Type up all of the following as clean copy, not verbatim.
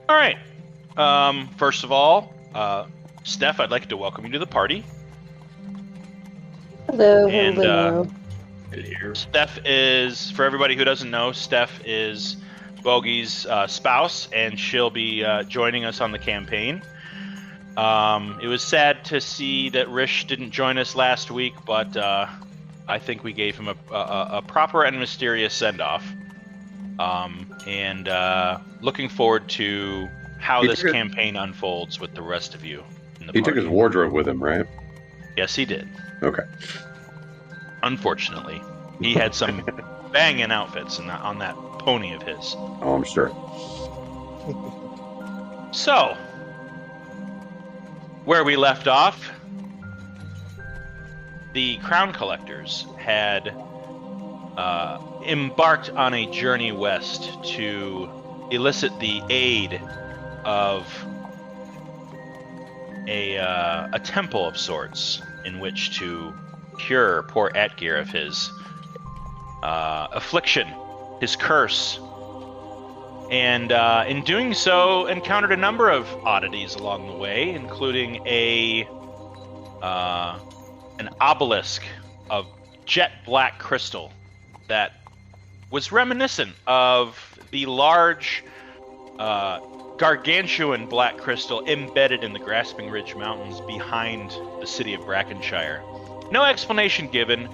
All right. First of all, Steph, I'd like to welcome you to the party. Hello, And hello. Steph is, for everybody who doesn't know, Steph is Bogey's spouse, and she'll be joining us on the campaign. It was sad to see that Rish didn't join us last week, but I think we gave him a proper and mysterious send-off. And looking forward to how this campaign unfolds with the rest of you in the party. He took his wardrobe with him, right? Yes, he did. Okay. Unfortunately, he had some banging outfits on that pony of his. Oh, I'm sure. So, where we left off, the Crown Collectors had embarked on a journey west to elicit the aid of a temple of sorts in which to cure poor Atgierr of his affliction, his curse. And in doing so, encountered a number of oddities along the way, including an obelisk of jet black crystal that was reminiscent of the large, gargantuan black crystal embedded in the Grasping Ridge Mountains behind the city of Brackenshire. No explanation given,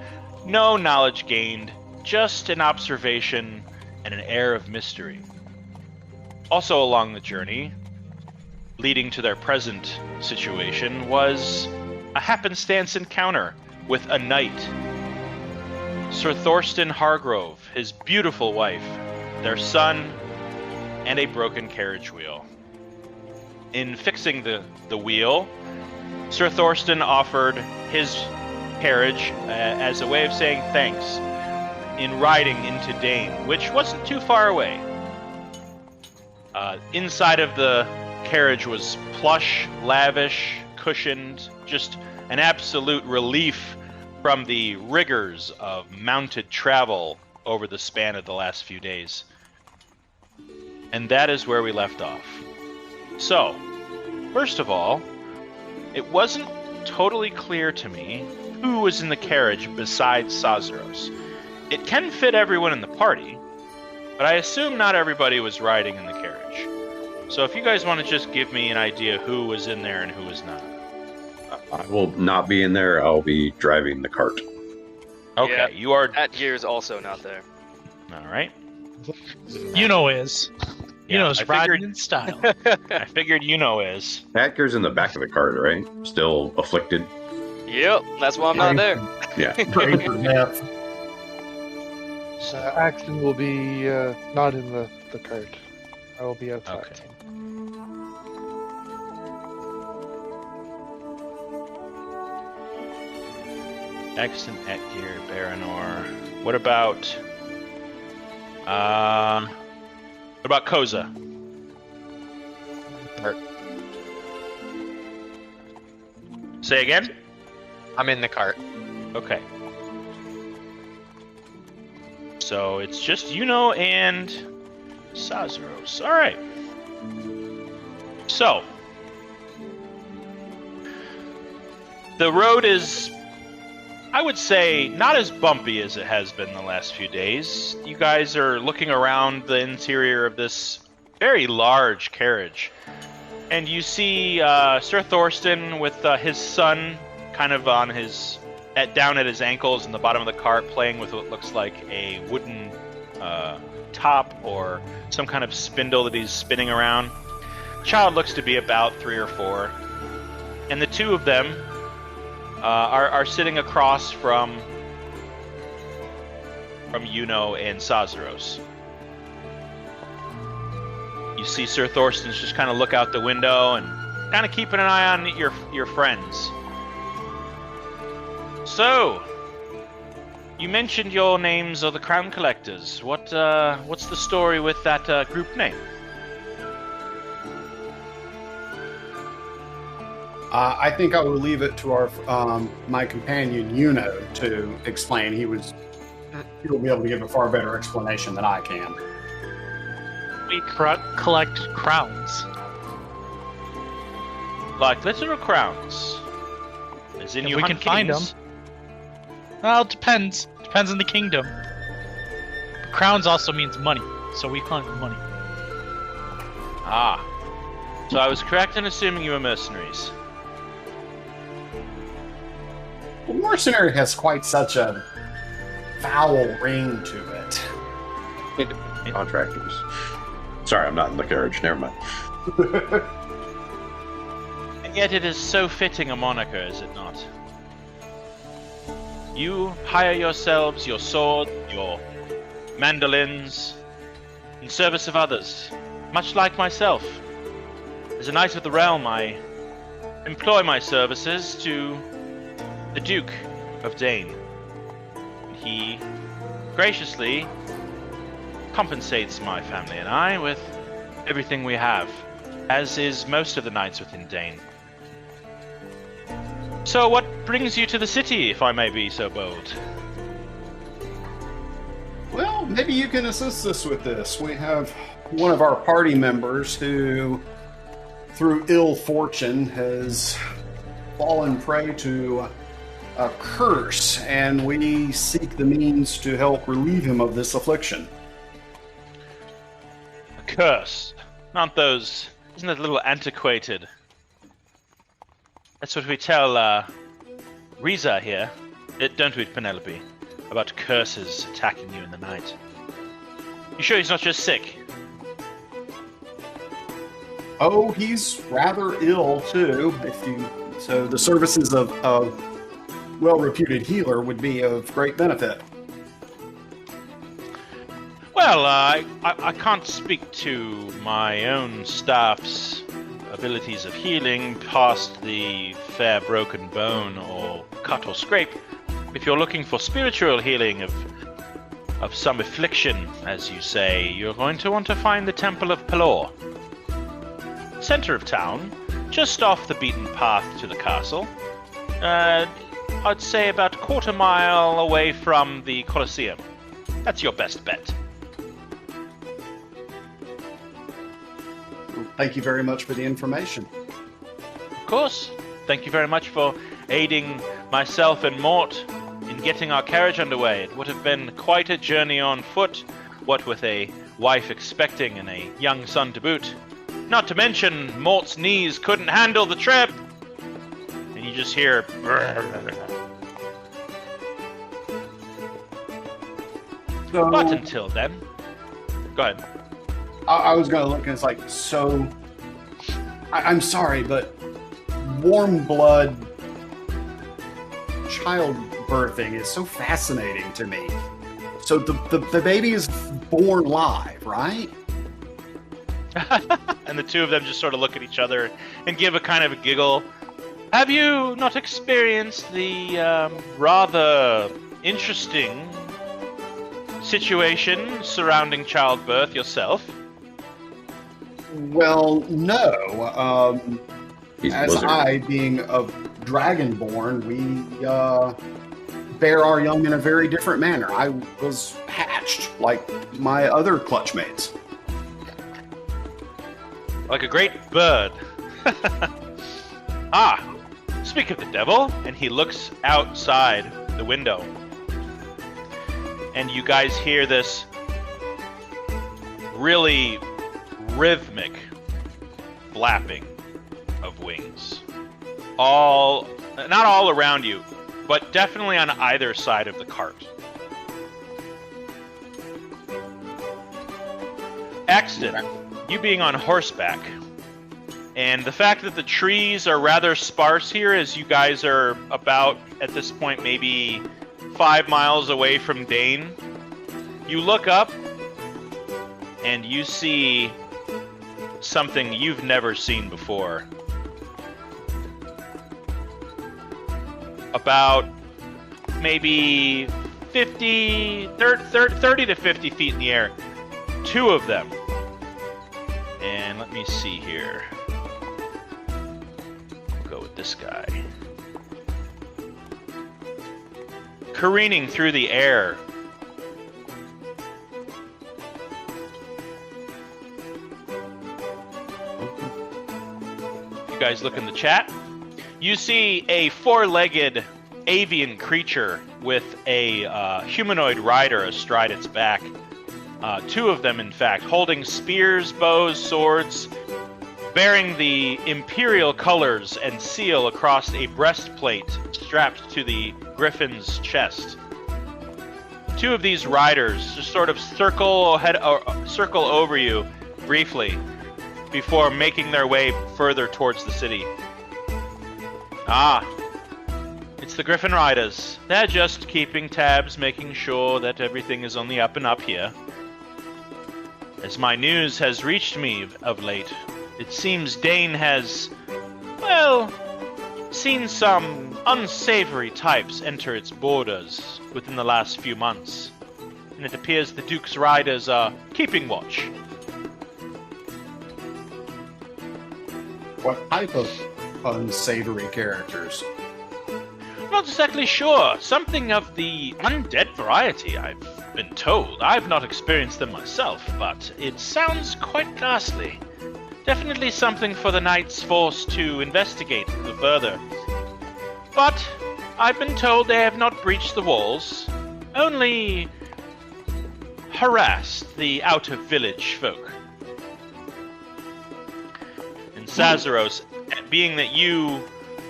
no knowledge gained, just an observation and an air of mystery. Also along the journey, leading to their present situation, was a happenstance encounter with a knight, Sir Thorston Hargrove, his beautiful wife, their son, and a broken carriage wheel. In fixing the wheel, Sir Thorston offered his carriage as a way of saying thanks in riding into Dainne, which wasn't too far away. Inside of the carriage was plush, lavish, cushioned, just an absolute relief from the rigors of mounted travel over the span of the last few days. And that is where we left off. So, first of all, it wasn't totally clear to me who was in the carriage besides Sazros. It can fit everyone in the party, but I assume not everybody was riding in the carriage. So if you guys want to just give me an idea who was in there and who was not. I will not be in there. I'll be driving the cart. Okay, Yeah, you are... Atgierr is also not there. All right. Is. Yeah, Is riding in style. I figured is. Atgeir's in the back of the cart, right? Still afflicted. Yep, that's why I'm not there. Yeah. Praying for death. Axton will be not in the cart. I will be outside. Okay. Exton, Atgierr, Baranor. What about Koza? Cart. Say again? I'm in the cart. Okay. So it's just Yuno and Sazros. All right. So the road is, I would say, not as bumpy as it has been the last few days. You guys are looking around the interior of this very large carriage, and you see Sir Thorston with his son kind of on down at his ankles in the bottom of the cart, playing with what looks like a wooden top or some kind of spindle that he's spinning around. Child looks to be about 3 or 4, and the two of them are sitting across from Yuno and Sazros. You see Sir Thorston's just kind of look out the window and kind of keeping an eye on your friends. So, you mentioned your names are the Crown Collectors. What's the story with that group name? I think I will leave it to our my companion Yuno to explain. He'll be able to give a far better explanation than I can. we collect crowns? Like literal crowns. As in If you we hunt can find kings? Well, it depends. Depends on the kingdom. But crowns also means money, so we hunt money. Ah. So I was correct in assuming you were mercenaries. Well, mercenary has quite such a foul ring to it. Contractors. Sorry, I'm not in the carriage. Never mind. And yet it is so fitting a moniker, is it not? You hire yourselves, your sword, your mandolins, in service of others, much like myself. As a knight of the realm, I employ my services to the Duke of Dainne. He graciously compensates my family and I with everything we have, as is most of the knights within Dainne. So what brings you to the city, if I may be so bold? Well, maybe you can assist us with this. We have one of our party members who, through ill fortune, has fallen prey to a curse, and we seek the means to help relieve him of this affliction. A curse. Aren't those... Isn't that a little antiquated? That's what we tell, Riza here. Don't we, Penelope? About curses attacking you in the night. You sure he's not just sick? Oh, he's rather ill, too. So the services of a well-reputed healer would be of great benefit. Well, I can't speak to my own staff's abilities of healing past the fair broken bone or cut or scrape. If you're looking for spiritual healing of some affliction, as you say, you're going to want to find the Temple of Pelor. Center of town, just off the beaten path to the castle. I'd say about a quarter mile away from the Colosseum. That's your best bet. Thank you very much for the information. Of course. Thank you very much for aiding myself and Mort in getting our carriage underway. It would have been quite a journey on foot, what with a wife expecting and a young son to boot. Not to mention, Mort's knees couldn't handle the trip. And you just hear... So, But until then... Go ahead. I was going to look and it's like, so... I'm sorry, but warm blood childbirthing is so fascinating to me. So the baby is born live, right? And the two of them just sort of look at each other and give a kind of a giggle. Have you not experienced the rather interesting situation surrounding childbirth yourself? Well, no. He's As Blizzard. I, being of dragonborn, we bear our young in a very different manner. I was hatched like my other clutchmates. Like a great bird. Ah, speak of the devil. And he looks outside the window. And you guys hear this really rhythmic flapping of wings. Not all around you, but definitely on either side of the cart. Axton, you being on horseback, and the fact that the trees are rather sparse here, as you guys are about, at this point, maybe 5 miles away from Dainne, you look up, and you see something you've never seen before. About maybe 30 to 50 feet in the air. Two of them. And let me see here. We'll go with this guy. Careening through the air. guys look in the chat, you see a four-legged avian creature with a humanoid rider astride its back. Two of them, in fact, holding spears, bows, swords, bearing the imperial colors and seal across a breastplate strapped to the griffin's chest. Two of these riders just sort of circle over you briefly before making their way further towards the city. Ah, it's the Griffin Riders. They're just keeping tabs, making sure that everything is on the up and up here. As my news has reached me of late, it seems Dainne has, well, seen some unsavory types enter its borders within the last few months, and it appears the Duke's riders are keeping watch. What type of unsavory characters? Not exactly sure. Something of the undead variety, I've been told. I've not experienced them myself, but it sounds quite ghastly. Definitely something for the Knights Force to investigate further. But I've been told they have not breached the walls, only harassed the out-of-village folk. And Sazaros, being that you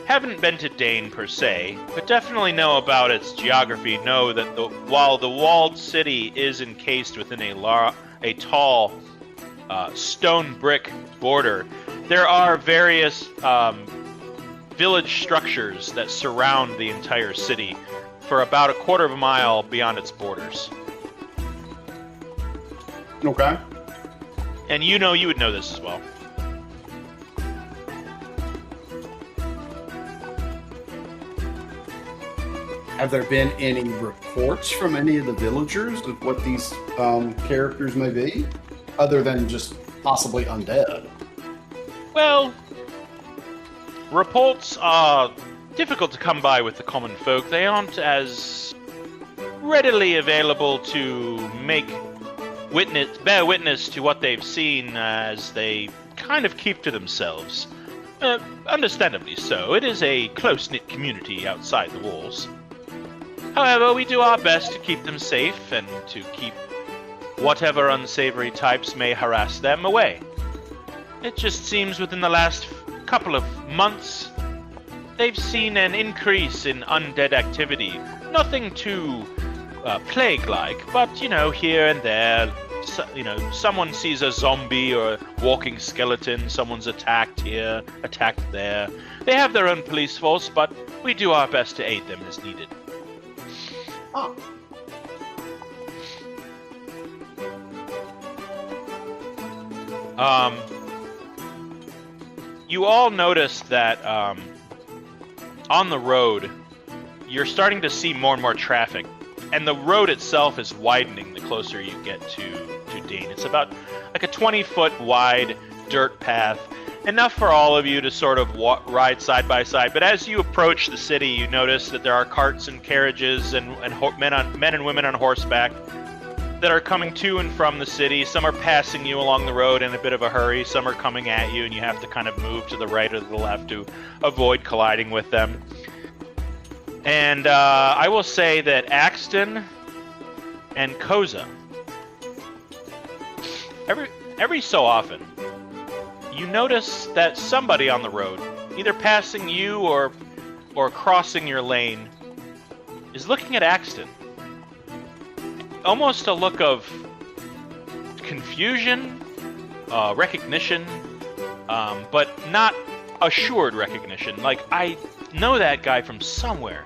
haven't been to Dainne per se, but definitely know about its geography, know that while the walled city is encased within a tall stone brick border, there are various village structures that surround the entire city for about a quarter of a mile beyond its borders. Okay. And you would know this as well. Have there been any reports from any of the villagers of what these characters may be, other than just possibly undead? Well, reports are difficult to come by with the common folk. They aren't as readily available to bear witness to what they've seen, as they kind of keep to themselves. Understandably so. It is a close-knit community outside the walls. However, we do our best to keep them safe and to keep whatever unsavory types may harass them away. It just seems within the last couple of months, they've seen an increase in undead activity. Nothing too plague-like, but, here and there, someone sees a zombie or a walking skeleton, someone's attacked here, attacked there. They have their own police force, but we do our best to aid them as needed. Oh. You all noticed that on the road, you're starting to see more and more traffic, and the road itself is widening the closer you get to Dainne. It's about like a 20-foot wide dirt path, enough for all of you to sort of ride side by side. But as you approach the city, you notice that there are carts and carriages and men and women on horseback that are coming to and from the city. Some are passing you along the road in a bit of a hurry. Some are coming at you, and you have to kind of move to the right or the left to avoid colliding with them. And I will say that Axton and Koza, every so often, you notice that somebody on the road, either passing you or crossing your lane, is looking at Axton. Almost a look of confusion, recognition, but not assured recognition. Like, I know that guy from somewhere.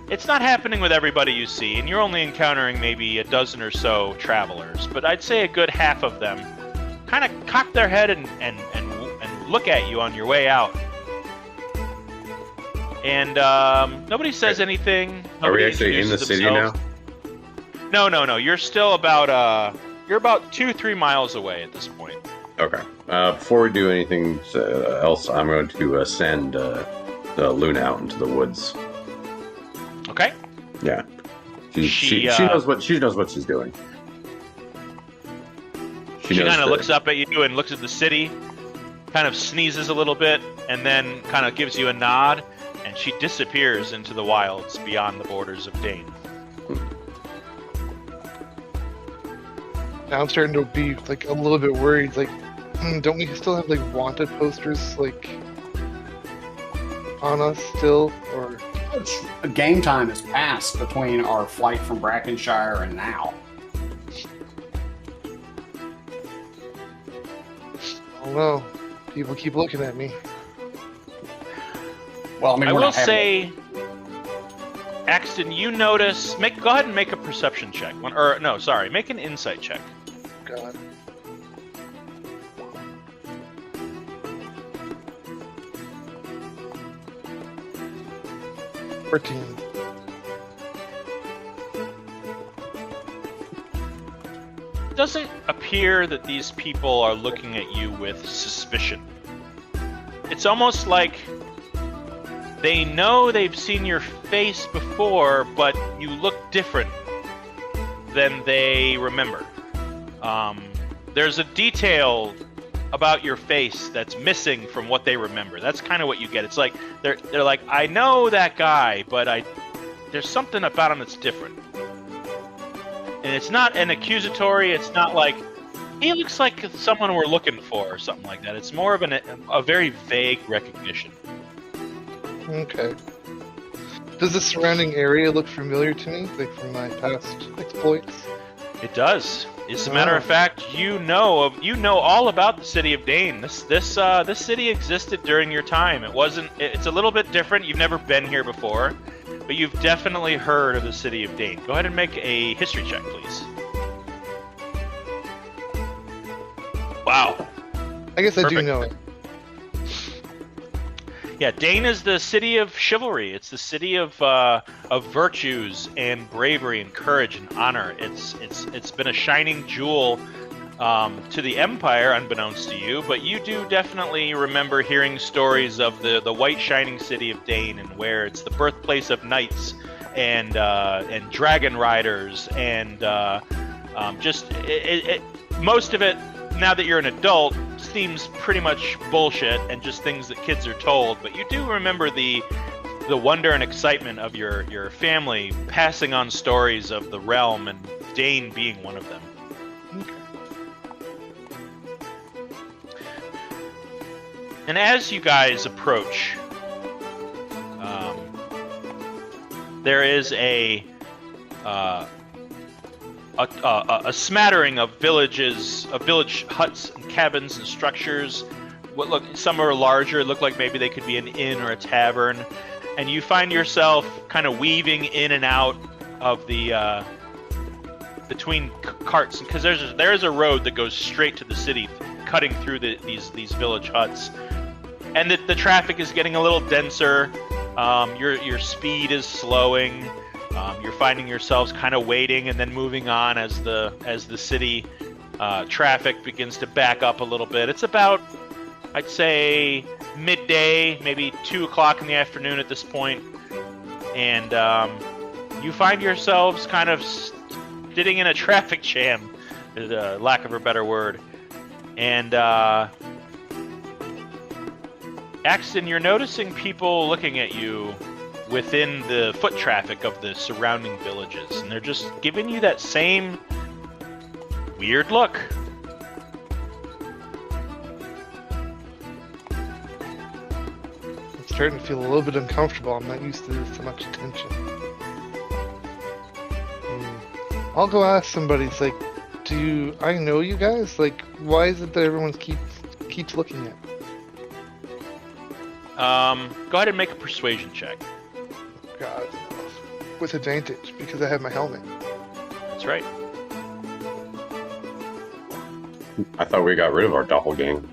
It's not happening with everybody you see, and you're only encountering maybe a dozen or so travelers, but I'd say a good half of them kind of cock their head and look at you on your way out. And nobody says anything. Are we actually in the city now? No. You're still about 2-3 miles away at this point. Okay. Before we do anything else, I'm going to send the Luna out into the woods. Okay. Yeah. She knows what she's doing. She kind of looks up at you and looks at the city. kind of sneezes a little bit and then kind of gives you a nod, and she disappears into the wilds beyond the borders of Dainne. Now I'm starting to be like a little bit worried. Like, don't we still have like wanted posters like on us still, or? Game time has passed between our flight from Brackenshire and now. I don't know. People keep looking at me. Well, I mean, I we're will not having- say, Axton, you notice. Go ahead and make a perception check. Make an insight check. God. It doesn't appear that these people are looking at you with suspicion. It's almost like they know they've seen your face before, but you look different than they remember. There's a detail about your face that's missing from what they remember. That's kind of what you get. It's like they're like, I know that guy, but there's something about him that's different. And it's not an accusatory. It's not like he looks like someone we're looking for or something like that. It's more of a very vague recognition. Okay. Does the surrounding area look familiar to me, like from my past exploits? It does. As a matter of fact, you know all about the city of Dainne. This city existed during your time. It's a little bit different. You've never been here before, but you've definitely heard of the city of Dainne. Go ahead and make a history check, please. Wow. I guess I do Perfect. know it. Yeah, Dainne is the city of chivalry. It's the city of virtues and bravery and courage and honor. It's been a shining jewel to the Empire, unbeknownst to you, but you do definitely remember hearing stories of the white shining city of Dainne, and where it's the birthplace of knights and dragon riders and most of it. Now that you're an adult, seems pretty much bullshit and just things that kids are told, but you do remember the wonder and excitement of your family passing on stories of the realm, and Dainne being one of them. Okay. And as you guys approach, there is a smattering of village huts and cabins and structures. Some are larger, look like maybe they could be an inn or a tavern, and you find yourself kind of weaving in and out of the between carts, because there's a road that goes straight to the city, cutting through these village huts, and the traffic is getting a little denser. Your speed is slowing. You're finding yourselves kind of waiting and then moving on as the city traffic begins to back up a little bit. It's about, I'd say, midday, maybe 2 o'clock in the afternoon at this point, and you find yourselves kind of sitting in a traffic jam, lack of a better word. And Axton, you're noticing people looking at you within the foot traffic of the surrounding villages, and they're just giving you that same weird look. I'm starting to feel a little bit uncomfortable. I'm not used to so much attention. I'll go ask somebody. It's like, do I know you guys? Like, why is it that everyone keeps looking at me? Go ahead and make a persuasion check. God, with advantage because I have my helmet. That's right. I thought we got rid of our doppelgang.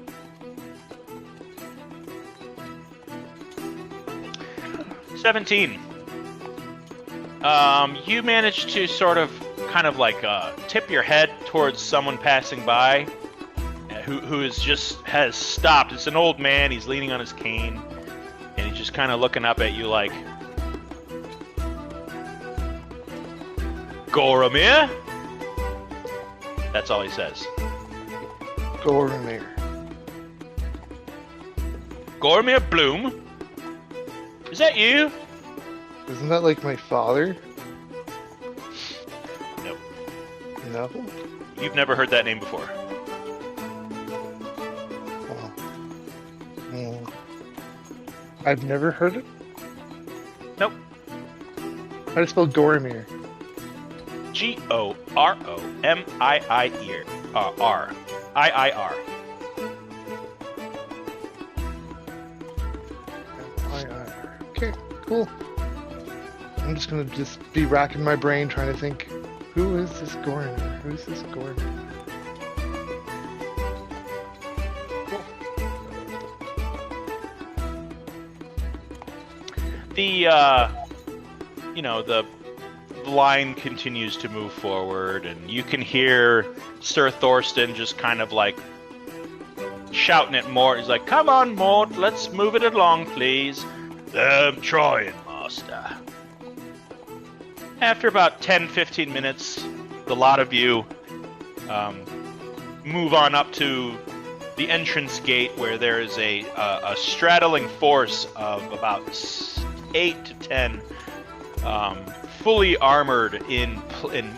$17. You managed to sort of, kind of like tip your head towards someone passing by, who has stopped. It's an old man. He's leaning on his cane, and he's just kind of looking up at you like, Goromir? That's all he says. Goromir. Gormir Bloom? Is that you? Isn't that like my father? Nope. No? You've never heard that name before. Oh. I've never heard it. Nope. How do you spell Gormir? Goromii-R. I-I-R. Okay, cool. I'm just gonna be racking my brain trying to think, who is this Gormir? Who's this Gormir? The line continues to move forward, and you can hear Sir Thorston just kind of like shouting at Mort. He's like, "Come on, Mort, let's move it along, please." "I'm trying, master." After about 10-15 minutes, the lot of you move on up to the entrance gate, where there is a straddling force of about 8 to 10 fully armored in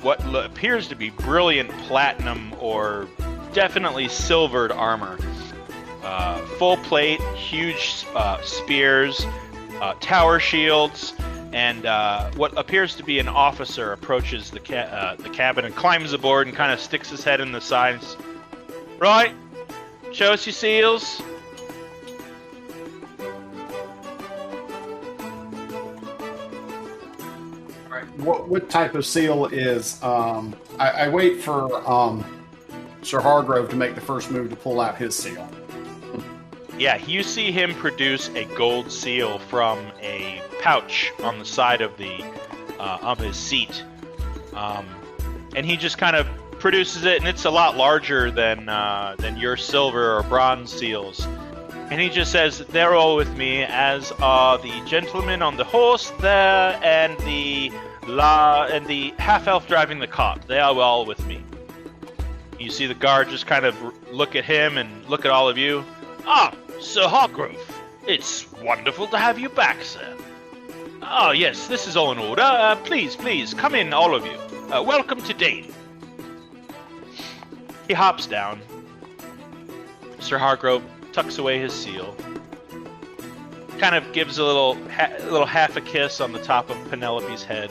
what appears to be brilliant platinum or definitely silvered armor. Full plate, huge spears, tower shields, and what appears to be an officer approaches the cabin and climbs aboard and kind of sticks his head in the sides. "Right, show us your seals." What type of seal is? I wait for Sir Hargrove to make the first move to pull out his seal. Yeah, you see him produce a gold seal from a pouch on the side of his seat, and he just kind of produces it, and it's a lot larger than your silver or bronze seals. And he just says, "They're all with me, as are the gentleman on the horse there, and the half-elf driving the cart. They are all with me." You see the guard just kind of look at him and look at all of you. "Ah, Sir Hargrove, it's wonderful to have you back, sir." "Oh, yes, this is all in order. Please, come in, all of you. Welcome to Dainne." He hops down. Sir Hargrove tucks away his seal, kind of gives a little half a kiss on the top of Penelope's head,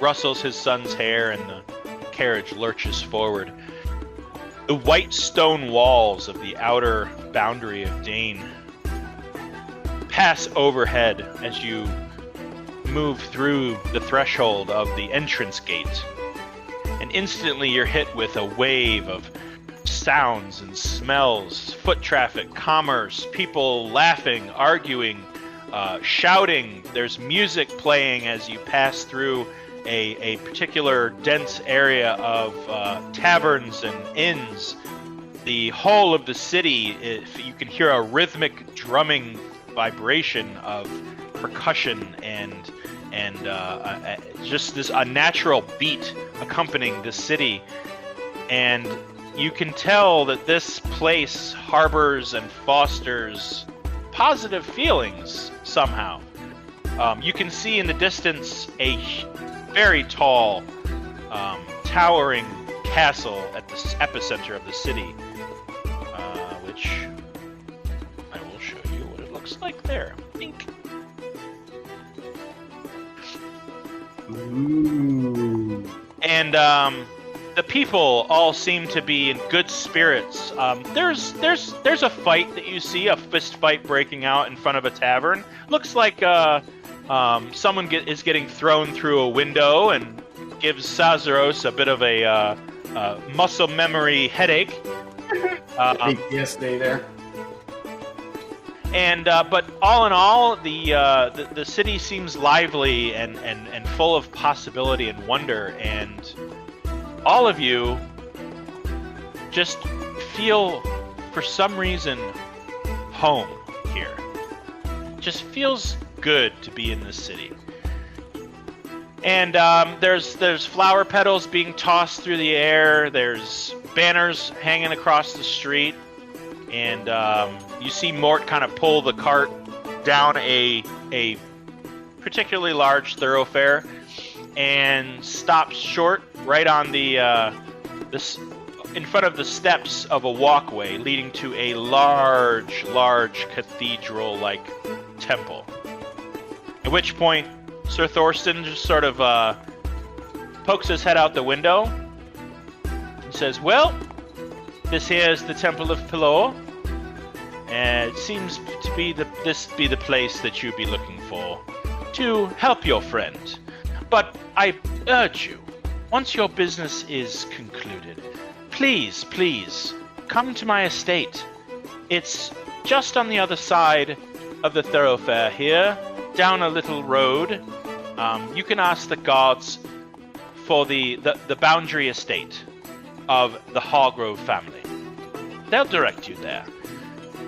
rustles his son's hair, and the carriage lurches forward. The white stone walls of the outer boundary of Dainne pass overhead as you move through the threshold of the entrance gate, and instantly you're hit with a wave of sounds and smells, foot traffic, commerce, people laughing, arguing, shouting. There's music playing as you pass through a particular dense area of taverns and inns. The whole of the city, you can hear a rhythmic drumming vibration of percussion and just this unnatural beat accompanying the city. And you can tell that this place harbors and fosters positive feelings somehow. You can see in the distance a very tall, towering castle at the epicenter of the city, which I will show you what it looks like there. Bink. Ooh. And the people all seem to be in good spirits. There's a fight that you see, a fist fight breaking out in front of a tavern. Looks like someone is getting thrown through a window and gives Sazaros a bit of a muscle memory headache. PTSD there. And but all in all, the city seems lively and full of possibility and wonder, and all of you just feel, for some reason, home here. Just feels good to be in this city. And there's flower petals being tossed through the air. There's banners hanging across the street. and you see Mort kind of pull the cart down a particularly large thoroughfare and stops short right on this in front of the steps of a walkway leading to a large cathedral-like temple. At which point, Sir Thorston just sort of pokes his head out the window and says, "Well, this here is the Temple of Pelor, and it seems to be this be the place that you'd be looking for to help your friend. But I urge you, once your business is concluded, please come to my estate. It's just on the other side of the thoroughfare here, down a little road. You can ask the guards for the boundary estate of the Hargrove family. They'll direct you there.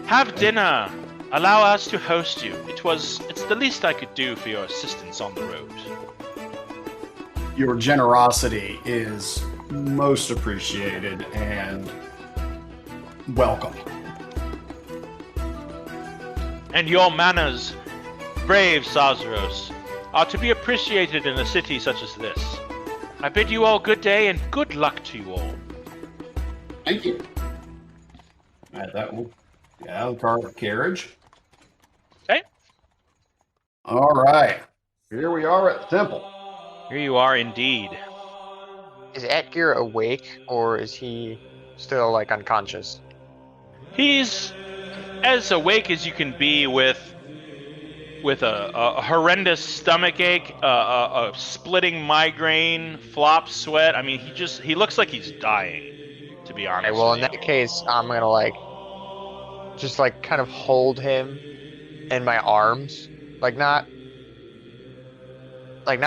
Have dinner. Allow us to host you. It's the least I could do for your assistance on the road." Your generosity is most appreciated and welcome. "And your manners, brave Sazaros, are to be appreciated in a city such as this. I bid you all good day and good luck to you all." Thank you. That will the carriage. Okay. All right. Here we are at the temple. Here you are indeed. Is Atgierr awake, or is he still, like, unconscious? He's as awake as you can be with a horrendous stomach ache, a splitting migraine, flop sweat. I mean, he looks like he's dying, to be honest. Okay, well, in that case, I'm gonna, like, just, like, kind of hold him in my arms. Like, not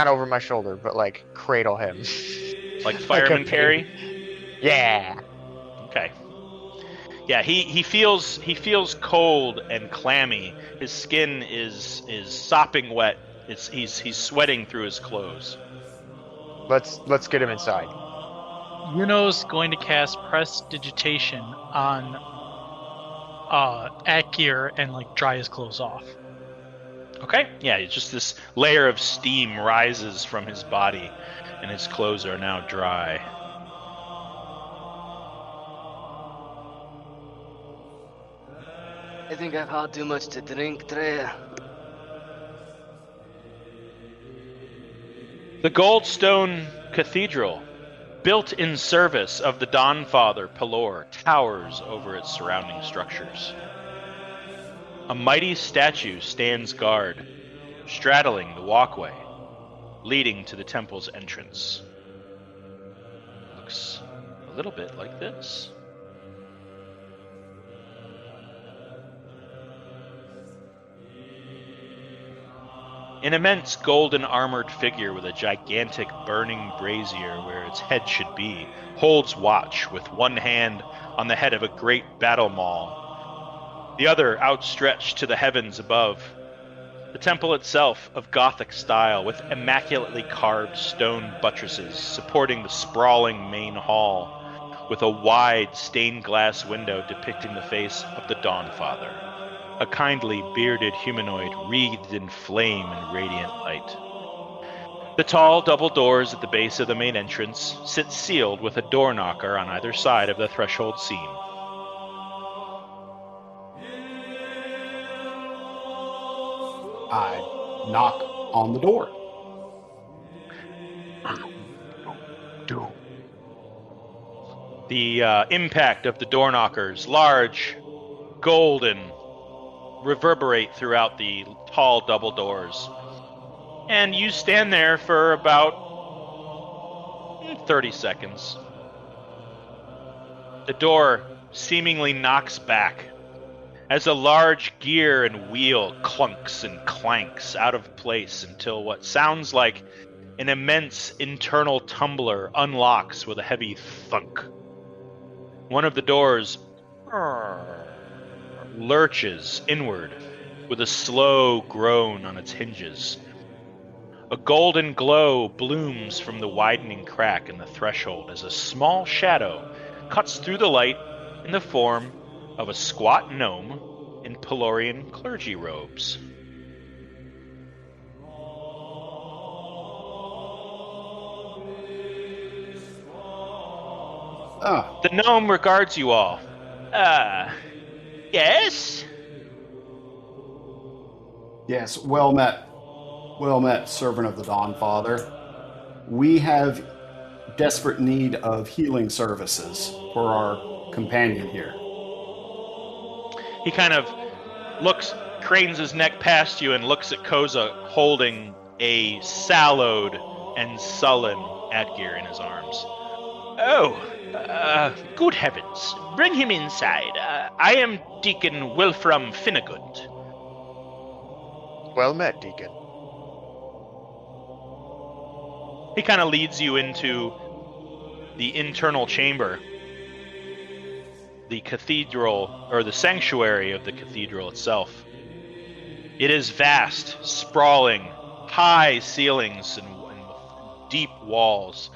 over my shoulder, but, like, cradle him. Like fireman carry? Yeah. Okay. Yeah, he feels cold and clammy. His skin is sopping wet. He's sweating through his clothes. Let's get him inside. Yuno's going to cast prestidigitation on Atgierr and like dry his clothes off. Okay. Yeah, it's just this layer of steam rises from his body, and his clothes are now dry. I think I've had too much to drink, Trey. The Goldstone Cathedral, built in service of the Dawn Father Pelor, towers over its surrounding structures. A mighty statue stands guard, straddling the walkway, leading to the temple's entrance. Looks a little bit like this. An immense golden armored figure with a gigantic burning brazier where its head should be holds watch with one hand on the head of a great battle maul, the other outstretched to the heavens above. The temple itself of Gothic style with immaculately carved stone buttresses supporting the sprawling main hall with a wide stained glass window depicting the face of the Dawn Father. A kindly, bearded humanoid wreathed in flame and radiant light. The tall double doors at the base of the main entrance sit sealed with a door knocker on either side of the threshold seam. I knock on the door. The impact of the door knockers, large, golden, reverberate throughout the tall double doors. And you stand there for about 30 seconds. The door seemingly knocks back as a large gear and wheel clunks and clanks out of place until what sounds like an immense internal tumbler unlocks with a heavy thunk. One of the doors lurches inward with a slow groan on its hinges. A golden glow blooms from the widening crack in the threshold as a small shadow cuts through the light in the form of a squat gnome in Pelorian clergy robes. Ah, The gnome regards you all. Yes? yes, well met. Well met, servant of the Dawn Father. We have desperate need of healing services for our companion here. He kind of cranes his neck past you and looks at Koza holding a sallowed and sullen Atgierr in his arms. Oh, good heavens. Bring him inside. I am Deacon Wilfram Finnegund. Well met, Deacon. He kind of leads you into the internal chamber, the cathedral, or the sanctuary of the cathedral itself. It is vast, sprawling, high ceilings and deep walls.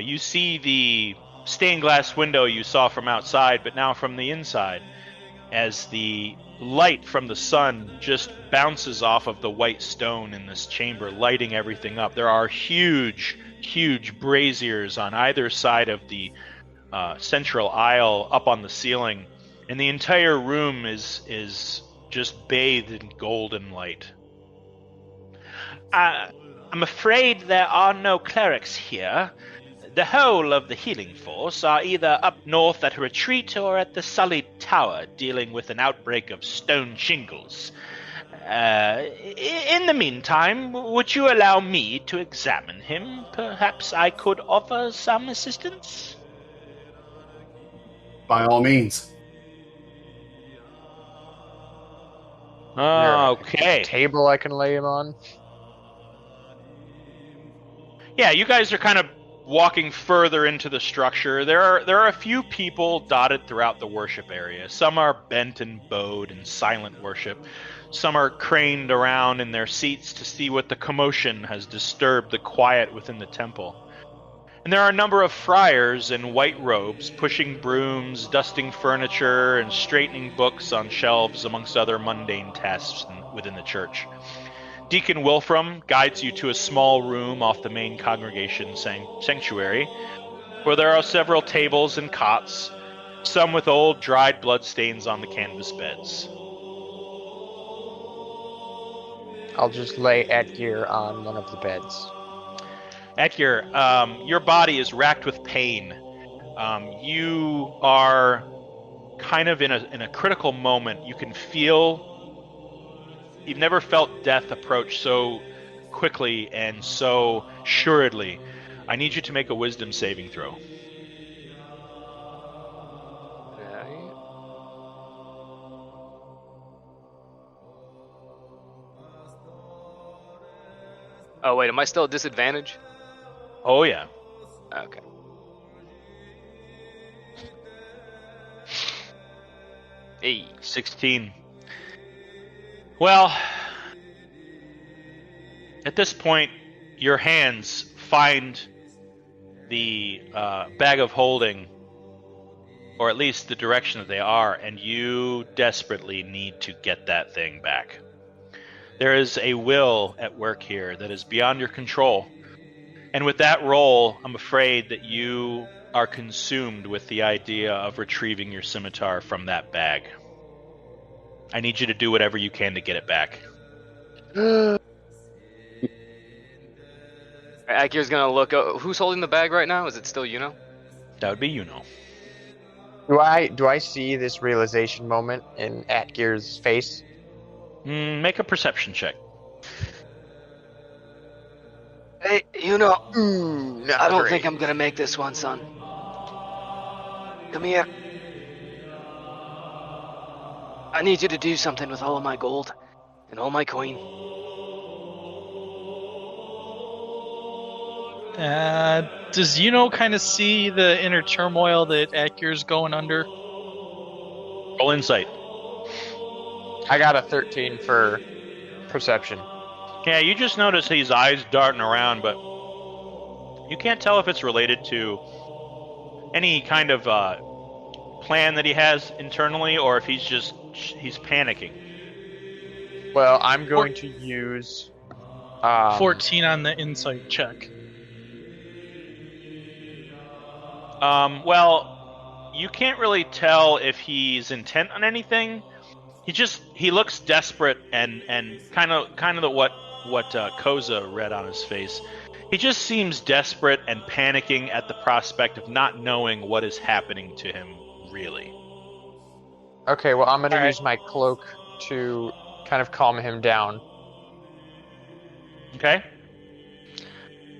You see the stained glass window you saw from outside, but now from the inside, as the light from the sun just bounces off of the white stone in this chamber, lighting everything up. There are huge braziers on either side of the central aisle up on the ceiling, and the entire room is just bathed in golden light. I'm afraid there are no clerics here. The whole of the healing force are either up north at a retreat or at the Sullied Tower dealing with an outbreak of stone shingles. In the meantime, would you allow me to examine him? Perhaps I could offer some assistance? By all means. Okay. Table I can lay him on. Yeah, you guys are kind of walking further into the structure. There are a few people dotted throughout the worship area. Some are bent and bowed in silent worship. Some are craned around in their seats to see what the commotion has disturbed the quiet within the temple. And there are a number of friars in white robes pushing brooms, dusting furniture, and straightening books on shelves, amongst other mundane tasks within the church. Deacon Wilfram guides you to a small room off the main congregation sanctuary, where there are several tables and cots, some with old dried bloodstains on the canvas beds. I'll just lay Atgierr on one of the beds. Atgierr, your body is racked with pain. You are kind of in a critical moment. You can feel. You've never felt death approach so quickly and so assuredly. I need you to make a wisdom saving throw. Oh wait, am I still at disadvantage? Oh yeah. Okay. Hey. 16. Well, at this point, your hands find the bag of holding, or at least the direction that they are, and you desperately need to get that thing back. There is a will at work here that is beyond your control. And with that roll, I'm afraid that you are consumed with the idea of retrieving your scimitar from that bag. I need you to do whatever you can to get it back. Atgierr's gonna look. Who's holding the bag right now? Is it still Yuno? That would be Yuno. Do I see this realization moment in Atgierr's face? Make a perception check. Hey, Yuno. I don't think I'm gonna make this one, son. Come here. I need you to do something with all of my gold and all my coin. Does Yuno kind of see the inner turmoil that Atgierr's going under? Roll insight. I got a 13 for perception. Yeah, you just notice his eyes darting around, but you can't tell if it's related to any kind of plan that he has internally, or if he's panicking. Well, I'm going to use 14 on the insight check. Well, you can't really tell if he's intent on anything. He looks desperate and kind of what Koza read on his face. He just seems desperate and panicking at the prospect of not knowing what is happening to him, really. Okay, well, I'm going to use my cloak to kind of calm him down. Okay.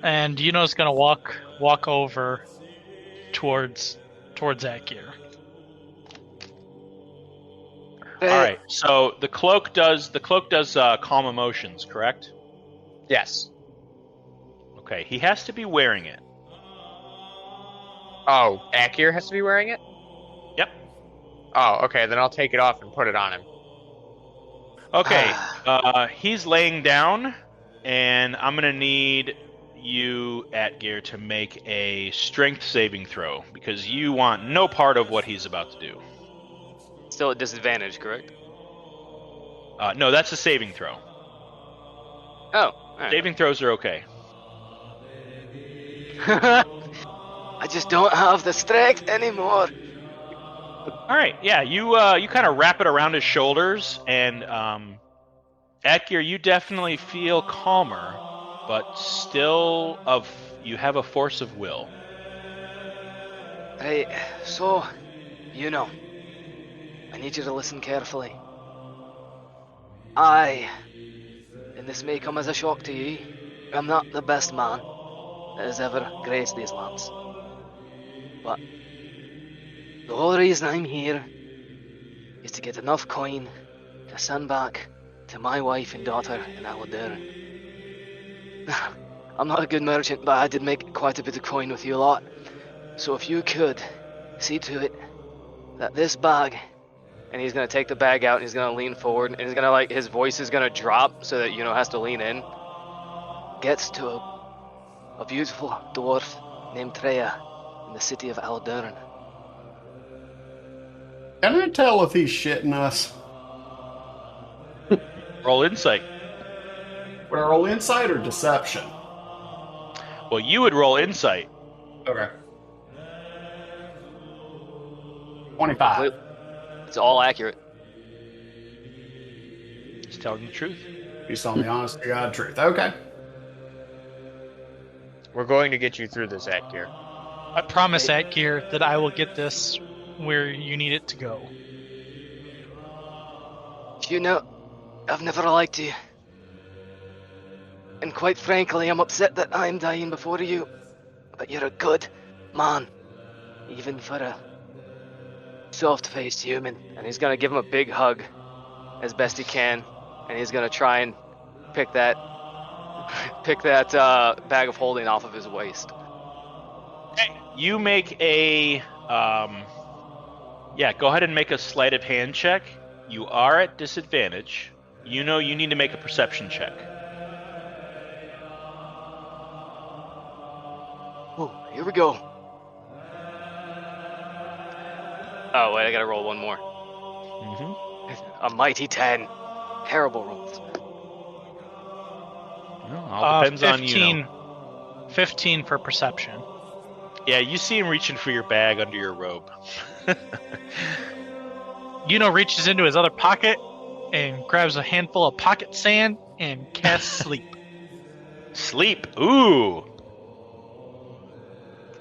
And Yuno's gonna walk over towards Atgierr. All right. So the cloak does calm emotions, correct? Yes. Okay. He has to be wearing it. Oh, Atgierr has to be wearing it? Yep. Oh, okay, then I'll take it off and put it on him. Okay. He's laying down, and I'm gonna need you, Atgierr, to make a strength saving throw because you want no part of what he's about to do. Still at disadvantage, correct? No, that's a saving throw. Oh. All right. Saving throws are okay. I just don't have the strength anymore. All right, yeah, you kind of wrap it around his shoulders, and Atgierr, you definitely feel calmer, but still you have a force of will. Right, so, I need you to listen carefully. And this may come as a shock to you, I'm not the best man that has ever graced these lands. But the whole reason I'm here is to get enough coin to send back to my wife and daughter in Valandiir. I'm not a good merchant, but I did make quite a bit of coin with you lot. So if you could see to it that this bag, and he's gonna take the bag out and he's gonna lean forward and he's gonna his voice is gonna drop so that has to lean in, gets to a beautiful dwarf named Treya in the city of Valandiir. Can I tell if he's shitting us? Roll insight. Would I roll insight or deception? Well, you would roll insight. Okay. 25. It's all accurate. He's telling the truth. He's telling the honest to God truth. Okay. We're going to get you through this, Atgierr. I promise, Atgierr, that I will get this where you need it to go. I've never liked you. And quite frankly, I'm upset that I'm dying before you. But you're a good man, even for a soft-faced human. And he's gonna give him a big hug as best he can, and he's gonna try and pick that bag of holding off of his waist. Okay. You make a go ahead and make a sleight of hand check. You are at disadvantage. You need to make a perception check. Oh, here we go. Oh wait, I gotta roll one more. Mm-hmm. A mighty 10. Terrible rolls. Well, all depends 15, on 15 for perception. Yeah, you see him reaching for your bag under your robe. Reaches into his other pocket and grabs a handful of pocket sand and casts sleep. Sleep. Ooh.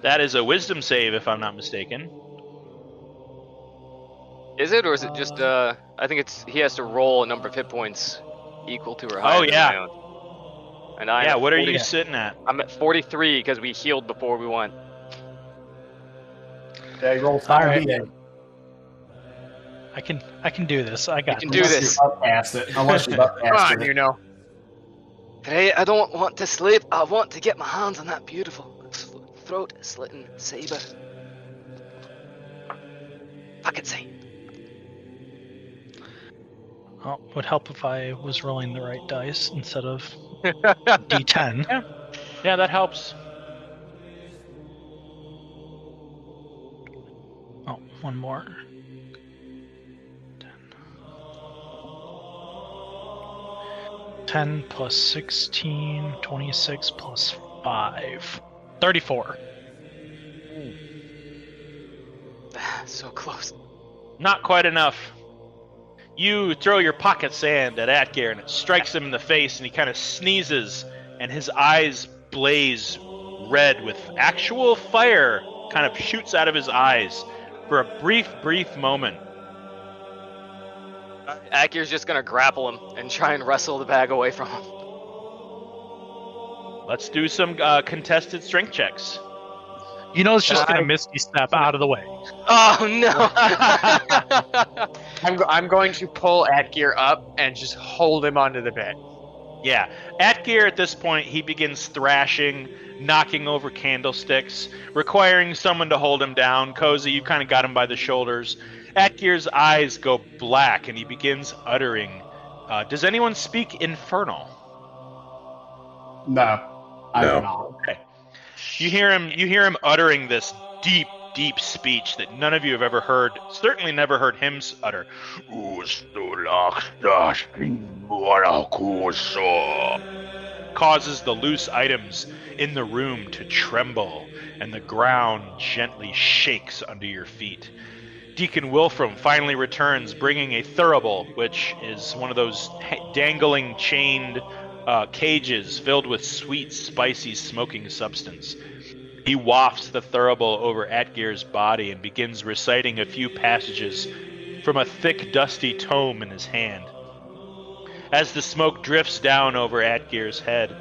That is a wisdom save, if I'm not mistaken. Is it, or is it just? I think he has to roll a number of hit points equal to or higher. Oh, yeah. than my own. And I What are you sitting at? I'm at 43 because we healed before we went. Yeah, you roll 5 Alright. D8. I can do this. I got You can this. do this. You're up past it. Unless you're up Come past on, it. Hey, I don't want to sleep. I want to get my hands on that beautiful throat-slitting saber. I can see. Oh, would help if I was rolling the right dice instead of D10. Yeah, that helps. Oh, one more. 10 plus 16, 26 plus 5. 34. So close. Not quite enough. You throw your pocket sand at Atgierr, and it strikes him in the face, and he kind of sneezes, and his eyes blaze red with actual fire kind of shoots out of his eyes for a brief moment. Atgier's just gonna grapple him and try and wrestle the bag away from him. Let's do some contested strength checks. You know, it's just gonna misty step out of the way. Oh no! I'm going to pull Atgierr up and just hold him onto the bed. Yeah, Atgierr at this point, he begins thrashing, knocking over candlesticks, requiring someone to hold him down. Cozy, you kind of got him by the shoulders. Atgier's eyes go black, and he begins uttering. Does anyone speak Infernal? No. I No. do not. Okay. You hear him uttering this deep speech that none of you have ever heard. Certainly never heard him utter. Causes the loose items in the room to tremble, and the ground gently shakes under your feet. Deacon Wilfram finally returns, bringing a thurible, which is one of those dangling chained cages filled with sweet, spicy, smoking substance. He wafts the thurible over Atgier's body and begins reciting a few passages from a thick, dusty tome in his hand. As the smoke drifts down over Atgier's head,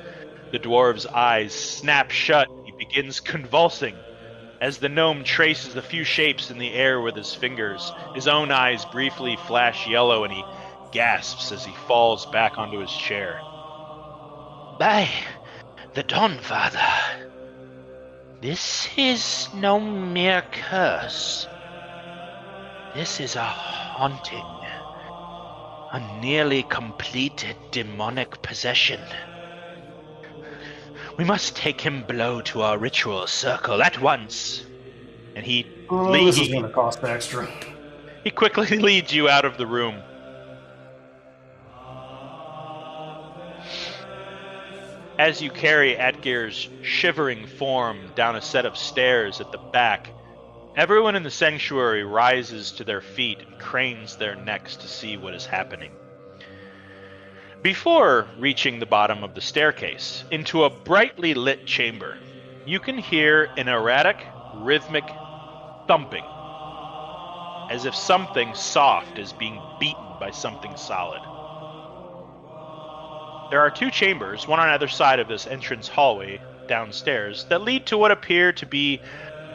the dwarf's eyes snap shut and he begins convulsing. As the gnome traces a few shapes in the air with his fingers, his own eyes briefly flash yellow and he gasps as he falls back onto his chair. By the Dawn Father, this is no mere curse. This is a haunting, a nearly completed demonic possession. We must take him below to our ritual circle at once. And This is going to cost extra. he quickly leads you out of the room. As you carry Atgier's shivering form down a set of stairs at the back, everyone in the sanctuary rises to their feet and cranes their necks to see what is happening. Before reaching the bottom of the staircase, into a brightly lit chamber, you can hear an erratic, rhythmic thumping, as if something soft is being beaten by something solid. There are two chambers, one on either side of this entrance hallway downstairs, that lead to what appear to be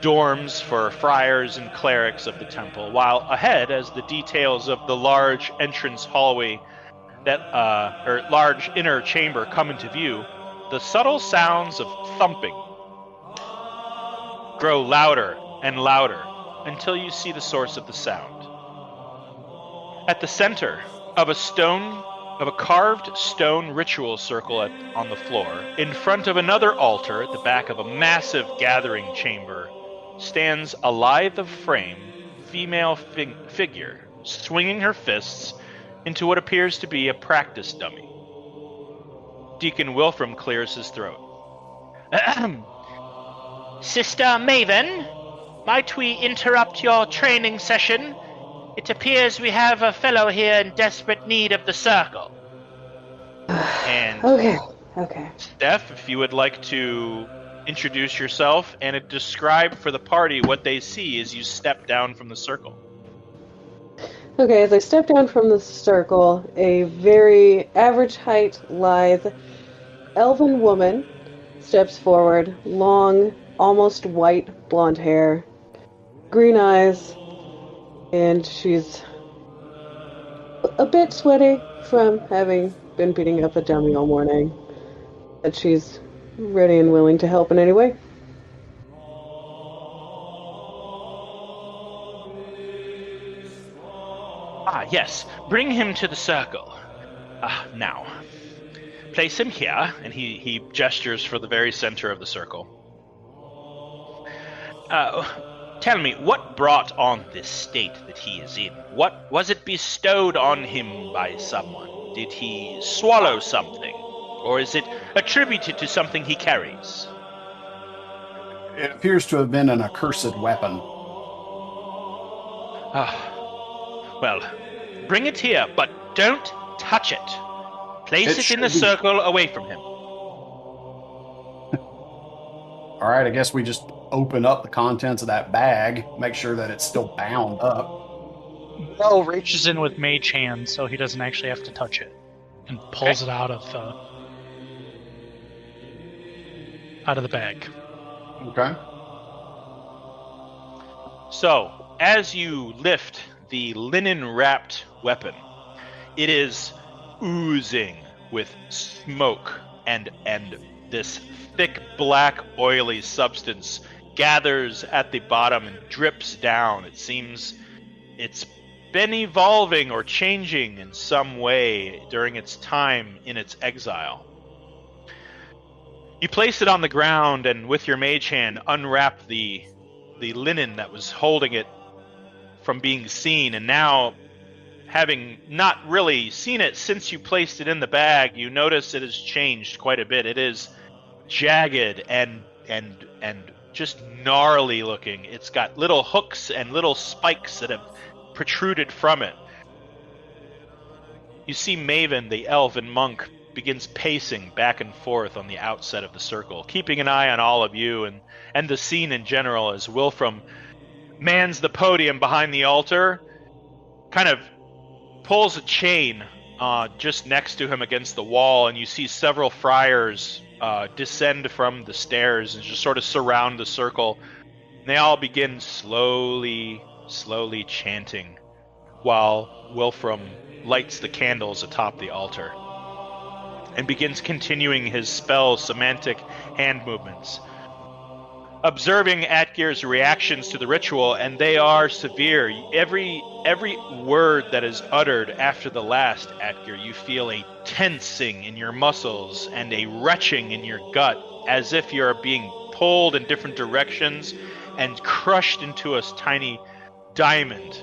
dorms for friars and clerics of the temple, while ahead, as the details of the large entrance hallway or large inner chamber come into view, the subtle sounds of thumping grow louder and louder until you see the source of the sound. At the center of a carved stone ritual circle on the floor, in front of another altar at the back of a massive gathering chamber, stands a lithe-of-frame female figure, swinging her fists into what appears to be a practice dummy. Deacon Wilfram clears his throat. Sister Maven, might we interrupt your training session? It appears we have a fellow here in desperate need of the circle. And Okay. Steph, if you would like to introduce yourself and describe for the party what they see as you step down from the circle. Okay, as I step down from the circle, a very average height, lithe, elven woman steps forward, long, almost white blonde hair, green eyes, and she's a bit sweaty from having been beating up a dummy all morning. But she's ready and willing to help in any way. Ah, yes. Bring him to the circle. Now. Place him here, and he gestures for the very center of the circle. Tell me, what brought on this state that he is in? What was it bestowed on him by someone? Did he swallow something? Or is it attributed to something he carries? It appears to have been an accursed weapon. Well, bring it here, but don't touch it. Place it in the circle away from him. All right, I guess we just open up the contents of that bag, make sure that it's still bound up. Bell reaches in with mage hand so he doesn't actually have to touch it, and pulls it out of the bag. Okay. So, as you lift the linen-wrapped weapon, it is oozing with smoke, and this thick, black, oily substance gathers at the bottom and drips down. It seems it's been evolving or changing in some way during its time in its exile. You place it on the ground and with your mage hand unwrap the linen that was holding it from being seen, and now, having not really seen it since you placed it in the bag, you notice it has changed quite a bit. It is jagged and just gnarly looking. It's got little hooks and little spikes that have protruded from it. You see Maven, the elven monk, begins pacing back and forth on the outset of the circle, keeping an eye on all of you and the scene in general, as Wilfram mans the podium behind the altar, kind of pulls a chain just next to him against the wall, and you see several friars descend from the stairs and just sort of surround the circle. And they all begin slowly chanting while Wilfram lights the candles atop the altar and begins continuing his spell semantic hand movements. Observing Atgier's reactions to the ritual, and they are severe. Every word that is uttered after the last, Atgierr, you feel a tensing in your muscles and a retching in your gut, as if you're being pulled in different directions and crushed into a tiny diamond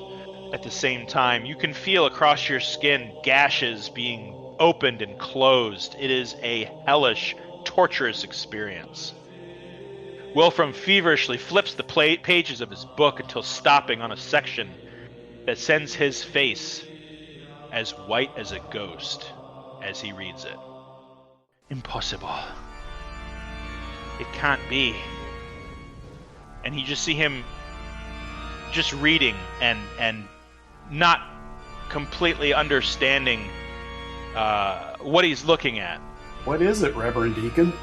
at the same time. You can feel across your skin gashes being opened and closed. It is a hellish, torturous experience. Wilfram feverishly flips the pages of his book until stopping on a section that sends his face as white as a ghost as he reads it. Impossible. It can't be. And you just see him just reading and not completely understanding what he's looking at. What is it, Reverend Deacon?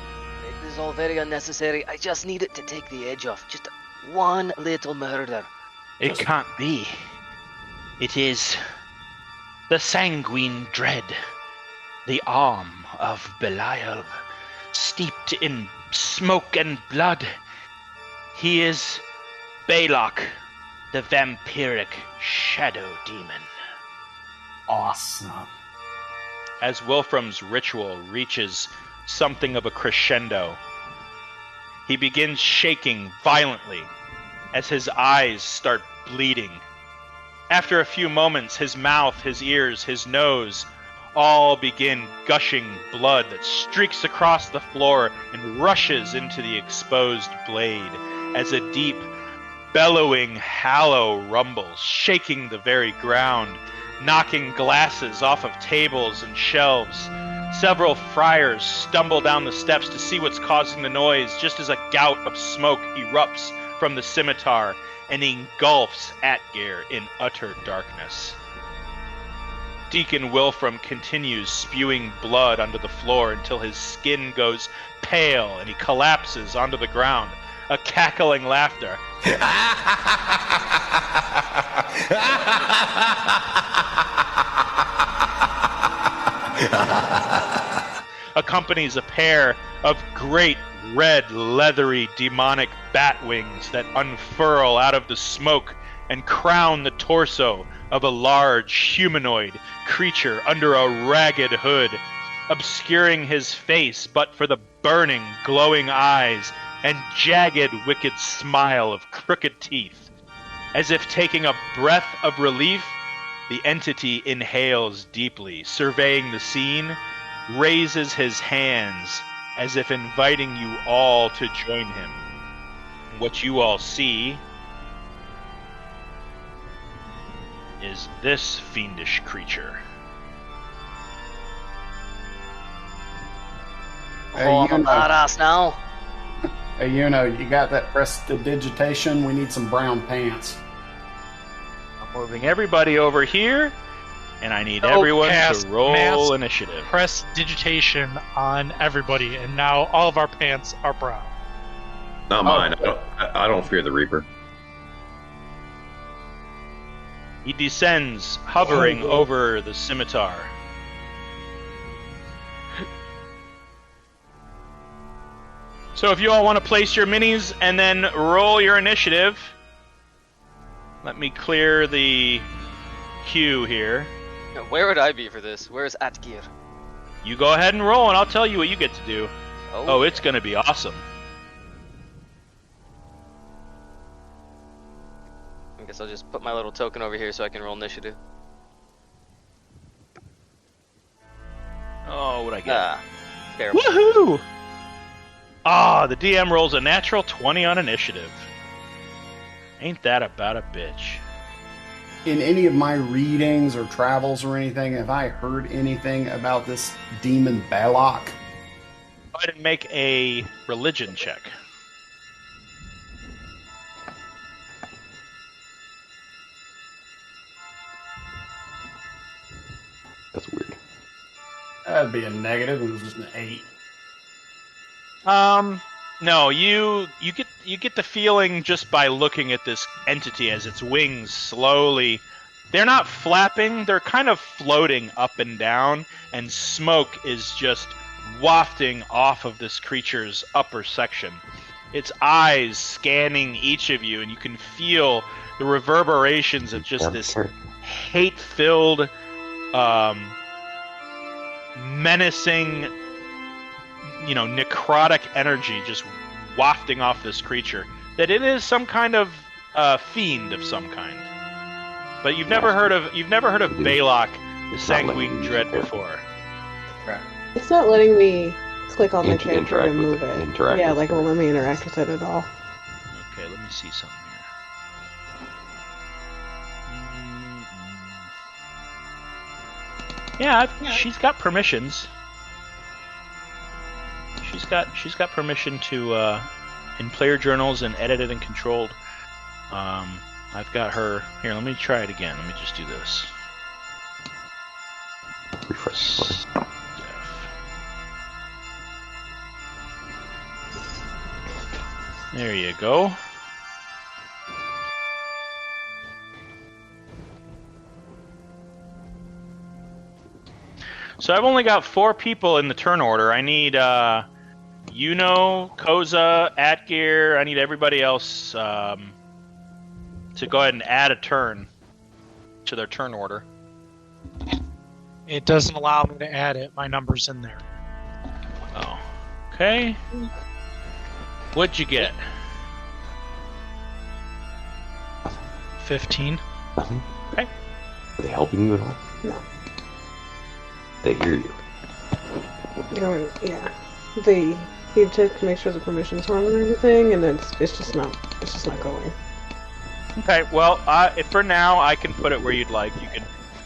This is all very unnecessary. I just need it to take the edge off. Just one little murder. It can't be. It is the sanguine dread, the arm of Belial, steeped in smoke and blood. He is Balak, the vampiric shadow demon. Awesome. As Wilfram's ritual reaches something of a crescendo, he begins shaking violently as his eyes start bleeding. After a few moments, his mouth, his ears, his nose all begin gushing blood that streaks across the floor and rushes into the exposed blade as a deep, bellowing hallow rumbles, shaking the very ground, knocking glasses off of tables and shelves. Several friars stumble down the steps to see what's causing the noise, just as a gout of smoke erupts from the scimitar and engulfs Atgierr in utter darkness. Deacon Wilfram continues spewing blood onto the floor until his skin goes pale and he collapses onto the ground, a cackling laughter accompanies a pair of great red, leathery, demonic bat wings that unfurl out of the smoke and crown the torso of a large humanoid creature under a ragged hood, obscuring his face but for the burning, glowing eyes and jagged, wicked smile of crooked teeth. As if taking a breath of relief, the entity inhales deeply, surveying the scene, raises his hands as if inviting you all to join him. What you all see is this fiendish creature. Oh, I'm a badass now. Hey, you got that prestidigitation? We need some brown pants. I'm moving everybody over here, and I need everyone cast to roll mass initiative. Press digitation on everybody, and now all of our pants are brown. Not mine. I don't fear the Reaper. He descends, hovering over the scimitar. So if you all want to place your minis and then roll your initiative, let me clear the queue here. Where would I be for this? Where's Atgierr? You go ahead and roll, and I'll tell you what you get to do. Oh, it's going to be awesome. I guess I'll just put my little token over here so I can roll initiative. Oh, what'd I get? Terrible. Woohoo! The DM rolls a natural 20 on initiative. Ain't that about a bitch? In any of my readings or travels or anything, have I heard anything about this demon Balak? Go ahead and make a religion check. That's weird. That'd be a negative. It was just an 8. No, you get the feeling just by looking at this entity as its wings slowly, they're not flapping, they're kind of floating up and down, and smoke is just wafting off of this creature's upper section. Its eyes scanning each of you, and you can feel the reverberations of just this hate-filled, menacing, necrotic energy just wafting off this creature. That it is some kind of fiend of some kind. But you've never heard of Balak, the Sanguine Dread before. It's not letting me click on my character to move it. Interact Yeah, with like it her. won't let me interact with it at all. Okay, let me see something here. Yeah, she's got permissions. She's got permission to in player journals and edited and controlled. I've got her here. Let me try it again. Let me just do this. Refresh. There you go. So I've only got 4 people in the turn order. I need Koza, Atgierr. I need everybody else to go ahead and add a turn to their turn order. It doesn't allow me to add it. My number's in there. Oh, okay. What'd you get? 15. Okay. Are they helping you at all? No. They hear you. Yeah. They need to make sure the permissions are on and everything, and it's just not going. Okay, well, for now, I can put it where you'd like. You can,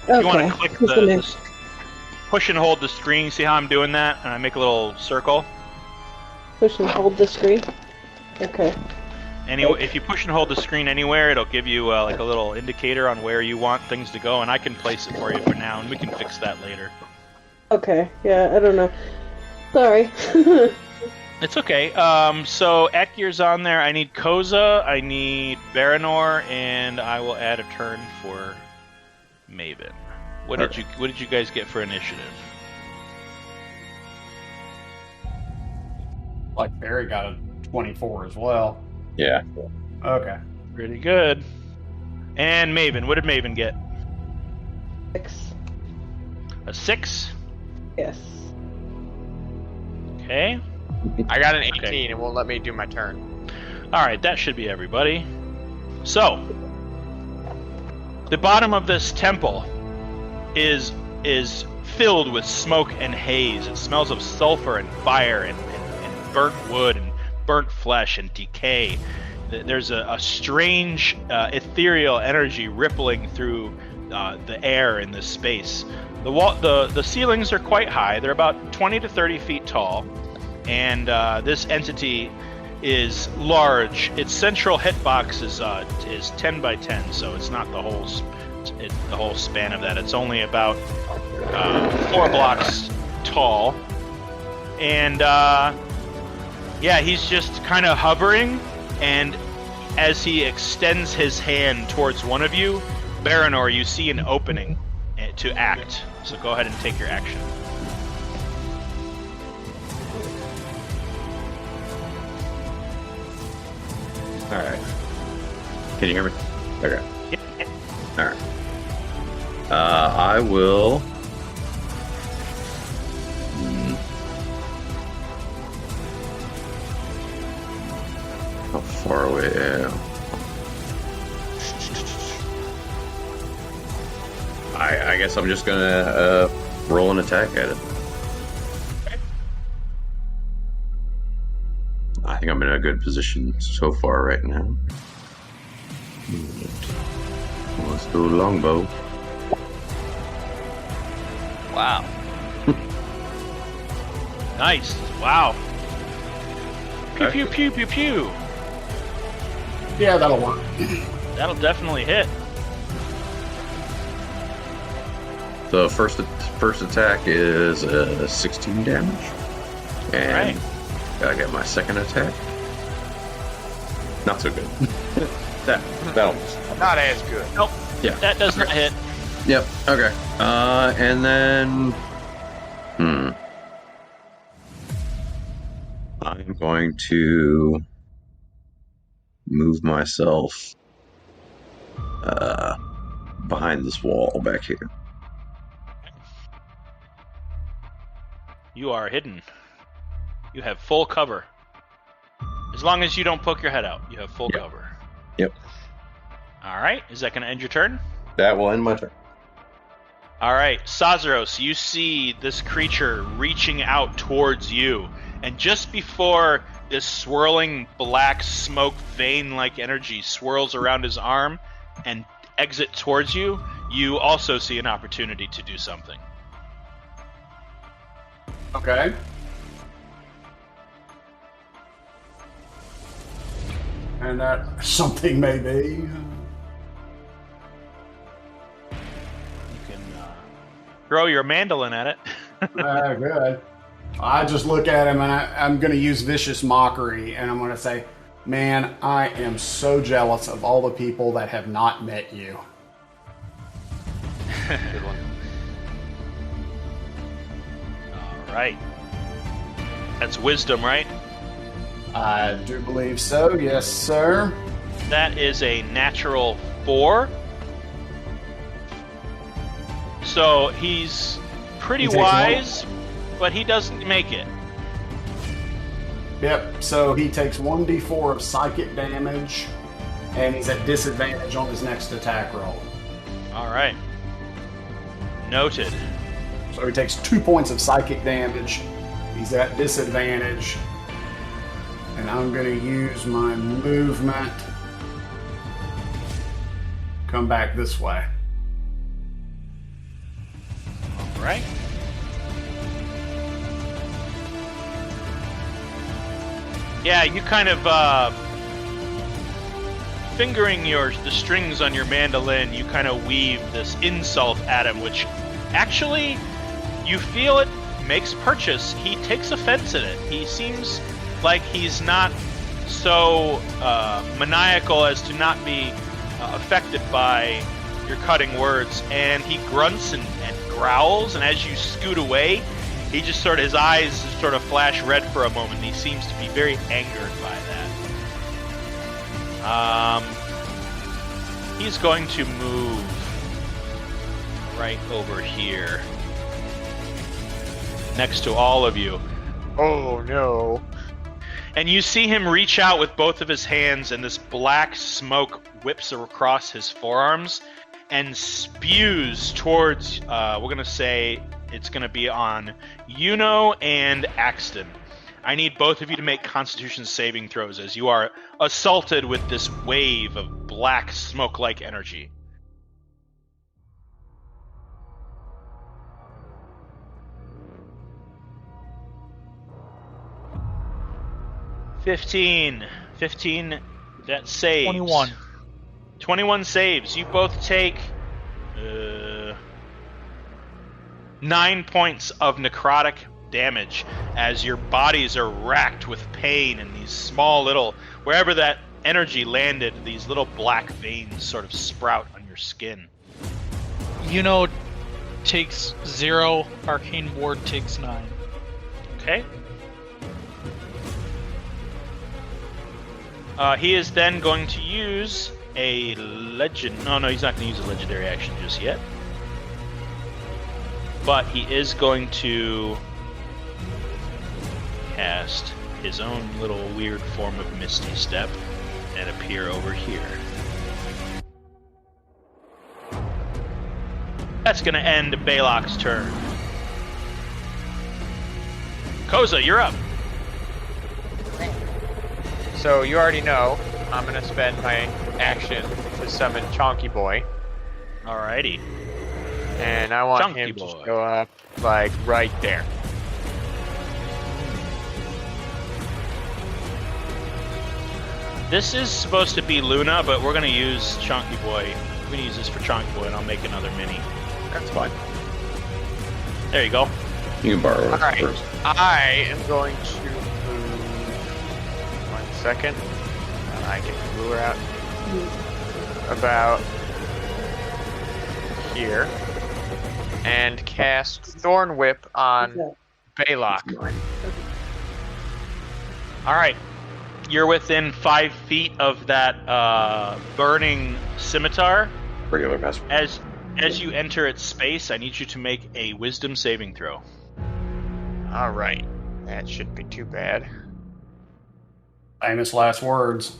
if you want to click the push and hold the screen. See how I'm doing that? And I make a little circle. Push and hold the screen. Okay. If you push and hold the screen anywhere, it'll give you like a little indicator on where you want things to go, and I can place it for you for now, and we can fix that later. Okay. Yeah, I don't know. Sorry. It's okay. So Atgierr's on there. I need Koza, I need Baranor, and I will add a turn for Maven. What did you guys get for initiative? Like Barry got a 24 as well. Yeah. Okay. Pretty good. And Maven, what did Maven get? 6. A 6? Yes. Okay. I got an 18. It won't let me do my turn. All right, that should be everybody. So, the bottom of this temple is filled with smoke and haze. It smells of sulfur and fire and burnt wood and burnt flesh and decay. There's a strange ethereal energy rippling through the air in this space. The ceilings are quite high. They're about 20 to 30 feet tall, and this entity is large. Its central hitbox is 10 by 10, so it's not the whole span of that. It's only about 4 blocks tall, and yeah, he's just kind of hovering. And as he extends his hand towards one of you, Baranor, you see an opening to act. So go ahead and take your action. Alright. Can you hear me? Okay. Yep. Alright. I will... How far away am I guess I'm just gonna roll an attack at it. I think I'm in a good position so far right now. Let's do a longbow. Wow. Nice. Wow. Pew, pew, pew, pew, pew. Yeah, that'll work. That'll definitely hit. The first attack is 16 damage. And I get my second attack. Not so good. that almost. Not as good. Nope. Yeah. That does not hit. Yep. Okay. And then... I'm going to move myself behind this wall back here. You are hidden. You have full cover. As long as you don't poke your head out, you have full cover. Yep. All right. Is that going to end your turn? That will end my turn. All right. Sazaros, you see this creature reaching out towards you. And just before this swirling black smoke vein-like energy swirls around his arm and exits towards you, you also see an opportunity to do something. Okay. And that something may be. You can throw your mandolin at it. Good. I just look at him and I'm going to use vicious mockery, and I'm going to say, man, I am so jealous of all the people that have not met you. Good one. All right. That's wisdom, right? I do believe so, yes, sir. That is a natural 4. So he's pretty wise, but he doesn't make it. Yep, so he takes 1d4 of psychic damage, and he's at disadvantage on his next attack roll. All right. Noted. So he takes 2 points of psychic damage. He's at disadvantage. And I'm going to use my movement. Come back this way. All right. Yeah, you kind of fingering the strings on your mandolin, you kind of weave this insult at him, which actually you feel it makes purchase. He takes offense at it. He seems like he's not so maniacal as to not be affected by your cutting words, and he grunts and growls, and as you scoot away, he just his eyes sort of flash red for a moment. He seems to be very angered by that. He's going to move right over here next to all of you. Oh no. And you see him reach out with both of his hands, and this black smoke whips across his forearms and spews towards, we're going to say it's going to be on Yuno and Axton. I need both of you to make Constitution saving throws as you are assaulted with this wave of black smoke-like energy. $15, that saves. 21 saves. You both take 9 points of necrotic damage as your bodies are racked with pain, and these small little, wherever that energy landed, these little black veins sort of sprout on your skin. Yuno takes 0, Arcane Ward takes 9. Okay. He is then going to use a legend. No, he's not going to use a legendary action just yet. But he is going to cast his own little weird form of Misty Step and appear over here. That's going to end Balok's turn. Koza, you're up. So you already know I'm gonna spend my action to summon Chonky Boy, Alrighty. and I want Chunky him Boy. to show up like right there. This is supposed to be Luna, but we're going to use Chonky Boy. We're going to use this for Chonky Boy, and I'll make another mini. That's fine. There you go. You can borrow it Alright. first. I am going to move. 1 second. I get the ruler out. About here. And cast Thorn Whip on Balok. Alright. You're within 5 feet of that burning scimitar. Regular pass. As you enter its space, I need you to make a wisdom saving throw. Alright. That shouldn't be too bad. Famous last words.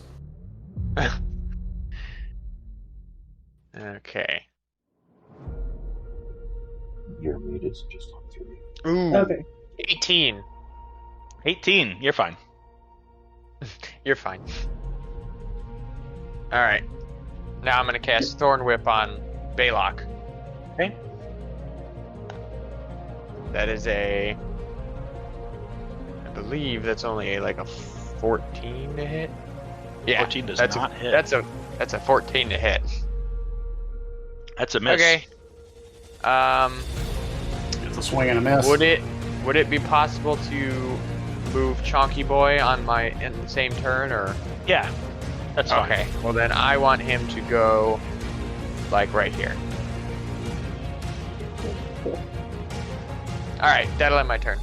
Okay. Your meat is just on 3. Ooh. Okay. 18. 18. You're fine. You're fine. Alright. Now I'm gonna cast Thorn Whip on Balok. Okay. That is I believe that's only like a 14 to hit. Yeah, 14 does that's not hit. That's a 14 to hit. That's a miss. Okay. It's a swing and a miss. Would it be possible to move Chonky Boy on in the same turn, or? Yeah. That's fine. Okay. Well then, I want him to go like right here. All right, that'll end my turn.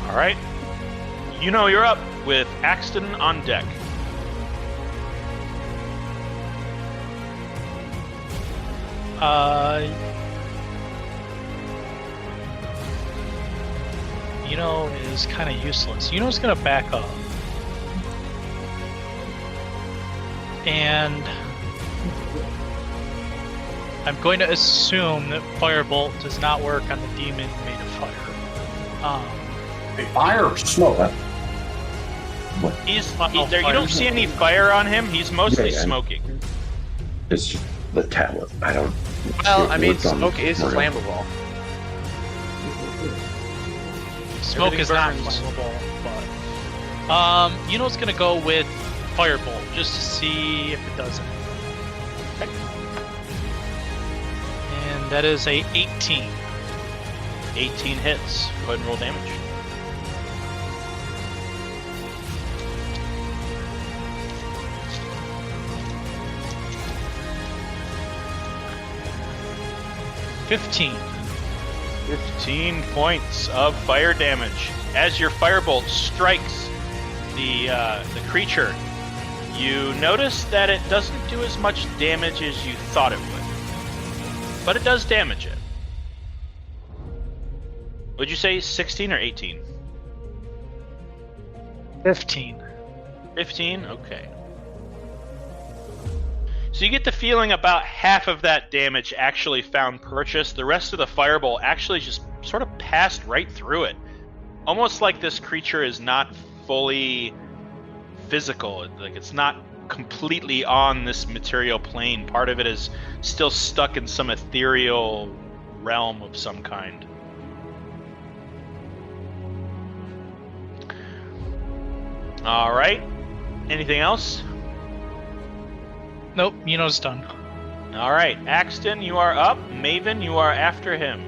Alright. You know you're up with Axton on deck. Yuno is kind of useless. Yuno's gonna back up. And I'm going to assume that Firebolt does not work on the demon made of fire. Fire or smoke? He's Oh, there. You fire. don't see any fire on him. He's mostly Yeah. smoking. It's just the tablet. I don't. Well, I mean, What's on smoke is Mario? flammable. Smoke Everything is not burns. flammable, but Yuno's gonna go with Firebolt just to see if it does anything. And that is a 18. 18 hits. Go ahead and roll damage. $15. 15 points of fire damage. As your firebolt strikes the creature, you notice that it doesn't do as much damage as you thought it would. But it does damage it. Would you say 16 or 18? 15. 15? Okay. So you get the feeling about half of that damage actually found purchase. The rest of the fireball actually just sort of passed right through it. Almost like this creature is not fully physical. Like it's not completely on this material plane. Part of it is still stuck in some ethereal realm of some kind. All right. Anything else? Nope, Mino's done. All right. Axton, you are up. Maven, you are after him.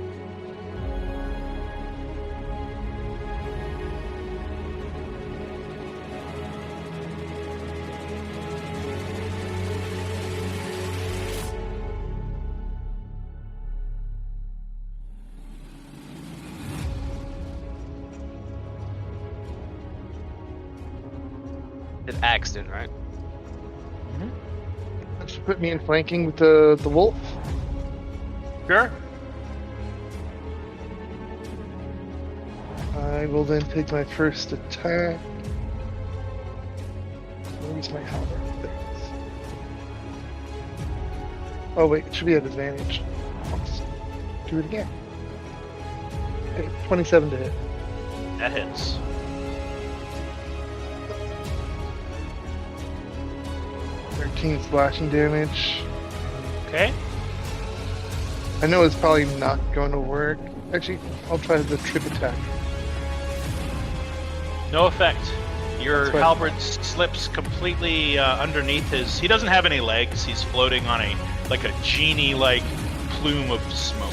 It's Axton, right? That should put me in flanking with the wolf. Sure. I will then take my first attack. Where's my halberd? There it is. Oh wait, it should be at advantage. Let's do it again. Okay, 27 to hit. That hits. 13 slashing damage. Okay. I know it's probably not going to work. Actually, I'll try the trip attack. No effect. Your That's right. halberd slips completely underneath his. He doesn't have any legs. He's floating on a genie-like plume of smoke.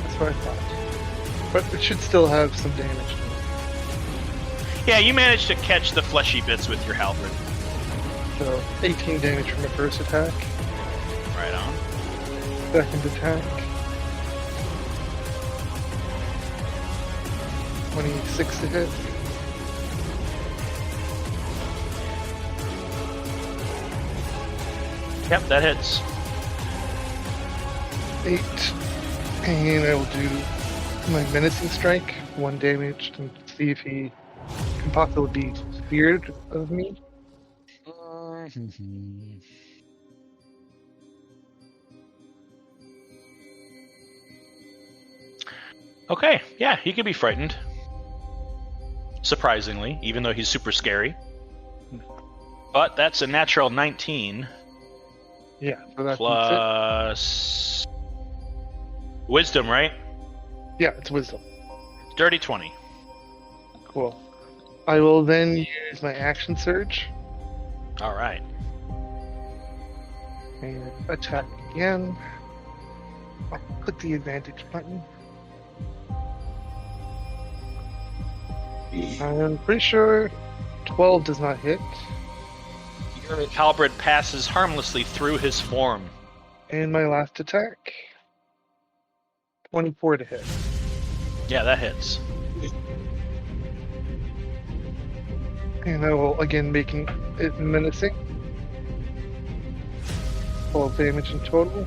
That's what I thought. But it should still have some damage. Yeah, you managed to catch the fleshy bits with your halberd. So 18 damage from the first attack. Right on. Second attack. 26 to hit. Yep, that hits. 8. And I will do my menacing strike. 1 damage and see if he can possibly be feared of me. Okay, yeah, he can be frightened. Surprisingly, even though he's super scary. But that's a natural 19 Yeah, so that's plus wisdom, right? Yeah, it's wisdom. Dirty 20. Cool. I will then use my action surge All right. and attack again. I'll click the advantage button. I'm pretty sure 12 does not hit. Your halberd passes harmlessly through his form. And my last attack, 24 to hit. Yeah, that hits. And I will again making it menacing. 12 damage in total.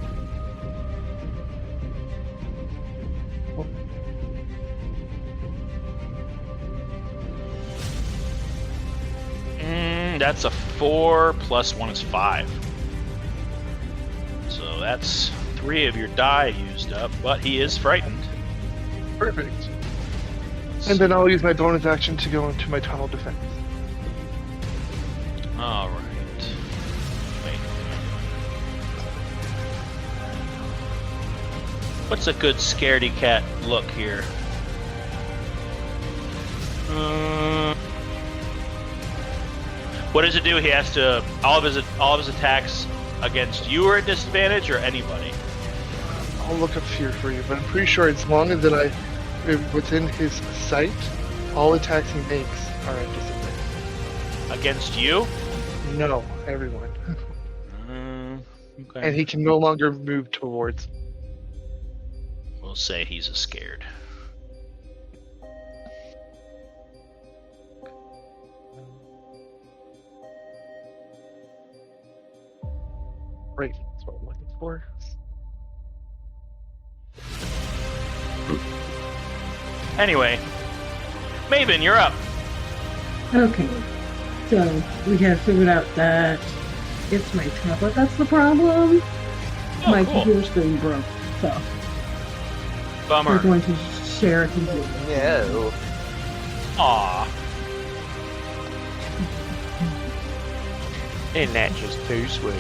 That's a 4 plus 1 is 5. So that's 3 of your die used up, but he is frightened. Perfect. And then I'll use my bonus action to go into my tunnel defense. All right. Wait. What's a good scaredy cat look here? What does it do? He has to all of his attacks against you are at disadvantage or anybody. I'll look up fear for you, but I'm pretty sure as long as that within his sight, all attacks he makes are at disadvantage. Against you? No, everyone. Okay. And he can no longer move towards. We'll say he's a scared. Right, that's what I'm looking for. Anyway, Maven, you're up. Okay. So we have figured out that it's my tablet that's the problem. Oh, My cool. computer screen broke, so Bummer. we're going to share a computer. No. Aw. Isn't that just too sweet?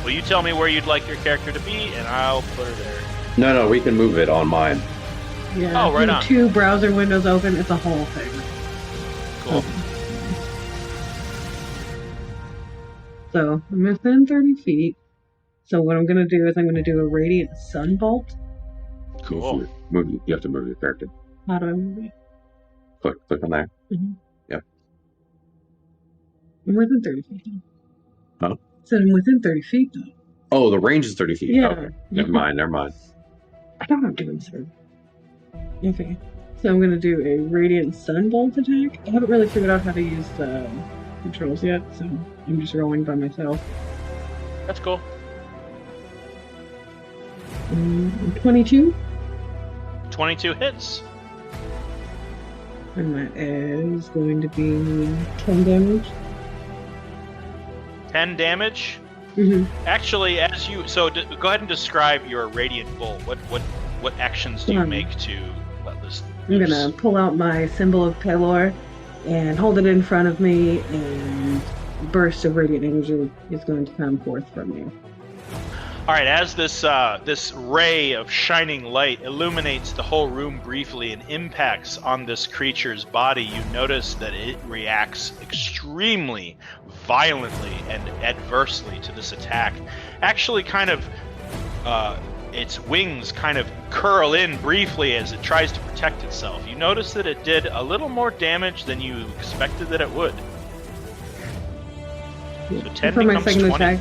Well, you tell me where you'd like your character to be, and I'll put her there. No, we can move it on mine. Yeah. Oh, right on. 2 browser windows open. It's a whole thing. Cool. So I'm within 30 feet. So what I'm going to do is I'm going to do a radiant sunbolt. Cool. You have to move your character. How do I move it? Click on there. Mhm. Yep. I'm within 30 feet. Huh? So I'm within 30 feet though. Oh, the range is 30 feet. Yeah. Okay. Never mind. I don't know what I'm doing, sir. Okay. So I'm going to do a radiant sunbolt attack. I haven't really figured out how to use the controls yet, so I'm just rolling by myself. That's cool. 22. 22 hits. And that is going to be 10 damage. 10 damage. Mm-hmm. Actually, go ahead and describe your radiant bolt. What actions do you make to let this I'm loose? gonna pull out my symbol of Pelor and hold it in front of me, and a burst of radiant energy is going to come forth from me. All right, as this ray of shining light illuminates the whole room briefly and impacts on this creature's body, you notice that it reacts extremely violently and adversely to this attack. Actually, kind of, its wings kind of curl in briefly as it tries to protect itself. You notice that it did a little more damage than you expected that it would. So 10 For my becomes second 20. attack,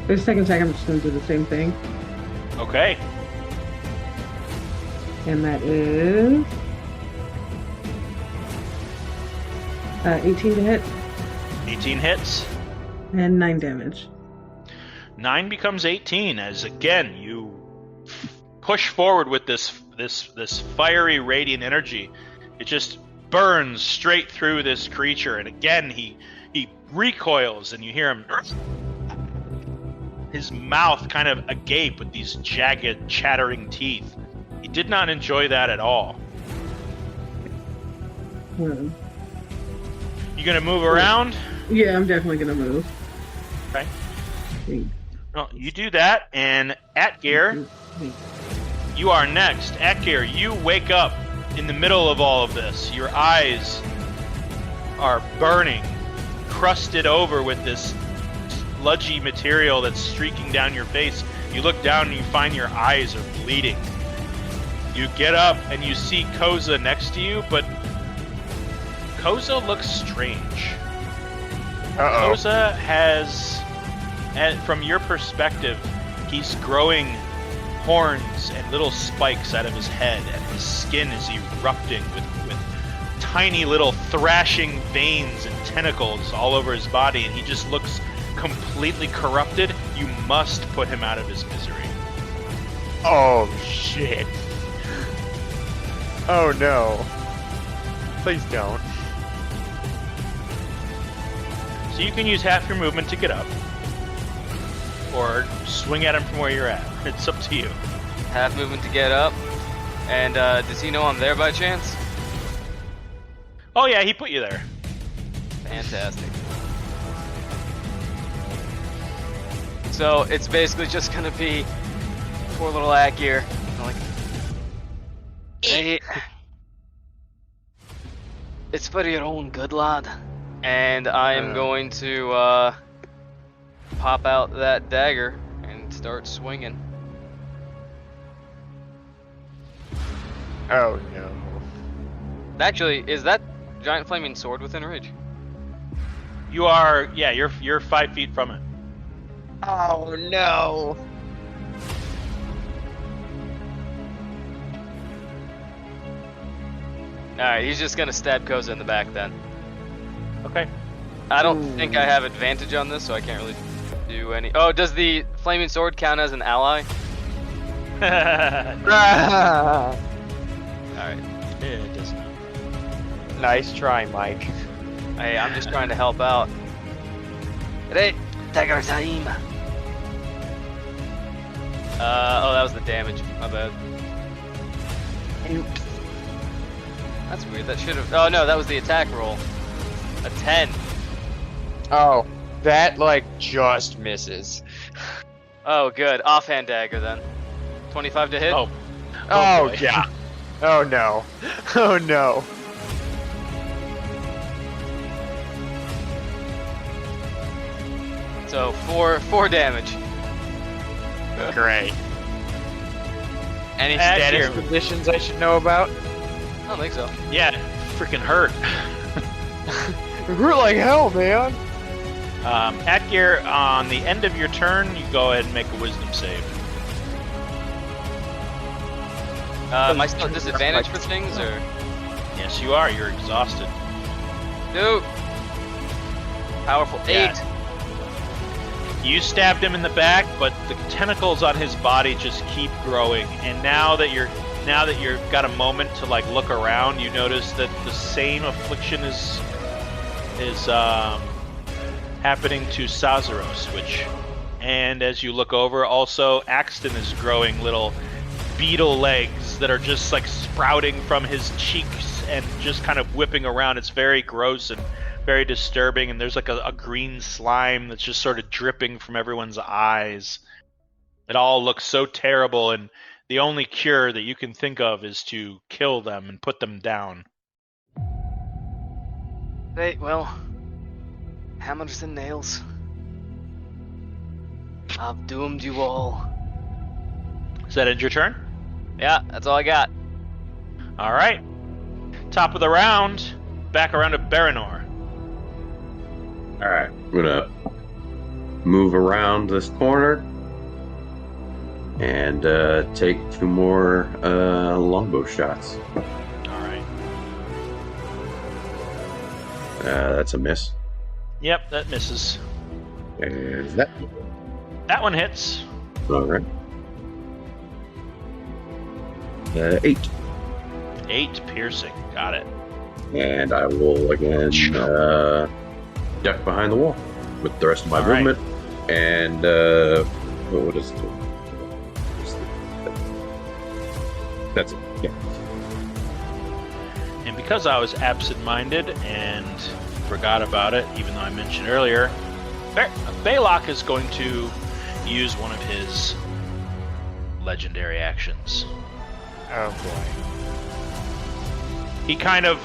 for the second attack, I'm just going to do the same thing, Okay. and that is 18 to hit 18 hits. and 9 damage. 9 becomes 18 as again you push forward with this fiery radiant energy. It just burns straight through this creature, and again he recoils, and you hear him, his mouth kind of agape with these jagged, chattering teeth. He did not enjoy that at all. Hmm. You gonna move around? Yeah, I'm definitely going to move. Okay. Wait. Well, you do that, and Atgierr, you are next. Atgierr, you wake up in the middle of all of this. Your eyes are burning, crusted over with this sludgy material that's streaking down your face. You look down and you find your eyes are bleeding. You get up and you see Koza next to you, but Koza looks strange. Uh-oh. Koza has, from your perspective, he's growing horns and little spikes out of his head, and his skin is erupting with tiny little thrashing veins and tentacles all over his body, and he just looks completely corrupted. You must put him out of his misery. Oh, shit. Oh, no. Please don't. So you can use half your movement to get up, or swing at him from where you're at. It's up to you. Half movement to get up. And does he know I'm there by chance? Oh yeah, he put you there. Fantastic. So it's basically just gonna be poor little Atgierr. Like, hey, it's for your own good, lad. And I am going to pop out that dagger and start swinging. Oh, no. Actually, is that giant flaming sword within reach? You are, yeah, you're 5 feet from it. Oh, no. Alright, he's just gonna stab Koza in the back then. Okay. I don't think I have advantage on this, so I can't really do any. Oh, does the flaming sword count as an ally? Alright. It does not. Nice try, Mike. Hey, I'm just trying to help out. Hey, dagger time. Oh, that was the damage. My bad. Oops. That's weird. That should have. Oh no, that was the attack roll. A 10. Oh, that like just misses. Oh, good. Offhand dagger then. 25 to hit. Oh. Oh, boy. yeah. Oh no. Oh no. So 4 damage. Great. Any Atgierr. status conditions I should know about? I don't think so. Yeah, freaking hurt. It hurt like hell, man. Atgierr, on the end of your turn, you go ahead and make a wisdom save. Am I still at disadvantage for things, or? Yes, you are. You're exhausted. Nope. Powerful 8. Yeah. You stabbed him in the back, but the tentacles on his body just keep growing. And now that you've got a moment to like look around, you notice that the same affliction is happening to Sazaros, and as you look over, also Axton is growing little beetle legs that are just like sprouting from his cheeks and just kind of whipping around. It's very gross and very disturbing, and there's like a green slime that's just sort of dripping from everyone's eyes. It all looks so terrible, and the only cure that you can think of is to kill them and put them down. Well, hammers and nails. I've doomed you all. Does that end your turn? Yeah, that's all I got. All right. Top of the round, back around to Baranor. All right, I'm gonna move around this corner and take 2 more longbow shots. All right. That's a miss. Yep, that misses. And that. That one hits. All right. 8. 8 piercing. Got it. And I will again duck behind the wall with the rest of my All right. movement. And what is it? That's it. Yeah. And because I was absent-minded and forgot about it, even though I mentioned earlier, Balok is going to use one of his legendary actions. Oh boy. He kind of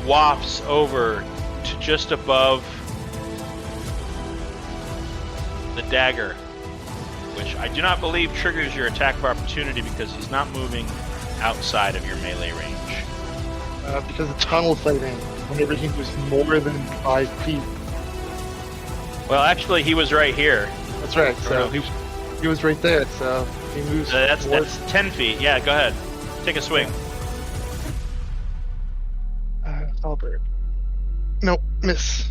wafts over to just above the dagger, which I do not believe triggers your attack of opportunity because he's not moving outside of your melee range. Because of tunnel fighting, whenever he was more than 5 feet. Well, actually, he was right here. That's right. So he was right there. So he moves. That's 10 feet. Yeah, go ahead. Take a swing. Halberd. Nope, miss.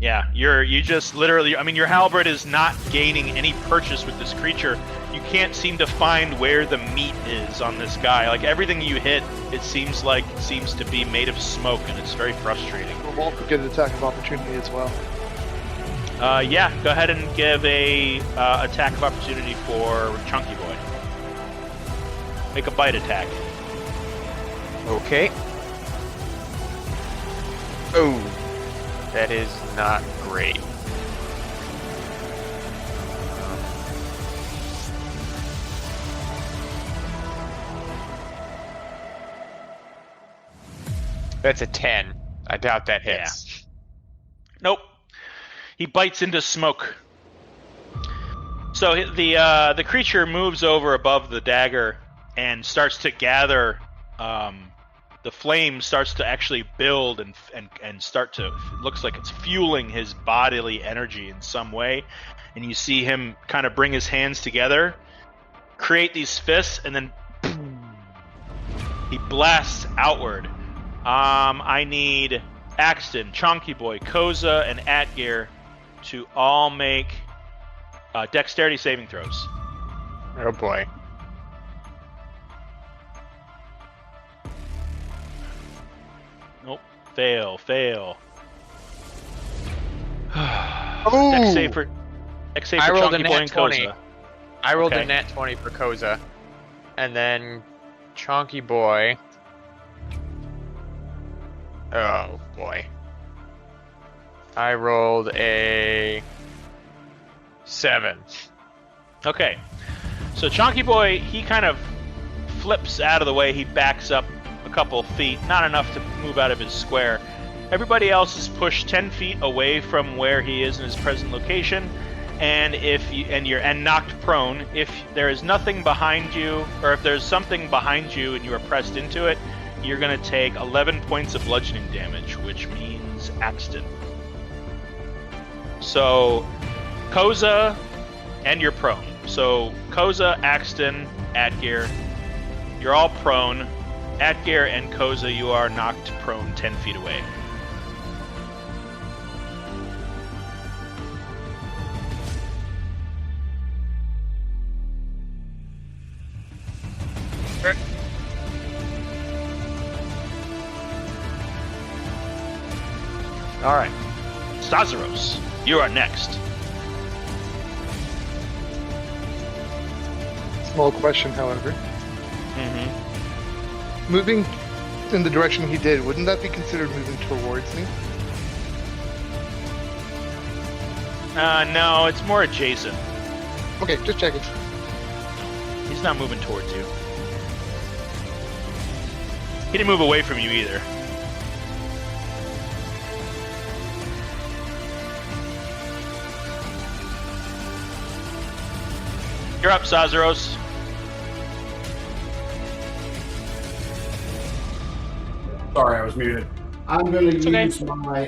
Yeah, you just literally, I mean, your halberd is not gaining any purchase with this creature. You can't seem to find where the meat is on this guy. Like, everything you hit, it seems to be made of smoke, and it's very frustrating. We'll get an attack of opportunity as well. Yeah, go ahead and give a attack of opportunity for Chunky Boy. Make a bite attack. Okay. Oh, that is not great. That's a 10. I doubt that hits. Yeah. Nope. He bites into smoke. So the creature moves over above the dagger and starts to gather. The flame starts to actually build and start to. It looks like it's fueling his bodily energy in some way, and you see him kind of bring his hands together, create these fists, and then boom, he blasts outward. I need Axton, Chonky Boy, Koza, and Atgierr to all make dexterity saving throws. Oh boy. – Fail. Oh! Dex save for I rolled a Chunky Boy nat and 20. Koza. I rolled Okay. a nat 20 for Koza. And then Chonky Boy. Oh boy. I rolled a 7. Okay. So Chonky Boy, he kind of flips out of the way. He backs up a couple feet, not enough to move out of his square. Everybody else is pushed 10 feet away from where he is in his present location, and you're knocked prone. If there is nothing behind you, or if there's something behind you and you are pressed into it, you're going to take 11 points of bludgeoning damage, which means accident. So, Koza, and you're prone. So, Koza, Axton, Atgierr, you're all prone. Atgierr and Koza, you are knocked prone 10 feet away. All right. Stazaros, you are next. Small question, however. Mm-hmm. Moving in the direction he did, wouldn't that be considered moving towards me? No, it's more adjacent. Okay, just checking. He's not moving towards you. He didn't move away from you either. You're up, Sazaros. Sorry, I was muted. I'm going to It's okay. use my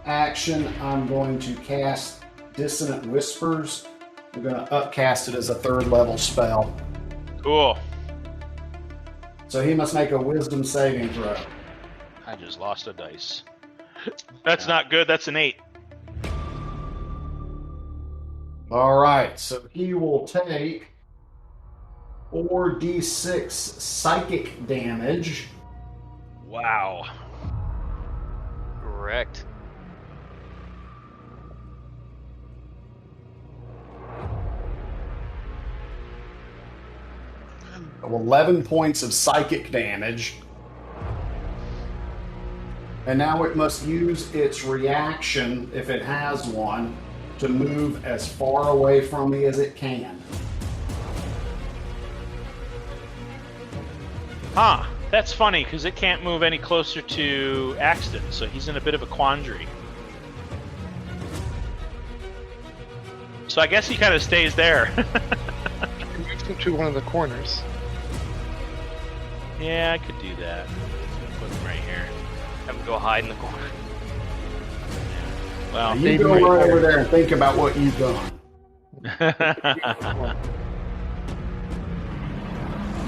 action. I'm going to cast Dissonant Whispers. I'm going to upcast it as a 3rd level spell. Cool. So he must make a Wisdom saving throw. I just lost a dice. That's not good. That's an 8. All right, so he will take 4d6 psychic damage. Wow. Correct. So 11 points of psychic damage. And now it must use its reaction, if it has one, to move as far away from me as it can. Huh. That's funny, because it can't move any closer to Axton, so he's in a bit of a quandary. So I guess he kind of stays there. It moves him to one of the corners. Yeah, I could do that. Put him right here. Have him go hide in the corner. Well, You go right over there and think about what you've done.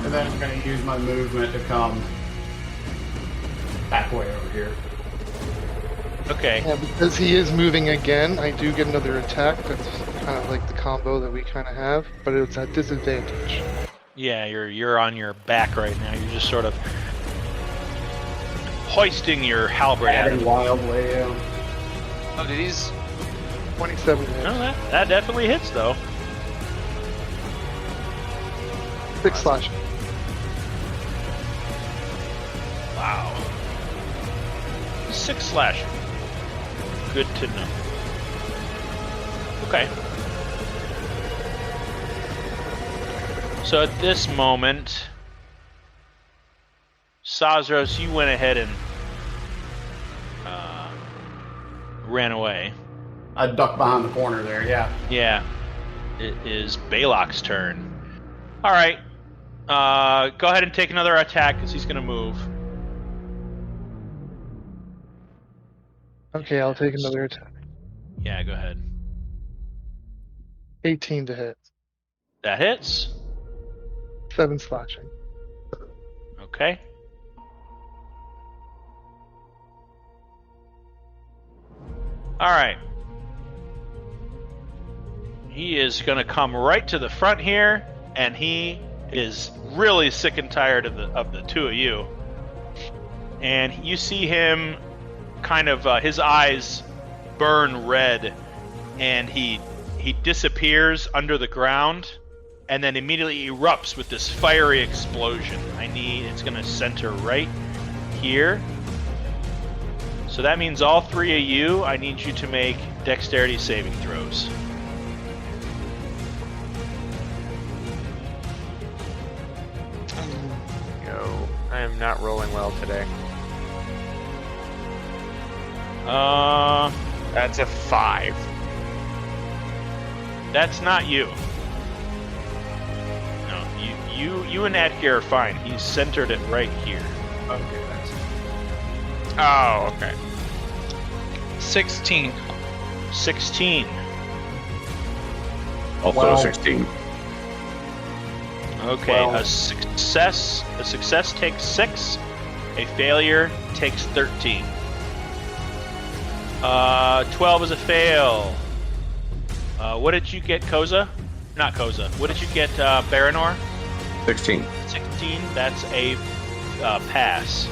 And then I'm going to use my movement to come back way over here. okay. Yeah, because he is moving again, I do get another attack. That's kind of like the combo that we kind of have, but it's at disadvantage. Yeah, you're on your back right now. You're just sort of hoisting your halberd at him. Adding wildly. Oh, did he's 27 hits. No, that definitely hits, though. 6 slashing. Wow. 6 slashing. Good to know. Okay. So at this moment, Sazros, you went ahead and ran away. I ducked behind the corner there, yeah. Yeah. It is Balok's turn. Alright. Go ahead and take another attack because he's going to move. Okay, I'll take another attack. Yeah, go ahead. 18 to hit. That hits. 7 slashing. Okay. Alright. He is going to come right to the front here, and he is really sick and tired of the two of you. and you see him kind of his eyes burn red, and he disappears under the ground, and then immediately erupts with this fiery explosion. It's going to center right here. So that means all three of you, I need you to make dexterity saving throws. No, I am not rolling well today. That's a 5. That's not you. No, you and Atgierr are fine. He's centered it right here. Okay, that's Oh, okay. 16. 16. Also Well- 16. Okay, Well- a success takes 6. A failure takes 13. 12 is a fail. What did you get, Koza? Not Koza. What did you get, Baranor? 16. 16. That's a pass.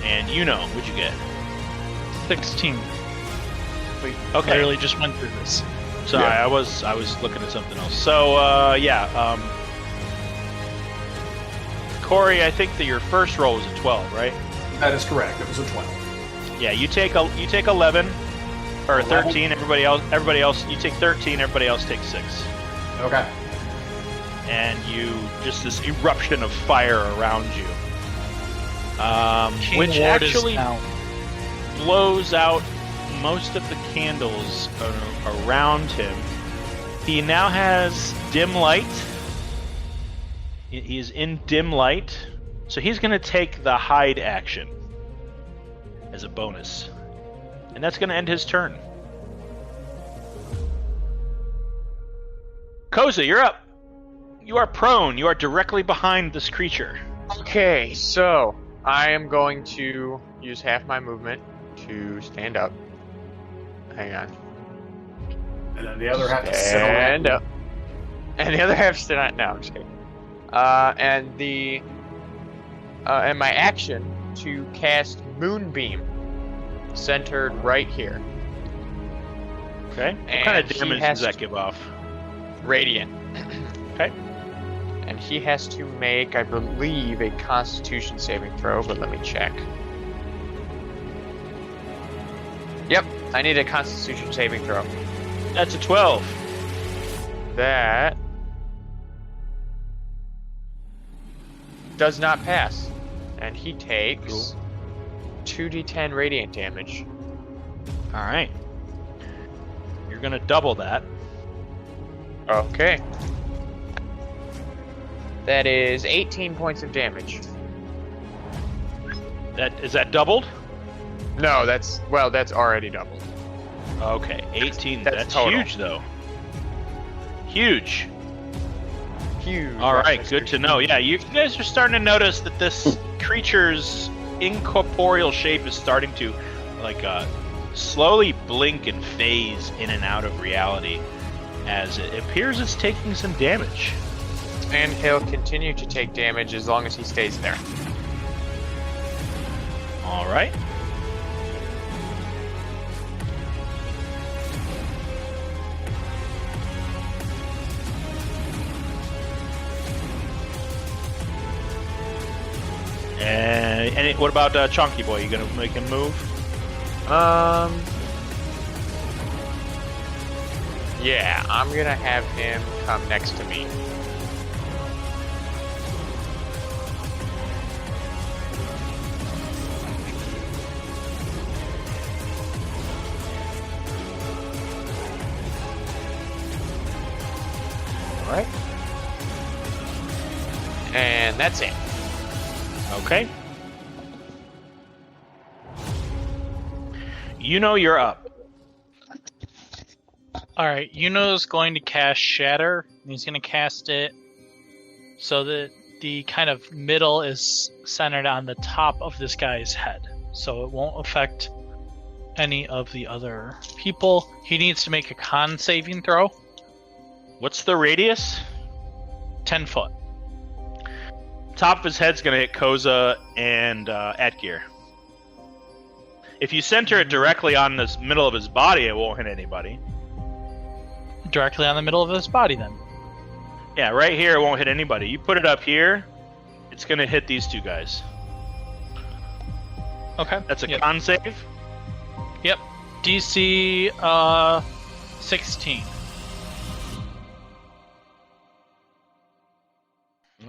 And what'd you get? 16. We Okay. literally just went through this. Sorry, Yeah. I was looking at something else. So Corey, I think that your first roll was a 12, right? that is correct. It was a 12. Yeah, you take 11 or 11? 13. Everybody else, you take 13. Everybody else takes 6. Okay. And just this eruption of fire around you, King which Ward is actually down. blows out most of the candles around him. He now has dim light. He is in dim light, so he's going to take the hide action as a bonus, and that's going to end his turn. Koza, you're up. You are prone. You are directly behind this creature. Okay, so I am going to use half my movement to stand up. Hang on. And then the other half is sit Stand around. up. And the other half stand up. No, I'm just kidding. And my action to cast Moonbeam, centered right here. Okay. What And kind of he damage has does that to- give off? Radiant. Okay. And he has to make, I believe, a Constitution saving throw, but let me check. Yep, I need a Constitution saving throw. That's a 12. That does not pass. And he takes 2d10 radiant damage. All right. You're going to double that. Okay. That is 18 points of damage. Is that doubled? No, that's already doubled. Okay, 18. That's That's total. huge, though. Huge. Huge. All right, good to know. Yeah, you guys are starting to notice that this creature's incorporeal shape is starting to, slowly blink and phase in and out of reality, as it appears it's taking some damage. And he'll continue to take damage as long as he stays there. All right. And what about Chunky Boy? You gonna make him move? Yeah, I'm gonna have him come next to me. Alright. And that's it. Okay. You're up. Alright, Yuno's going to cast Shatter, and he's going to cast it so that the kind of middle is centered on the top of this guy's head. So it won't affect any of the other people. He needs to make a con saving throw. What's the radius? 10 foot. Top of his head's gonna hit Koza and Atgierr. If you center it directly on the middle of his body, it won't hit anybody. Directly on the middle of his body, then. Yeah, right here it won't hit anybody. You put it up here, it's going to hit these two guys. Okay. That's a con save? Yep. DC 16.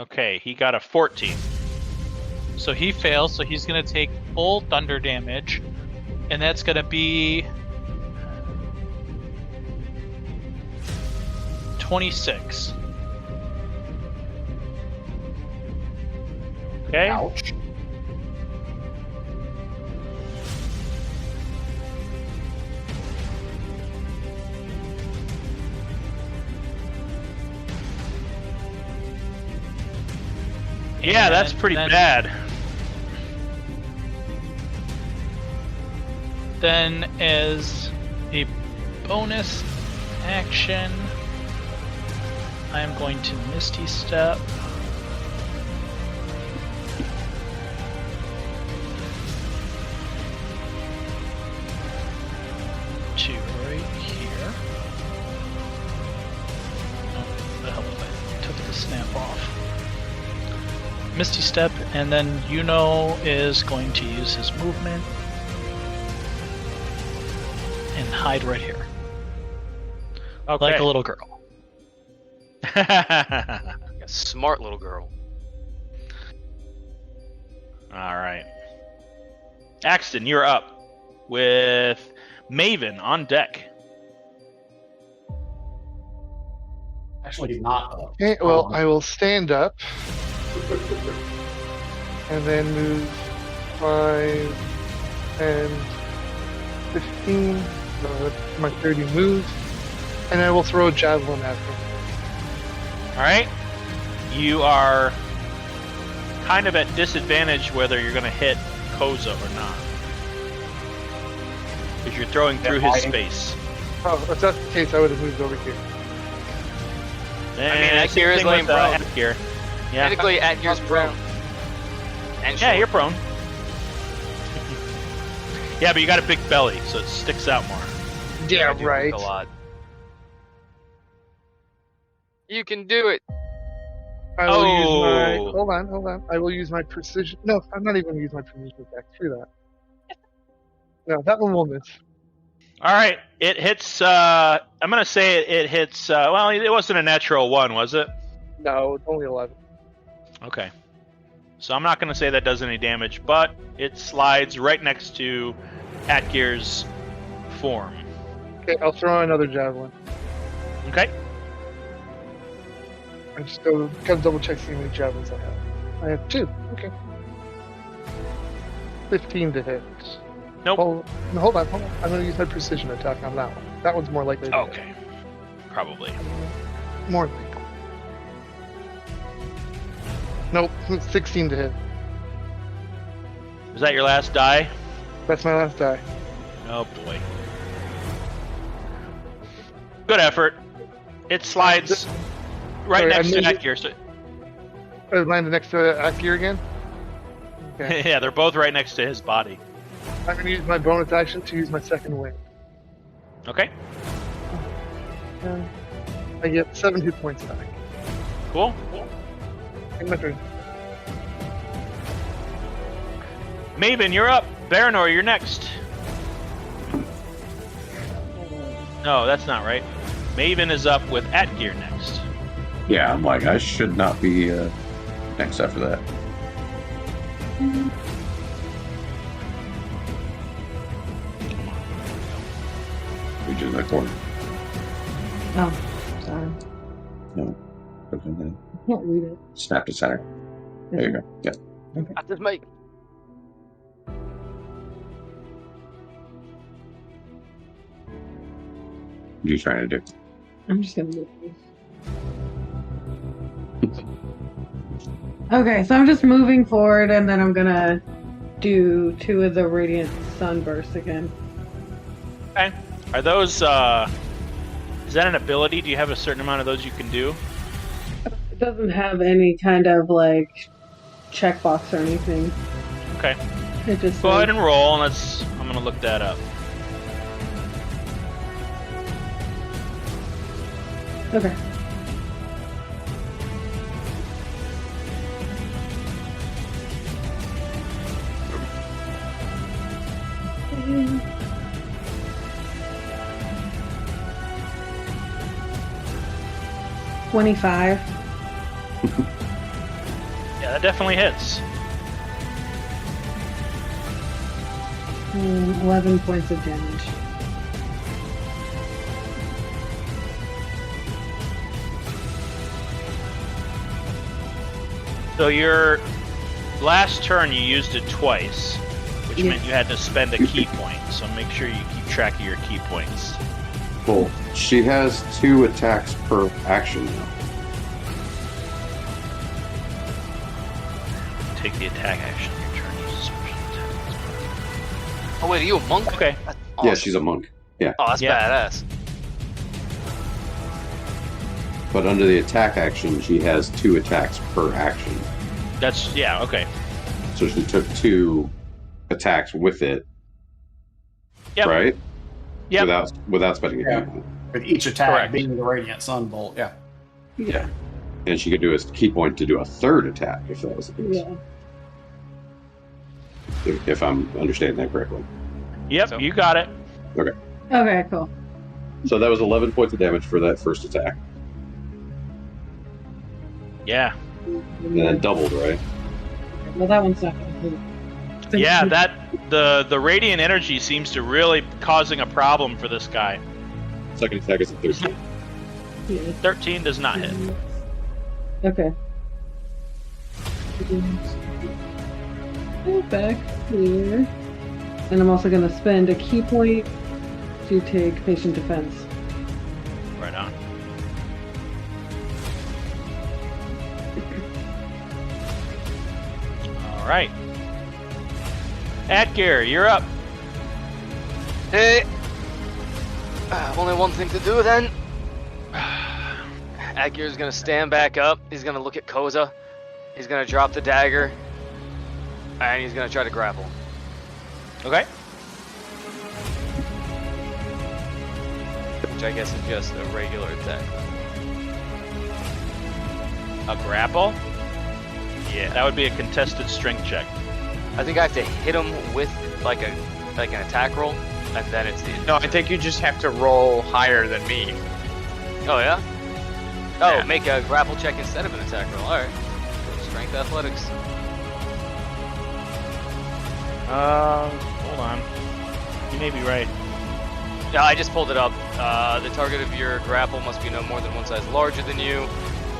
Okay, he got a 14. So he fails, so he's going to take full thunder damage. And that's going to be 26. Okay. Ouch. Yeah, that's pretty bad. Then, as a bonus action, I am going to Misty Step. To right here. Oh, the hell was I? Took the snap off. Misty Step, and then Yuno is going to use his movement and hide right here. Okay. Like a little girl. A smart little girl. Alright. Axton, you're up with Maven on deck. Actually, he's not up. Okay, well, I will stand up and then move 5 and 15. That's my 30 moves, and I will throw a javelin at him. Alright. You are kind of at disadvantage whether you're going to hit Koza or not. Because you're throwing through his space. Oh, if that's the case, I would have moved over here. Atgierr is laying prone. Atgierr. Yeah. Technically, Atgier's prone. And Yeah, short. you're prone. Yeah, but you got a big belly, so it sticks out more. Yeah, I do right. A lot. You can do it. I will use my. Oh. Hold on. I will use my precision. No, I'm not even going to use my precision attack. Screw that. No, that one will miss. Alright, it hits, I'm going to say it hits, well, it wasn't a natural 1, was it? No, it's only 11. Okay. So I'm not going to say that does any damage, but it slides right next to Atgier's form. Okay, I'll throw another javelin. Okay. I just gotta double check see how many javelins I have. I have 2. Okay. 15 to hit. Nope. Oh, no, hold on. I'm gonna use my precision attack on that one. That one's more likely to hit. Okay. Probably. More likely. Nope, 16 to hit. Was that your last die? That's my last die. Oh boy. Good effort. It slides right Sorry, next to I moved Atgierr. So, I landed next to Atgierr again. Okay. yeah, they're both right next to his body. I'm gonna use my bonus action to use my second wing. Okay. I get 7 hit points back. Cool. In my turn. Maven, you're up. Baranor, you're next. No, that's not right. Maven is up with Atgierr next. Yeah, I'm like, I should not be next after that. Which is my corner. Oh, sorry. No. Okay, then. I can't read it. Snap to center. There you go. Yeah. That's just me. What are you trying to do? I'm just gonna move these. Okay, so I'm just moving forward, and then I'm gonna do 2 of the radiant sunbursts again. Okay. Are those, is that an ability? Do you have a certain amount of those you can do? It doesn't have any kind of like checkbox or anything. Okay. It just Go says- ahead and roll, and I'm gonna look that up. Okay. $25. Yeah, that definitely hits. 11 points of damage. So your last turn, you used it twice, which Yeah. meant you had to spend a key point. So make sure you keep track of your key points. Cool. She has 2 attacks per action now. Take the attack action on your turn. Use a special attack. Oh wait, are you a monk? Okay. That's Yeah, awesome. she's a monk. Yeah. Oh, that's Yeah. badass. But under the attack action, she has 2 attacks per action. Yeah, okay. So she took 2 attacks with it, Yep. right? Yep. Without spending a Yeah. key point. With each attack Correct. being the Radiant Sunbolt, yeah. Yeah. And she could do a key point to do a 3rd attack if that was the case. Yeah. If I'm understanding that correctly. Yep, So- you got it. Okay, cool. So that was 11 points of damage for that first attack. Yeah. And then doubled, right? Well, that one's not gonna hit. Yeah, the radiant energy seems to really causing a problem for this guy. Second attack is a 13. Yeah. 13 does not hit. Okay. Go back here. And I'm also going to spend a key point to take patient defense. Right on. All right. Atgierr, you're up. Hey. Only one thing to do then. Atgierr's gonna stand back up. He's gonna look at Koza. He's gonna drop the dagger. And he's gonna try to grapple. Okay. Which I guess is just a regular attack. A grapple? Yeah. That would be a contested strength check. I think I have to hit him with like an attack roll, and then it's the. No, I think you just have to roll higher than me. Oh yeah. Oh, Yeah. make a grapple check instead of an attack roll. All right. Strength athletics. Hold on. You may be right. Yeah, I just pulled it up. The target of your grapple must be no more than one size larger than you.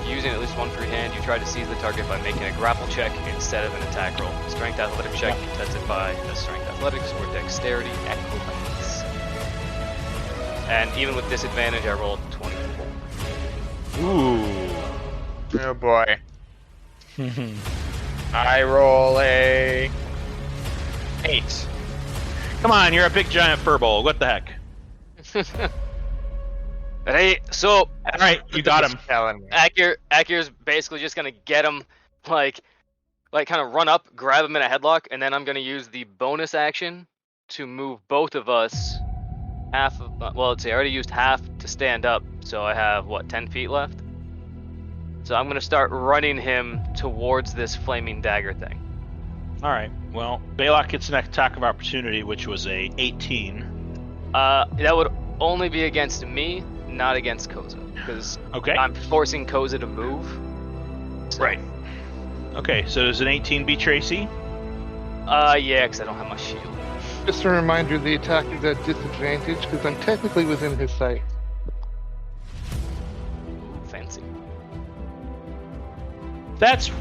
Using at least one free hand, you try to seize the target by making a grapple check instead of an attack roll. Strength athletics check contested by a strength athletics or dexterity acrobatics. And even with disadvantage, I rolled 24. Ooh. Oh boy. I roll a 8. Come on, you're a big giant furbolg. What the heck? Hey, so All right, you got him. Telling me. Atgierr's basically just gonna get him, like kind of run up, grab him in a headlock, and then I'm gonna use the bonus action to move both of us half of. Well, let's see, I already used half to stand up, so I have what 10 feet left. So I'm gonna start running him towards this flaming dagger thing. All right. Well, Balak gets an attack of opportunity, which was a 18. That would only be against me, not against Koza, because Okay. I'm forcing Koza to move. So, Right. Okay, so does an 18 beat Tracy? Yeah, because I don't have my shield. Just a reminder, the attack is at disadvantage because I'm technically within his sight. Fancy. That's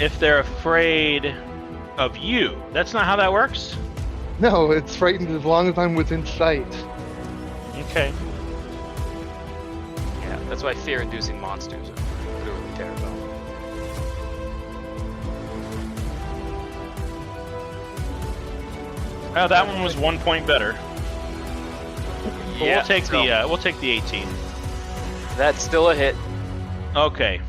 if they're afraid of you. That's not how that works. No, it's frightened as long as I'm within sight. Okay. Yeah, that's why fear-inducing monsters are literally terrible. Oh, that one was 1 point better. But Yeah, we'll take the 18. That's still a hit. Okay.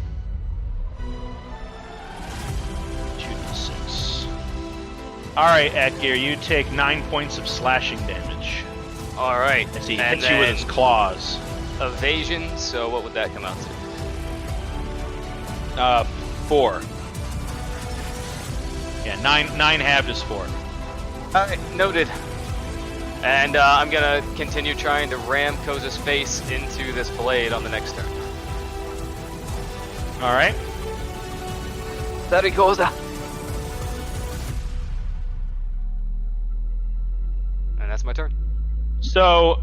All right, Atgierr, you take 9 points of slashing damage All right. as he And hits you with his claws. Evasion. So what would that come out to? 4. Yeah, 9 halved is 4. All right, noted. And I'm gonna continue trying to ram Koza's face into this blade on the next turn. All right. There he goes. And that's my turn. So,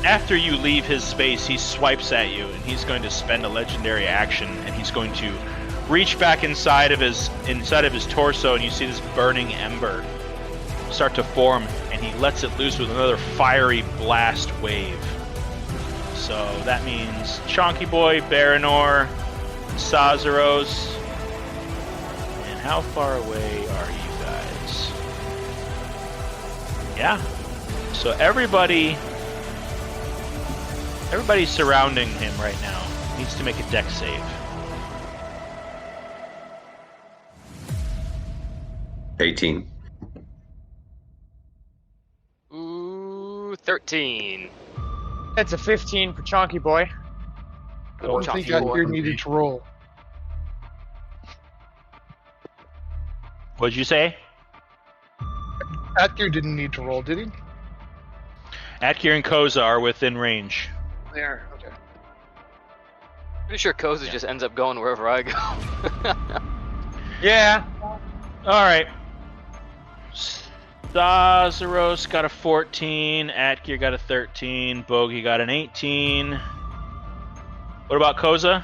after you leave his space, he swipes at you, and he's going to spend a legendary action, and he's going to reach back inside of his torso, and you see this burning ember start to form, and he lets it loose with another fiery blast wave. So that means Chonky Boy, Baranor, Sazaros, and how far away are you guys? Yeah. So everybody's surrounding him right now. Needs to make a dex save. 18. Ooh, 13. That's a 15 for Chonky Boy. I don't think Atgierr needed to roll. What'd you say? Atgierr didn't need to roll, did he? Atgierr and Koza are within range. There, okay. Pretty sure Koza just ends up going wherever I go. Yeah. All right. Sazaros got a 14. Atgierr got a 13. Bogey got an 18. What about Koza?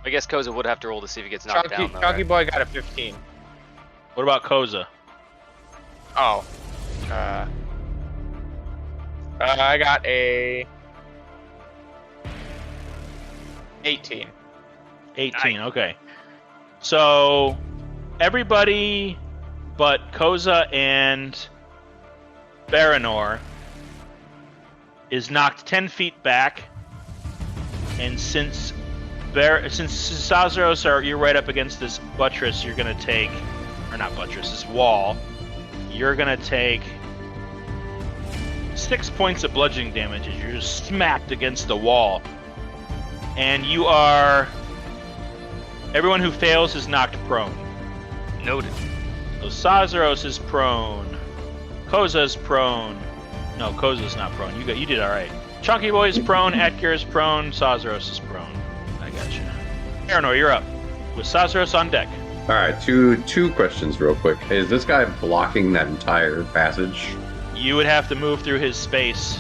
I guess Koza would have to roll to see if he gets knocked down. Though, Chonky right? Boy got a 15. What about Koza? Oh. I got a 18. 18. Okay. So everybody but Koza and Baranor is knocked 10 feet back, and since Sazaros you're right up against this buttress, you're gonna take, or not buttress, this wall. You're gonna take 6 points of bludgeoning damage as you're just smacked against the wall, and you are. Everyone who fails is knocked prone. Noted. So Sazaros is prone. Koza's prone. No, Koza's not prone. You did all right. Chonky Boy is prone. Atgierr is prone. Sazaros is prone. I got you. Baranor, you're up. With Sazaros on deck. All right, two questions real quick. Is this guy blocking that entire passage? You would have to move through his space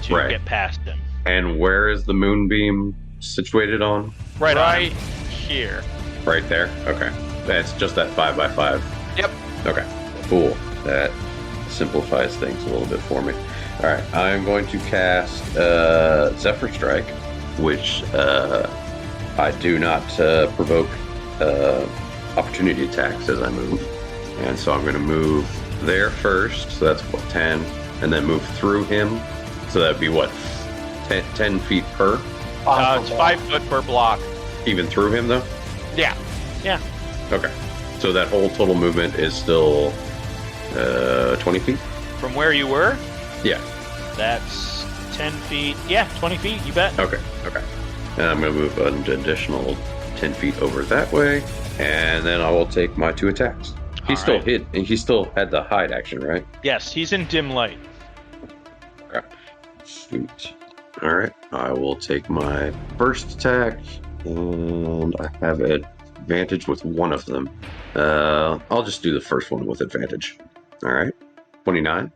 to get past him. And where is the moonbeam situated on? Right on. Here. Right there? Okay. That's just that 5x5. Yep. Okay, cool. That simplifies things a little bit for me. All right, I'm going to cast Zephyr Strike, which I do not provoke opportunity attacks as I move. And so I'm going to move there first, so that's 10, and then move through him. So that would be 10 feet per? It's 5 foot per block. Even through him, though? Yeah. Okay. So that whole total movement is still 20 feet? From where you were? Yeah. That's 10 feet. Yeah, 20 feet, you bet. Okay. And I'm going to move an additional 10 feet over that way, and then I will take my 2 attacks. He still hit, and he still had the hide action, right? Yes, he's in dim light. Okay. Sweet. All right. I will take my first attack, and I have advantage with one of them. I'll just do the first one with advantage. All right. 29.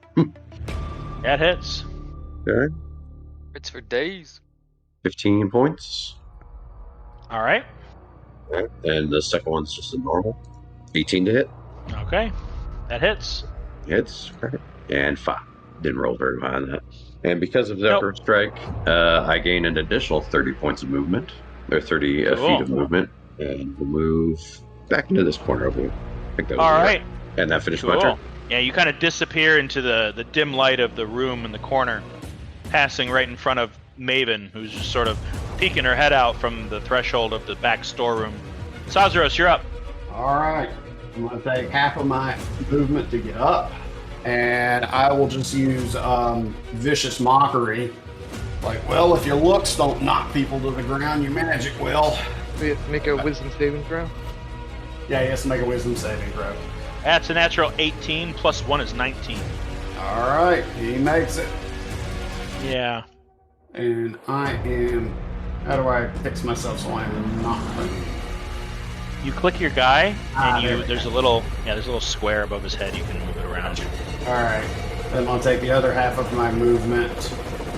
That hits. All right. It's for days. 15 points. All right. Okay. And the second one's just a normal. 18 to hit. Okay. That hits. Hits. Okay. And 5. Didn't roll very high on that. And because of Zephyr Strike, I gain an additional 30 points of movement. Or 30 feet of movement. And we'll move back into this corner over here. I think that was all right. And that finished my turn. Yeah, you kind of disappear into the dim light of the room in the corner, passing right in front of Maven, who's just sort of peeking her head out from the threshold of the back storeroom. Sazaros, you're up. All right. I'm going to take half of my movement to get up, and I will just use Vicious Mockery. Like, well, if your looks don't knock people to the ground, your magic will. We have to make a wisdom saving throw. Yeah, he has to make a wisdom saving throw. That's a natural 18, plus 1 is 19. All right, he makes it. Yeah. And I am... How do I fix myself so I'm not... You click your guy, and there we there's go. a little square above his head. You can move it around. All right, then I'll take the other half of my movement.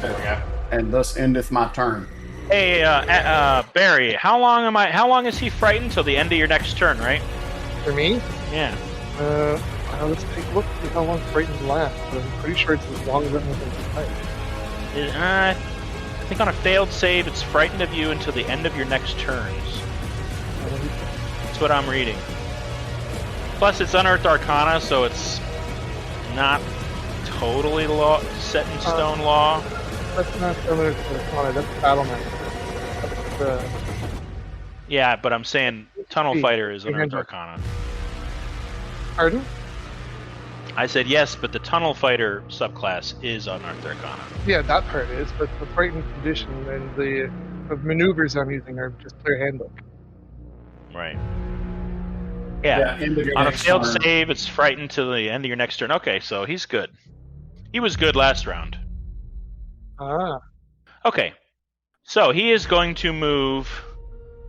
There we go. And thus endeth my turn. Hey, Barry, how long is he frightened till the end of your next turn, right? For me, Yeah. let's take a look to see how long Frightened lasts. But I'm pretty sure it's as long as anything can fight. I think on a failed save, it's frightened of you until the end of your next turns. That's what I'm reading. Plus, it's Unearthed Arcana, so it's not totally set in stone law. That's not Unearthed Arcana, that's Battle Magic. That's Yeah, but I'm saying Tunnel Fighter is Unearthed Arcana. Pardon? I said yes, but the Tunnel Fighter subclass is Unearthed Arcana. Yeah, that part is, but the Frightened condition and the maneuvers I'm using are just clear handbook. Right. Yeah. End of your On a next failed turn. save, it's frightened to the end of your next turn. Okay, so he's good. He was good last round. Ah. Okay. So he is going to move.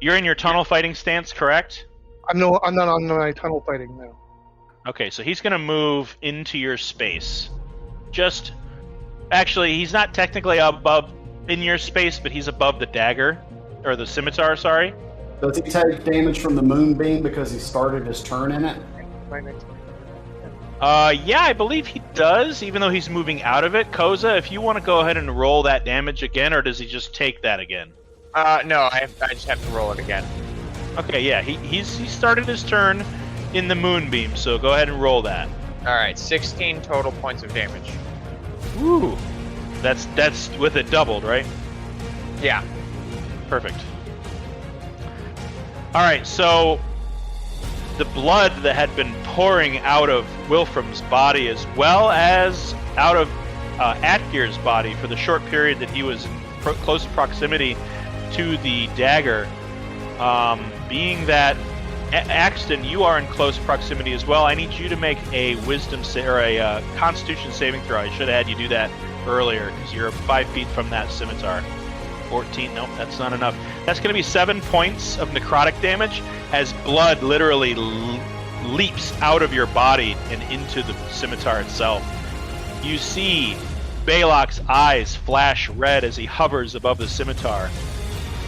You're in your tunnel fighting stance, correct? I'm not on my tunnel fighting now. Okay, so he's going to move into your space. Actually, he's not technically above in your space, but he's above the dagger, or the scimitar, sorry. Does he take damage from the moonbeam because he started his turn in it? My next one. Yeah, I believe he does, even though he's moving out of it. Koza, if you want to go ahead and roll that damage again, or does he just take that again? No, I just have to roll it again. Okay, yeah, he started his turn in the moonbeam, so go ahead and roll that. Alright, 16 total points of damage. Woo! That's with it doubled, right? Yeah. Perfect. Alright, so the blood that had been pouring out of Wilfram's body, as well as out of Atgier's body for the short period that he was in close proximity to the dagger, being that Axton, you are in close proximity as well. I need you to make a Constitution saving throw. I should have had you do that earlier because you're 5 feet from that scimitar. 14. Nope, that's not enough. That's going to be 7 points of necrotic damage as blood literally leaps out of your body and into the scimitar itself. You see Balok's eyes flash red as he hovers above the scimitar,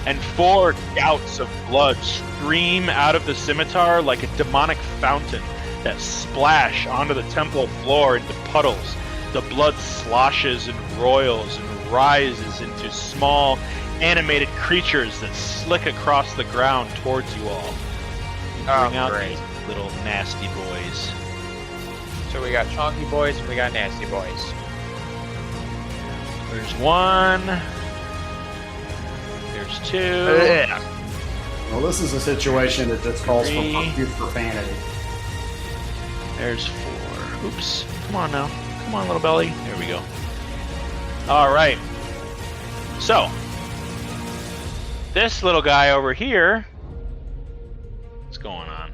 and 4 gouts of blood stream out of the scimitar like a demonic fountain that splash onto the temple floor into puddles. The blood sloshes and roils and rises into small animated creatures that slick across the ground towards you all. You bring out great. these little nasty boys. So we got chonky boys and we got nasty boys. There's 1. There's 2. Well, this is a situation that just calls for 3. pure profanity. There's 4. Oops. Come on now. Come on, little belly. There we go. All right. So, this little guy over here. What's going on?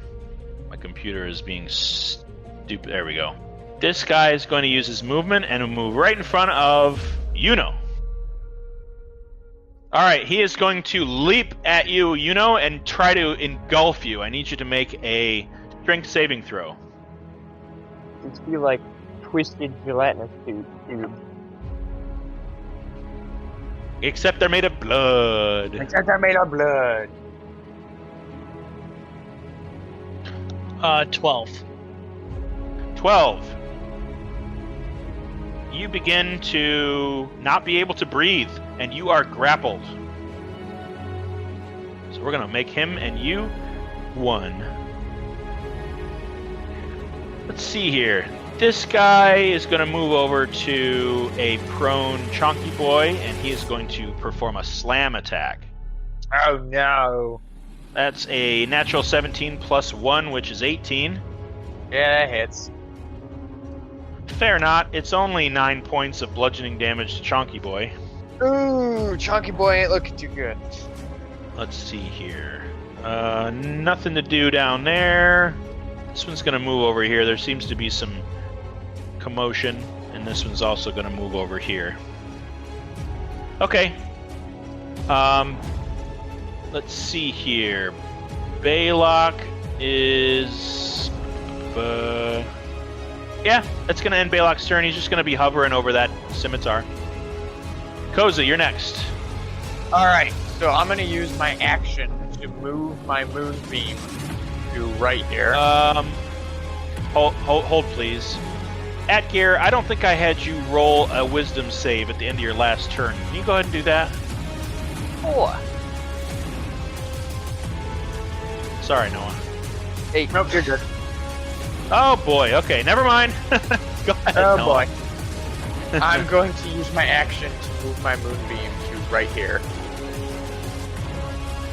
My computer is being stupid. There we go. This guy is going to use his movement and will move right in front of Yuno. All right, he is going to leap at you, Yuno, and try to engulf you. I need you to make a strength saving throw. It's feel like twisted gelatinous tube. Except they're made of blood. Except they're made of blood. 12. 12. You begin to not be able to breathe, and you are grappled. So we're going to make him and you 1. Let's see here. This guy is going to move over to a prone chonky boy, and he is going to perform a slam attack. Oh no. That's a natural 17 plus 1, which is 18. Yeah, that hits. Fair not. It's only 9 points of bludgeoning damage to Chonky Boy. Ooh, Chunky Boy ain't looking too good. Let's see here. Nothing to do down there. This one's going to move over here. There seems to be some commotion, and this one's also going to move over here. Okay. Let's see here. Baylock is... yeah, that's going to end Baylock's turn. He's just going to be hovering over that scimitar. Koza, you're next. Alright, so I'm gonna use my action to move my moonbeam to right here. Hold please. Atgierr, I don't think I had you roll a wisdom save at the end of your last turn. Can you go ahead and do that? 4. Sorry, Noah. 8. Nope, you're good. Oh boy, okay, never mind. Go ahead, Oh Noah. boy. I'm going to use my action to move my moonbeam to right here.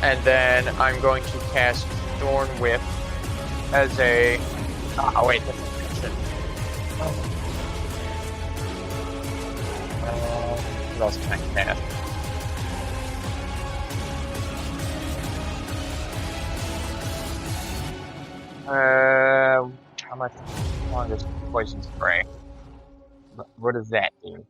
And then I'm going to cast Thorn Whip as a... Oh, wait, that's an action. What else can I cast? How much longer is Poison Spray? What does that do?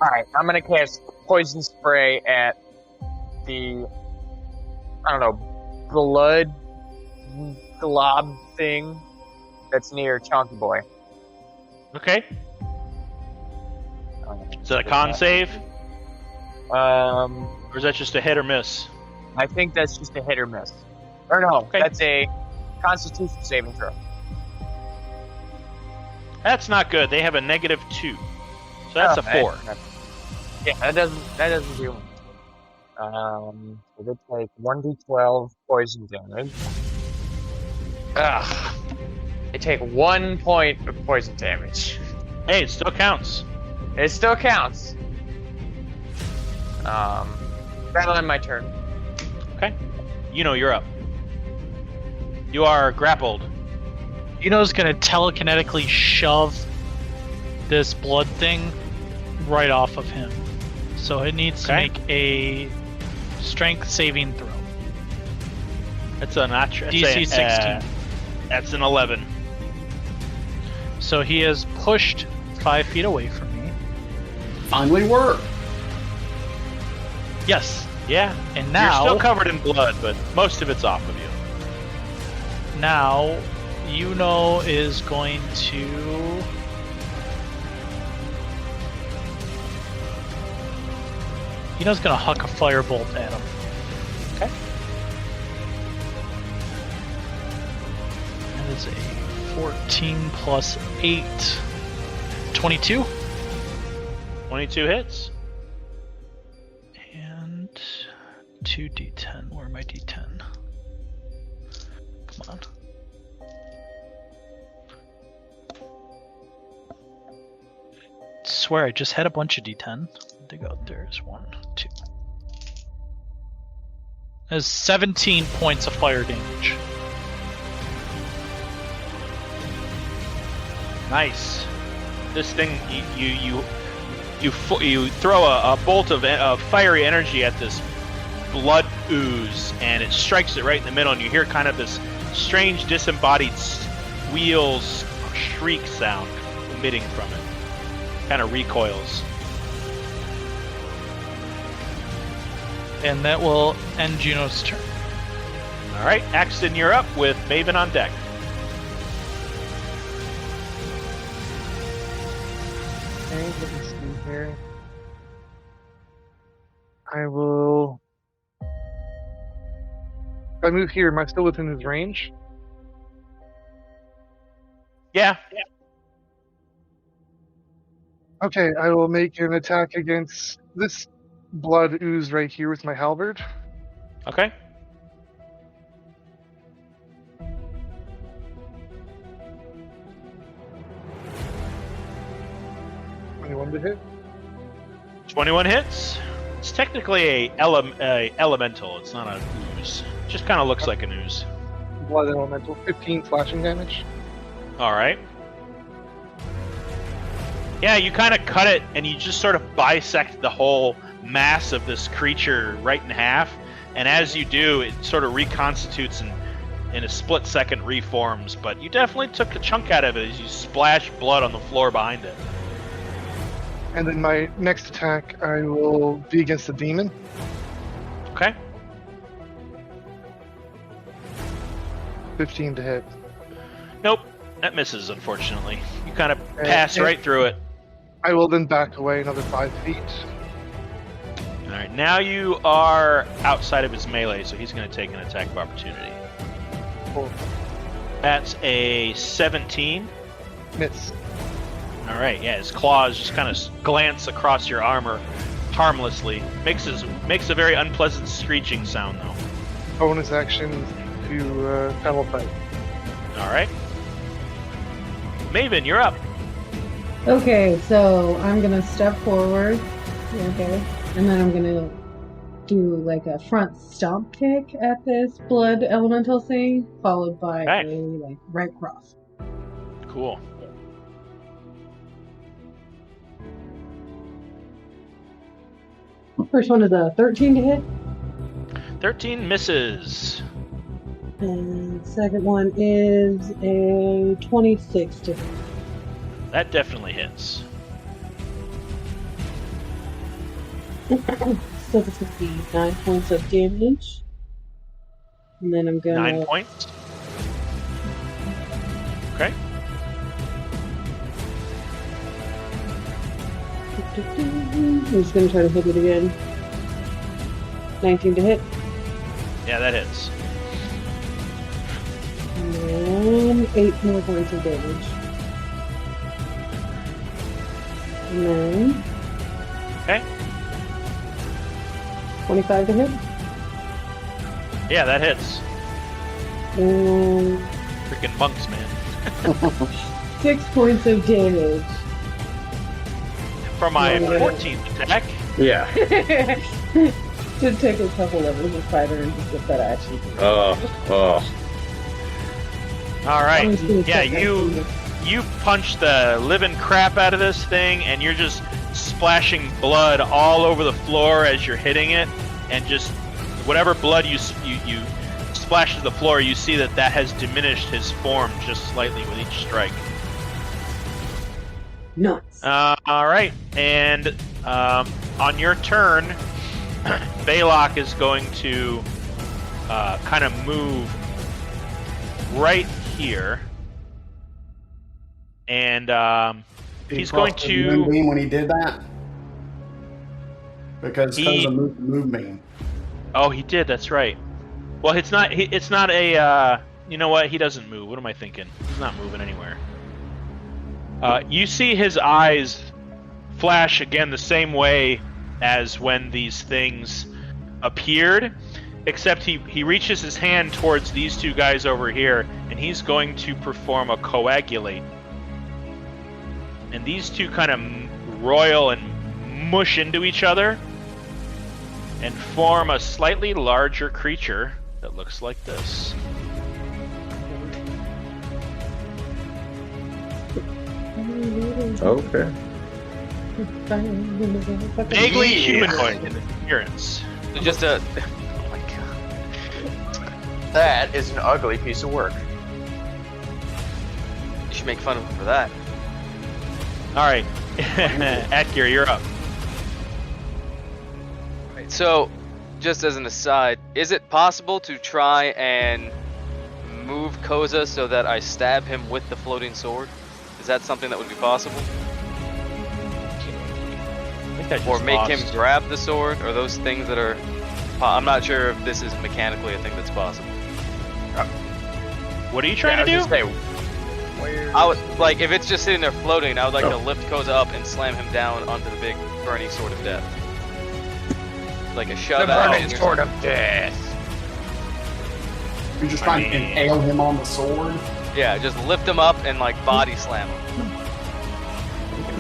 Alright, I'm gonna cast Poison Spray at the, I don't know, blood glob thing that's near Chonky Boy. Okay. Is that a con save? Or is that just a hit or miss? I think that's just a hit or miss. Or no, Okay. That's a Constitution saving throw. That's not good. They have a -2. So that's a 4. Yeah, that doesn't do much. So they take 1d12 poison damage. Ugh. They take 1 point of poison damage. Hey, it still counts. It still counts. That'll end my turn. Okay. You're up. You are grappled. Yuno's gonna telekinetically shove this blood thing right off of him. So it needs to make a strength saving throw. That's a notch. DC 16. That's an 11. So he is pushed 5 feet away from me. Finally worked. Yes. Yeah. And now You're still covered in blood, but most of it's off of you. Now Yuno is going to Yuno's gonna huck a firebolt at him. Okay. That is a 14 plus 8. 22. 22 hits. And 2d10. Where are my d10? Come on. Swear I just had a bunch of d10. Where'd they go? There's 1, 2. There's 17 points of fire damage. Nice. This thing, you throw a bolt of fiery energy at this blood ooze, and it strikes it right in the middle, and you hear kind of this strange disembodied squeals, shriek sound emitting from it. Kind of recoils. And that will end Juno's turn. All right, Axton, you're up with Maven on deck. Okay, let me see here. I will. If I move here, am I still within his range? Yeah. Okay, I will make an attack against this blood ooze right here with my halberd. 21 to hit. 21 hits. It's technically a elemental. It's not a ooze. Just kind of looks like an ooze. Blood elemental. 15 slashing damage. All right. Yeah, you kind of cut it, and you just sort of bisect the whole mass of this creature right in half. And as you do, it sort of reconstitutes and in a split second reforms. But you definitely took a chunk out of it as you splash blood on the floor behind it. And then my next attack, I will be against the demon. Okay. 15 to hit. Nope, that misses, unfortunately. You kind of pass right through it. I will then back away another 5 feet. All right, now you are outside of his melee, so he's going to take an attack of opportunity. Cool. That's a 17. Miss. All right, yeah, his claws just kind of glance across your armor harmlessly. Makes a very unpleasant screeching sound, though. Bonus action to panel fight. All right. Maven, you're up. Okay, so I'm gonna step forward. Okay. And then I'm gonna do like a front stomp kick at this blood elemental thing, followed by a like right cross. Cool. First one is a 13 to hit. 13 misses. And second one is a 26 to hit. That definitely hits. So this would be 9 points of damage. And then I'm gonna... 9 points? Okay. I'm just gonna try to hit it again. 19 to hit. Yeah, that hits. And 8 more points of damage. And then... Okay. 25 to hit. Yeah, that hits. And Freaking monks, man. 6 points of damage. For my 14th attack. Yeah. Should take a couple levels of fighter and just get that action. All right. Yeah, you punch the living crap out of this thing, and you're just splashing blood all over the floor as you're hitting it, and just whatever blood you splash to the floor, you see that has diminished his form just slightly with each strike. Nuts. All right, and on your turn, Balok is going to kind of move right here, and he's going to when he did that because Koza moved me. Oh, he did. That's right. Well, it's not. It's not a. You know what? He doesn't move. What am I thinking? He's not moving anywhere. You see his eyes flash again the same way as when these things appeared, except he reaches his hand towards these two guys over here, and he's going to perform a coagulate. And these two kind of roil and mush into each other and form a slightly larger creature that looks like this. Okay. Vaguely humanoid in appearance. Just a. Oh my god. That is an ugly piece of work. You should make fun of him for that. Alright. Atgierr, you're up. Right, so, just as an aside, is it possible to try and move Koza so that I stab him with the floating sword? Is that something that would be possible? Or make him grab the sword, or those things that are... I'm not sure if this is mechanically a thing that's possible. What are you trying to do? I would, like, if it's just sitting there floating, I would like to lift Koza up and slam him down onto the big burning sword of death. Like a shove The burning sword of death. You're just trying to impale him on the sword? Yeah, just lift him up and, like, body slam him.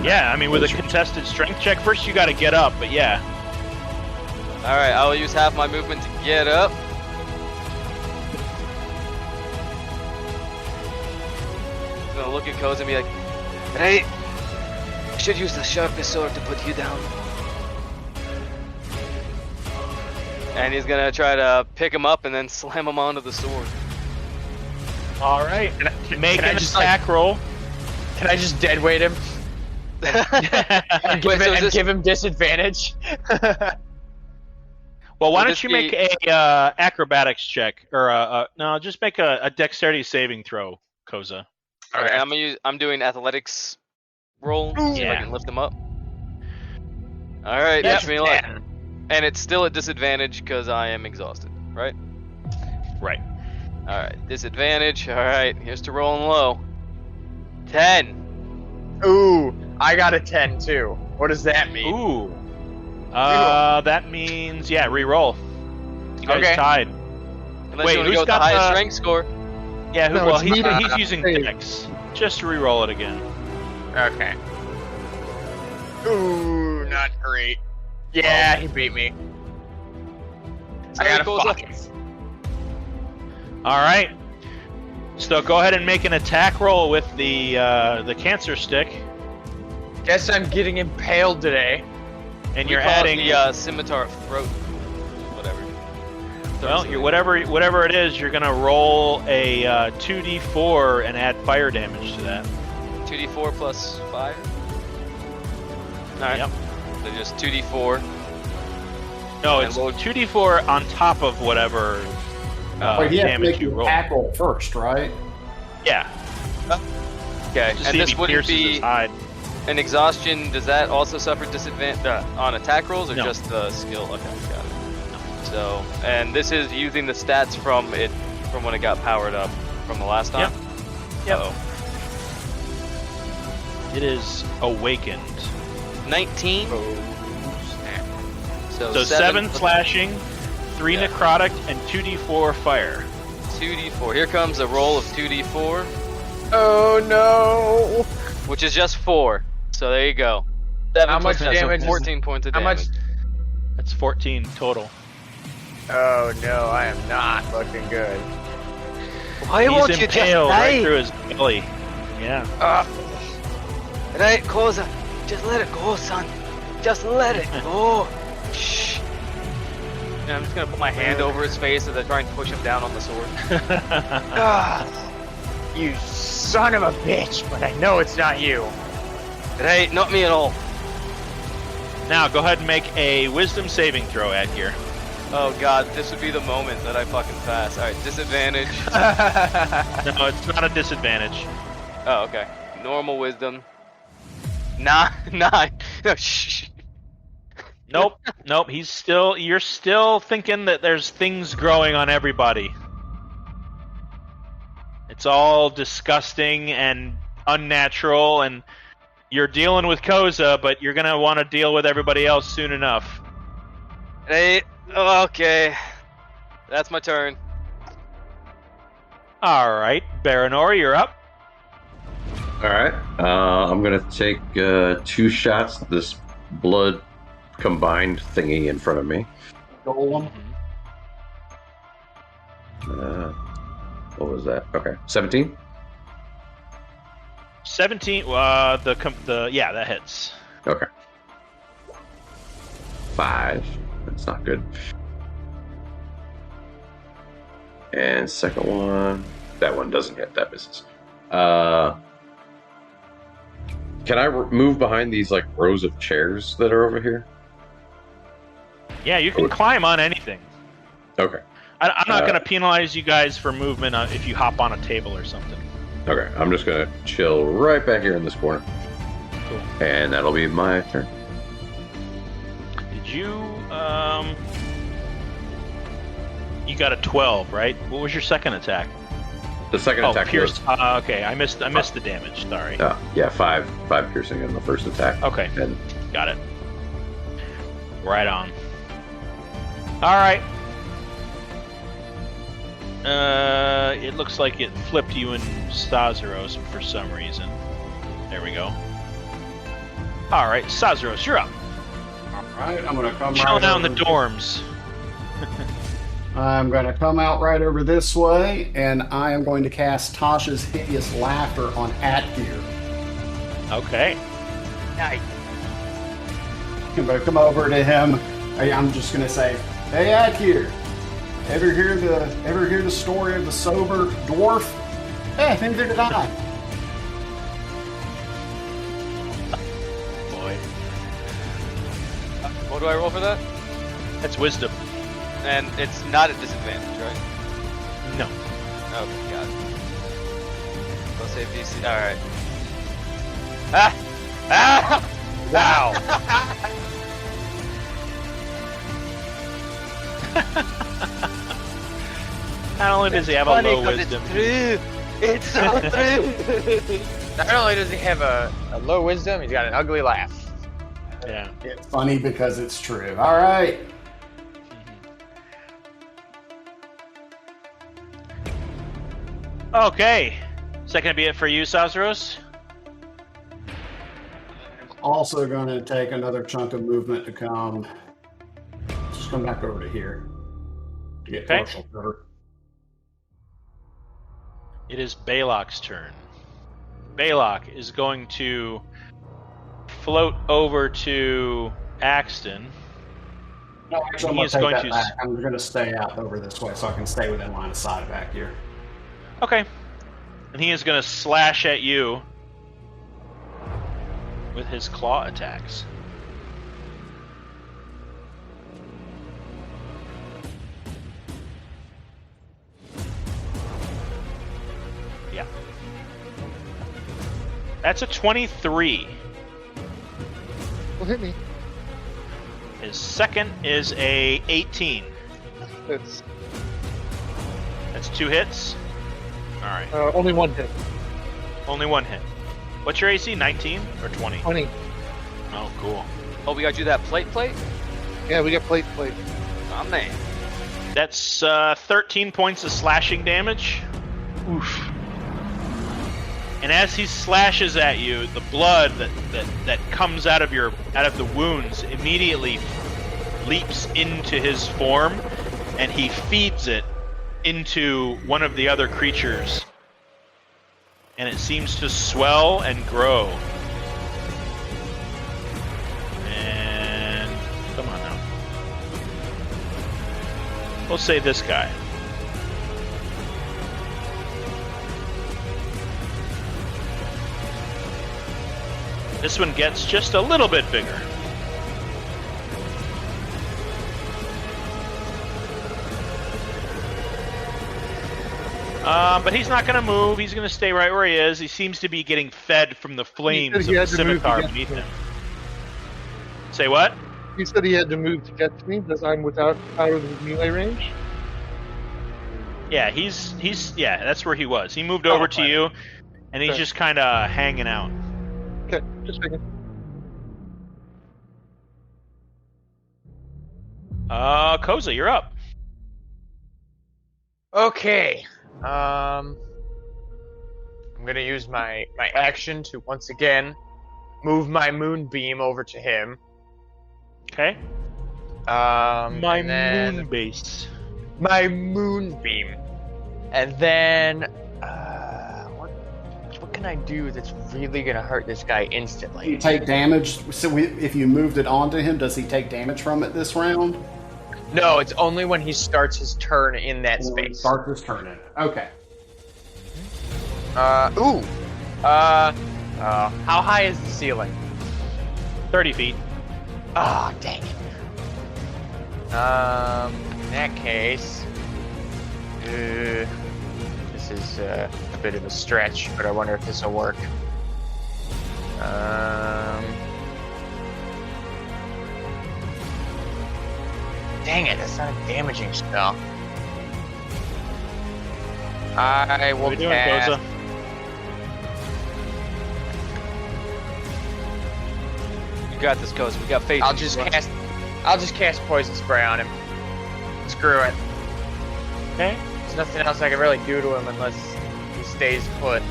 Yeah, I mean, with a contested strength check, first you gotta get up, but yeah. Alright, I'll use half my movement to get up. I'm gonna look at Koza and be like, Right. I should use the sharpest sword to put you down. and he's gonna try to pick him up and then slam him onto the sword. All right, make can I an just, attack roll. Can I just dead weight him? and give him disadvantage? Well, why Would don't this you be- make a acrobatics check, or no, just make a dexterity saving throw, Koza. Alright, I'm doing athletics roll, see if I Yeah. can lift him up. Alright, Yes, that's me like, and it's still at disadvantage because I am exhausted, right? Right. Alright, disadvantage. Alright, here's to rolling low. 10. Ooh, I got a 10 too. What does that mean? Ooh. That means re-roll. You guys Okay. tied. Unless Wait, you want to who's go with the got highest the- strength score. Yeah. No, Well, it's he's me. using Save. dex. Just re-roll it again. Okay. Ooh, not great. Yeah, he beat me. I got a goes up. 5. All right. So go ahead and make an attack roll with the cancer stick, Guess I'm getting impaled today. and We you're call it adding. the scimitar of throat. Whatever. Well, whatever it is, you're gonna roll a 2d4 and add fire damage to that. 2d4 plus 5. Alright. Yep. So just 2d4. No, And it's we'll- 2d4 on top of whatever Wait, you have to damage make you your roll. attack roll first, right? Yeah. Okay, To and see if this he wouldn't pierces be his hide. an exhaustion. Does that also suffer disadvantage on attack rolls or No. just the skill? Okay, got it. So, and this is using the stats from when it got powered up from the last time. Yep. Uh-oh. It is awakened. 19. So 7 slashing, 3 Yeah. necrotic, and 2d4 fire. 2d4. Here comes a roll of 2d4, Oh no! which is just 4. So there you go. 7 How plus much 10, so damage is- 14 points of How much? damage. That's 14 total. Oh no, I am not looking good. Why He's won't you just impaled die? right through his belly. Yeah. Right, Koza, just let it go, son. Just let it go. Shh. And I'm just gonna put my hand over his face as I try and push him down on the sword. Ah, you son of a bitch! But I know it's not you. Right, not me at all. Now go ahead and make a wisdom saving throw, Atgierr. Oh god, this would be the moment that I fucking pass. Alright, disadvantage. No, it's not a disadvantage. Oh, okay. Normal wisdom. 9. No, shh. Nope. You're still thinking that there's things growing on everybody. It's all disgusting and unnatural, and you're dealing with Koza, but you're gonna want to deal with everybody else soon enough. Hey, okay. That's my turn. Alright, Baranor, you're up. All right. I'm gonna take 2 shots at this blood combined thingy in front of me. Golem. What was that? Okay, 17. 17, that hits. Okay. 5. That's not good. And second one. That one doesn't hit. That misses. Can I move behind these like rows of chairs that are over here? Yeah, you can climb on anything. Okay. I'm not going to penalize you guys for movement if you hop on a table or something. Okay. I'm just gonna chill right back here in this corner. Cool. And that'll be my turn. Did you, you got a 12, right? What was your second attack? The second attack pierce. was Okay, I missed the damage. Sorry. yeah, 5 piercing in the first attack. Okay, And got it. Right on. All right. It looks like it flipped you in Stazeros for some reason. There we go. All right, Sazros, you're up. All right, I'm going to come Chilling right out in the over- dorms. I'm going to come out right over this way, and I am going to cast Tasha's Hideous Laughter on Atgierr. Okay. Nice. I'm going to come over to him. I'm just going to say, "Hey, Atgierr, ever hear the story of the sober dwarf? Hey, neither did I." Boy. What do I roll for that? That's wisdom. And it's not at disadvantage, right? No. Oh, God. Let's say DC. Alright. Ah! Ah! Wow. Not only does he have a low wisdom, It's true. It's so true. Not only does he have a low wisdom, he's got an ugly laugh. yeah. It's funny because it's true. All right. Okay. Is that going to be it for you, Sazros? Also going to take another chunk of movement to come. Just come back over to here to get Okay. partial cover. It is Balok's turn. Balok is going to float over to Axton. No, actually, I'm He going is to take going that to back. I'm going to stay out over this way so I can stay within line of sight back here. Okay. And he is going to slash at you with his claw attacks. Yeah. That's a 23. Well, hit me. His second is a 18. It's That's 2 hits. All right. only one hit. Only 1 hit. What's your AC? 19 or 20? 20. Oh, cool. Oh, we gotta do that plate? Yeah, we got plate. Oh, man. That's 13 points of slashing damage. Oof. And as he slashes at you, the blood that comes out of the wounds immediately leaps into his form, and he feeds it into one of the other creatures. And it seems to swell and grow. And come on now. We'll say this guy. This one gets just a little bit bigger. But he's not going to move. He's going to stay right where he is. He seems to be getting fed from the flames of he the had to move to scimitar get beneath to me. him. Say what? He said he had to move to get to me because I'm out of the melee range. Yeah, he's that's where he was. He moved over to fine. you, and he's Okay. just kind of hanging out. Okay, just checking. Koza, you're up. Okay. I'm gonna use my action to once again move my moonbeam over to him. Okay. My My moon base. My moonbeam, and then what can I do that's really gonna hurt this guy instantly? You take damage. So if you moved it onto him, does he take damage from it this round? No, it's only when he starts his turn in that Or when he space. starts his turn in it. Okay. How high is the ceiling? 30 feet. Ah, dang it. In that case, this is a bit of a stretch, but I wonder if this will work. Dang it, that's not a damaging spell. I will What are you doing, cast. Koza? You got this, Koza. We got faith. I'll in you, just bro. cast poison spray on him. Screw it. Okay. There's nothing else I can really do to him unless he stays put.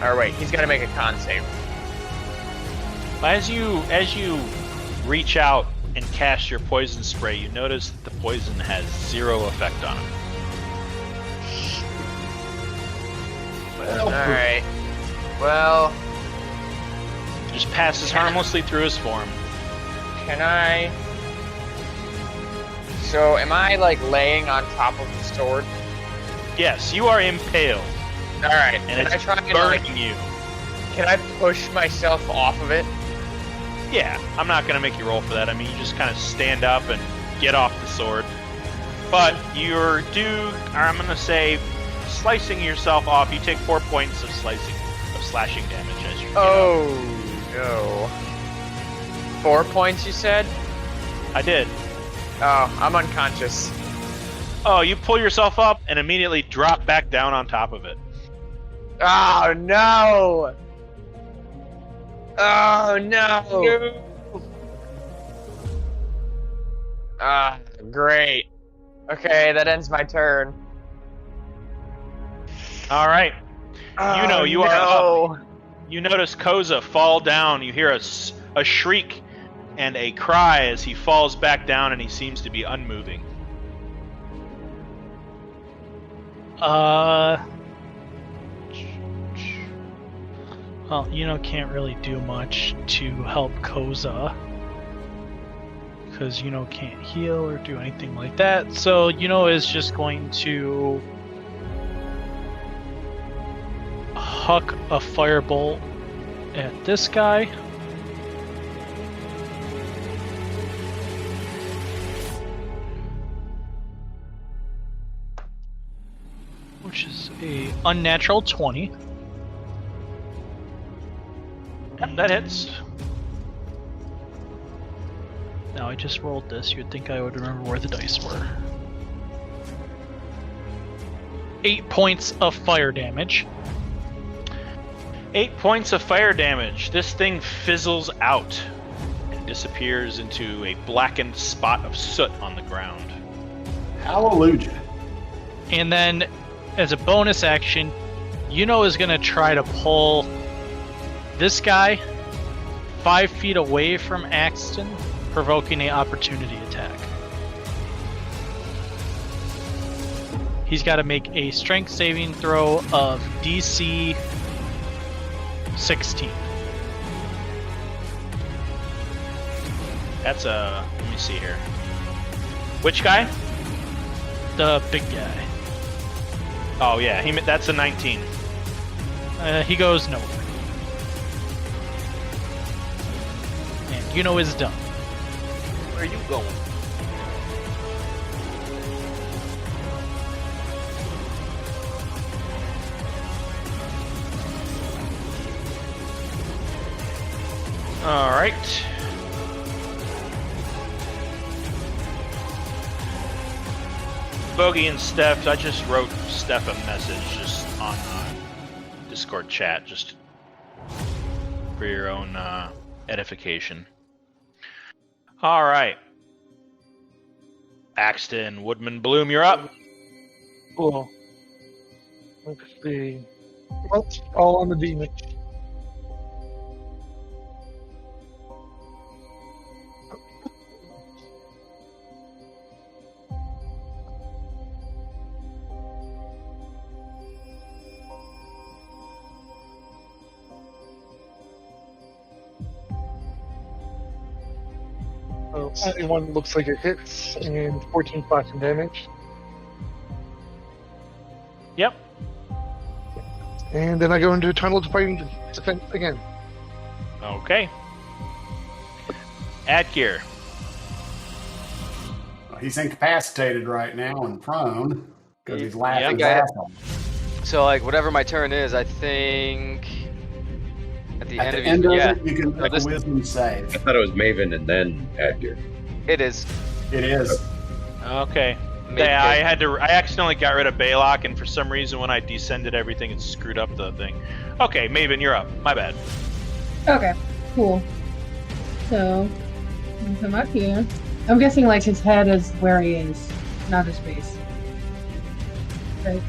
Or wait, he's got to make a con save. As you reach out and cast your poison spray, you notice that the poison has 0 effect on him. Alright. Well, Just passes harmlessly through his form. can I... So, am I, like, laying on top of the sword? Yes, you are impaled, Alright, and can I it's try and, burning like, you. can I push myself off of it? Yeah, I'm not gonna make you roll for that. I mean, you just kind of stand up and get off the sword. But you're I'm gonna say, slicing yourself off. You take 4 points of slashing damage as you get Oh, no. 4 points, you said? up. I did. Oh, I'm unconscious. Oh, you pull yourself up and immediately drop back down on top of it. Oh, no! Oh, no! Ah, great. Okay, that ends my turn. All right. You know, you are no. up. You notice Koza fall down. You hear a shriek and a cry as he falls back down, and he seems to be unmoving. Well, can't really do much to help Koza. Because, can't heal or do anything like that. So, is just going to huck a firebolt at this guy. Which is a unnatural 20. Yep, that hits. Now I just rolled this. You'd think I would remember where the dice were. 8 points of fire damage. 8 points of fire damage. This thing fizzles out and disappears into a blackened spot of soot on the ground. Hallelujah. And then, as a bonus action, is going to try to pull this guy 5 feet away from Axton, provoking an opportunity attack. He's got to make a strength saving throw of DC 16. That's let me see here. Which guy? The big guy. Oh yeah, that's a 19. He goes nowhere. And is done. Where are you going? All right. Bogey and Steph, I just wrote Steph a message just on Discord chat, just for your own edification. All right. Axton, Woodman, Bloom, you're up. Cool. Let's see. What's all on the demon? So only one looks like it hits, and 14 slashing damage. Yep. And then I go into Tunnel of Fighting Defense again. Okay. Atgierr. He's incapacitated right now and prone because he's laughing Yeah. his ass off. So, like, whatever my turn is, I think at the At end the of end of yeah, it, you can make a wisdom save. I thought it was Maven and then Atgierr. it is. It is. Okay. Mid- Yeah, I accidentally got rid of Baylock, and for some reason when I descended everything, it screwed up the thing. Okay, Maven, you're up. My bad. Okay, cool. So, I'm come up here. I'm guessing like his head is where he is, not his face. Right.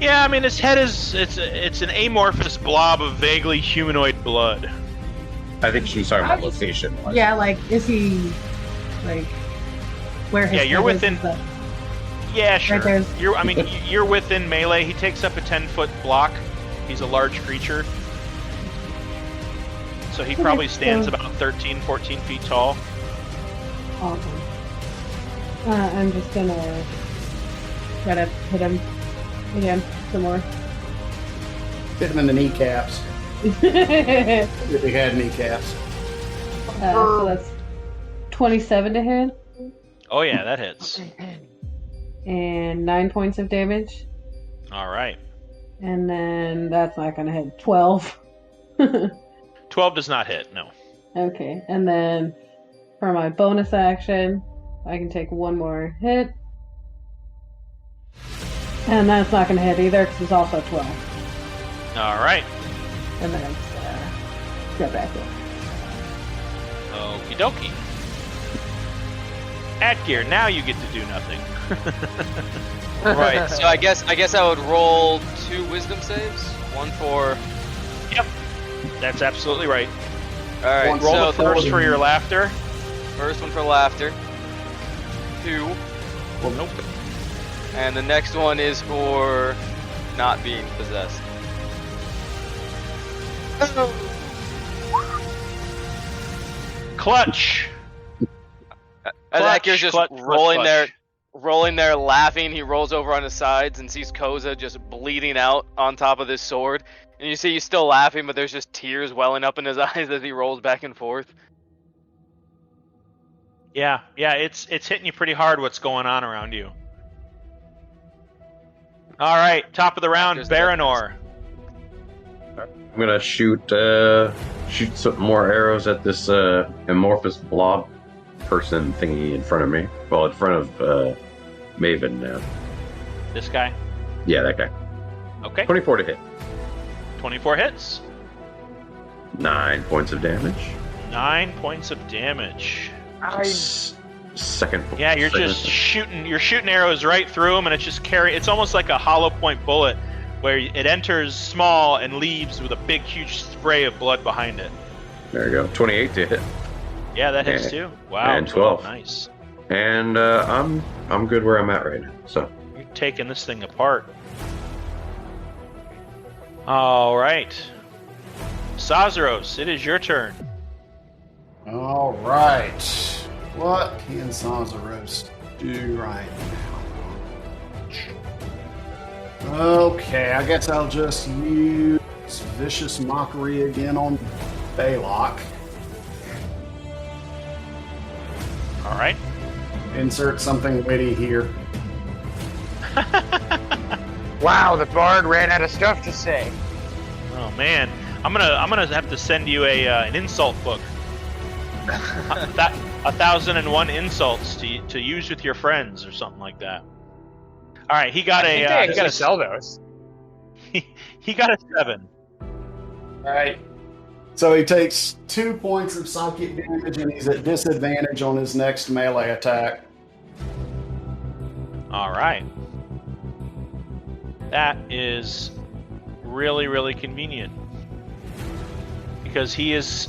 Yeah, I mean, his head is it's an amorphous blob of vaguely humanoid blood. I think she was talking about location. Yeah, like, is he, like, where his Yeah, you're head is within. and stuff? Yeah, sure. there's- You're within melee. He takes up a 10-foot block. He's a large creature. So he probably stands about 13, 14 feet tall. Awesome. I'm just gonna try to hit him again some more. Hit him in the kneecaps. If he had kneecaps. So that's 27 to hit Oh yeah, that hits. and 9 points of damage. All right. And then that's not gonna hit. 12. 12 does not hit. No. Okay, and then for my bonus action, I can take one more hit. And that's not going to hit either because it's also 12. All right. And then get back in. Okie dokie. Atgierr, now you get to do nothing. Right. So I guess I would roll 2 wisdom saves. One for. Yep. That's absolutely right. All right. Roll so the first for your laughter. First one for laughter. 2. Well, nope. And the next one is for not being possessed. Clutch. As Clutch, Atgier's just clutch, rolling there, laughing. He rolls over on his sides and sees Koza just bleeding out on top of this sword. And you see he's still laughing, but there's just tears welling up in his eyes as he rolls back and forth. Yeah, it's hitting you pretty hard. What's going on around you? All right, top of the round, Baranor. I'm gonna shoot some more arrows at this amorphous blob person thingy in front of me. Well, in front of Maven now. This guy. Yeah, that guy. Okay. 24 to hit. 24 hits. 9 points of damage. 9 points of damage. Second. Yeah, you're just shooting. You're shooting arrows right through him, and it just It's almost like a hollow point bullet, where it enters small and leaves with a big, huge spray of blood behind it. There you go. 28 to hit. Yeah, that hits too. Wow. And 12. Nice. And I'm good where I'm at right now. So you're taking this thing apart. All right, Sazaros, it is your turn. All right. What can Sazaros do right now? Okay, I guess I'll just use Vicious Mockery again on Balok. All right. Insert something witty here. Wow, the bard ran out of stuff to say. Oh man, I'm gonna have to send you an insult book. 1,001 insults to use with your friends or something like that. All right, he got I gotta sell those. He got a 7. All right. So he takes 2 points of psychic damage, and he's at disadvantage on his next melee attack. All right. That is really, really convenient. Because he is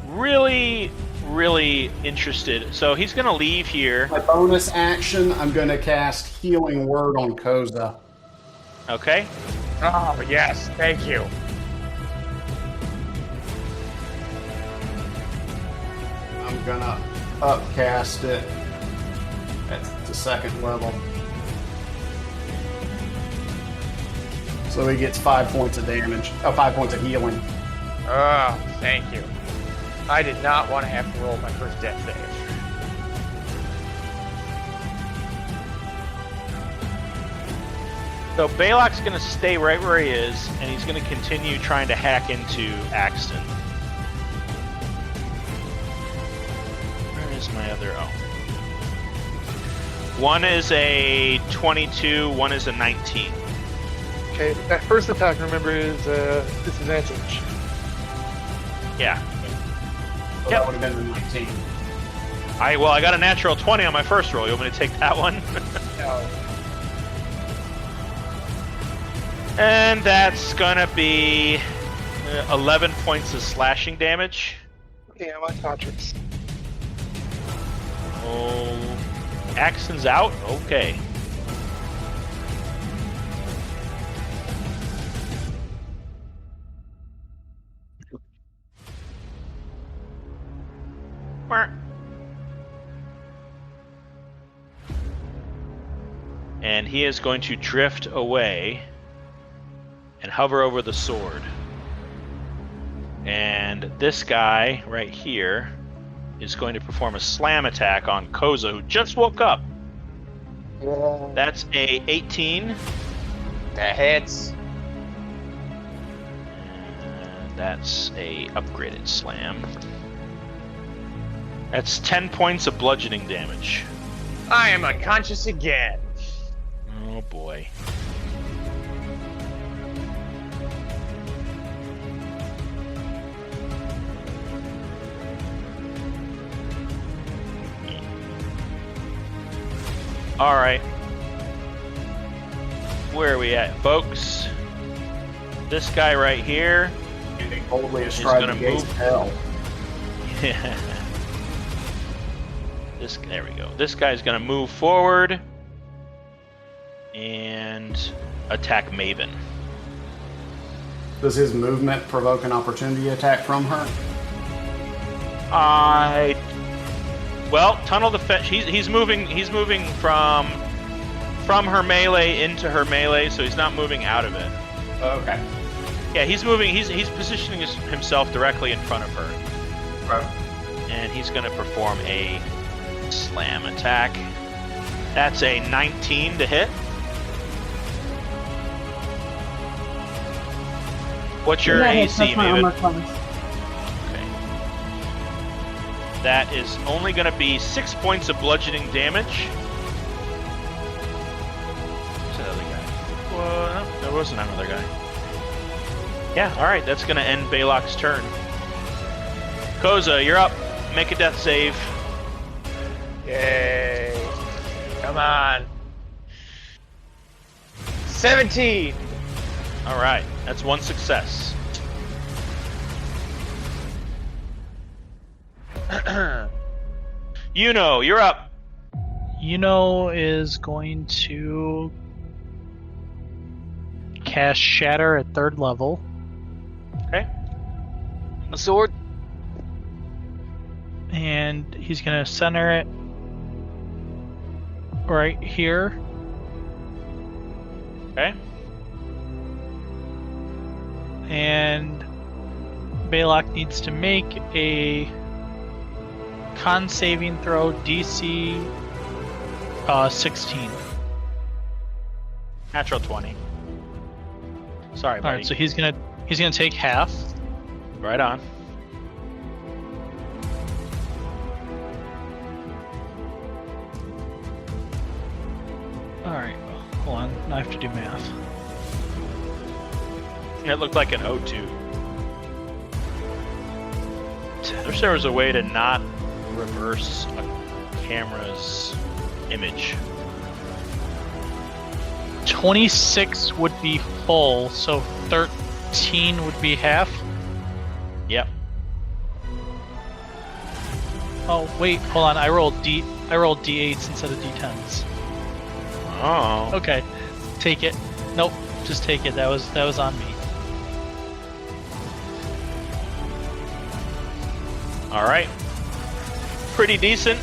really, really interested. So he's going to leave here. My bonus action, I'm going to cast Healing Word on Koza. Okay. Oh, yes. Thank you. I'm going to upcast it at the 2nd level. So he gets 5 points of damage. 5 points of healing. Oh, thank you. I did not want to have to roll my first death save. So Balok's going to stay right where he is, and he's going to continue trying to hack into Axton. Where is my other... Oh. One is a 22, one is a 19. Okay, that first attack, remember, is disadvantage. Yeah. So that would have been the 19. I got a natural 20 on my first roll. You want me to take that one? No. And that's gonna be 11 points of slashing damage. Yeah, my Patrick's. Oh, Axton's out? Okay. And he is going to drift away and hover over the sword. And this guy right here is going to perform a slam attack on Koza, who just woke up. Yeah. That's a 18. That hits. And that's a upgraded slam. That's 10 points of bludgeoning damage. I am unconscious again. Oh boy. Alright. Where are we at, folks? This guy right here Boldly is astride going the to gates move. of hell. Yeah. There we go. This guy's going to move forward and attack Maven. Does his movement provoke an opportunity attack from her? Well, tunnel defense. He's moving from her melee into her melee, so he's not moving out of it. Okay. Yeah, he's moving. He's positioning himself directly in front of her. Right. And he's going to perform a slam attack. That's a 19 to hit. What's your AC, Maven? Okay. That is only going to be 6 points of bludgeoning damage. Who's that other guy? Well, no, there wasn't another guy. Yeah, alright, that's going to end Balok's turn. Koza, you're up. Make a death save. Yay. Come on. 17. Alright, that's one success. Yuno, you're up. Yuno is going to cast Shatter at 3rd level. Okay. A sword. And he's going to center it right here. Okay. And Balok needs to make a con saving throw, DC 16. Natural 20. Sorry, buddy. Alright, so he's gonna take half. Right on. Alright, hold on. I have to do math. It looked like an O2. I wish there was a way to not reverse a camera's image. 26 would be full, so 13 would be half. Yep. Oh wait, hold on. I rolled D8s instead of D10s. Oh. Okay, take it. Nope, just take it. That was on me. All right. Pretty decent.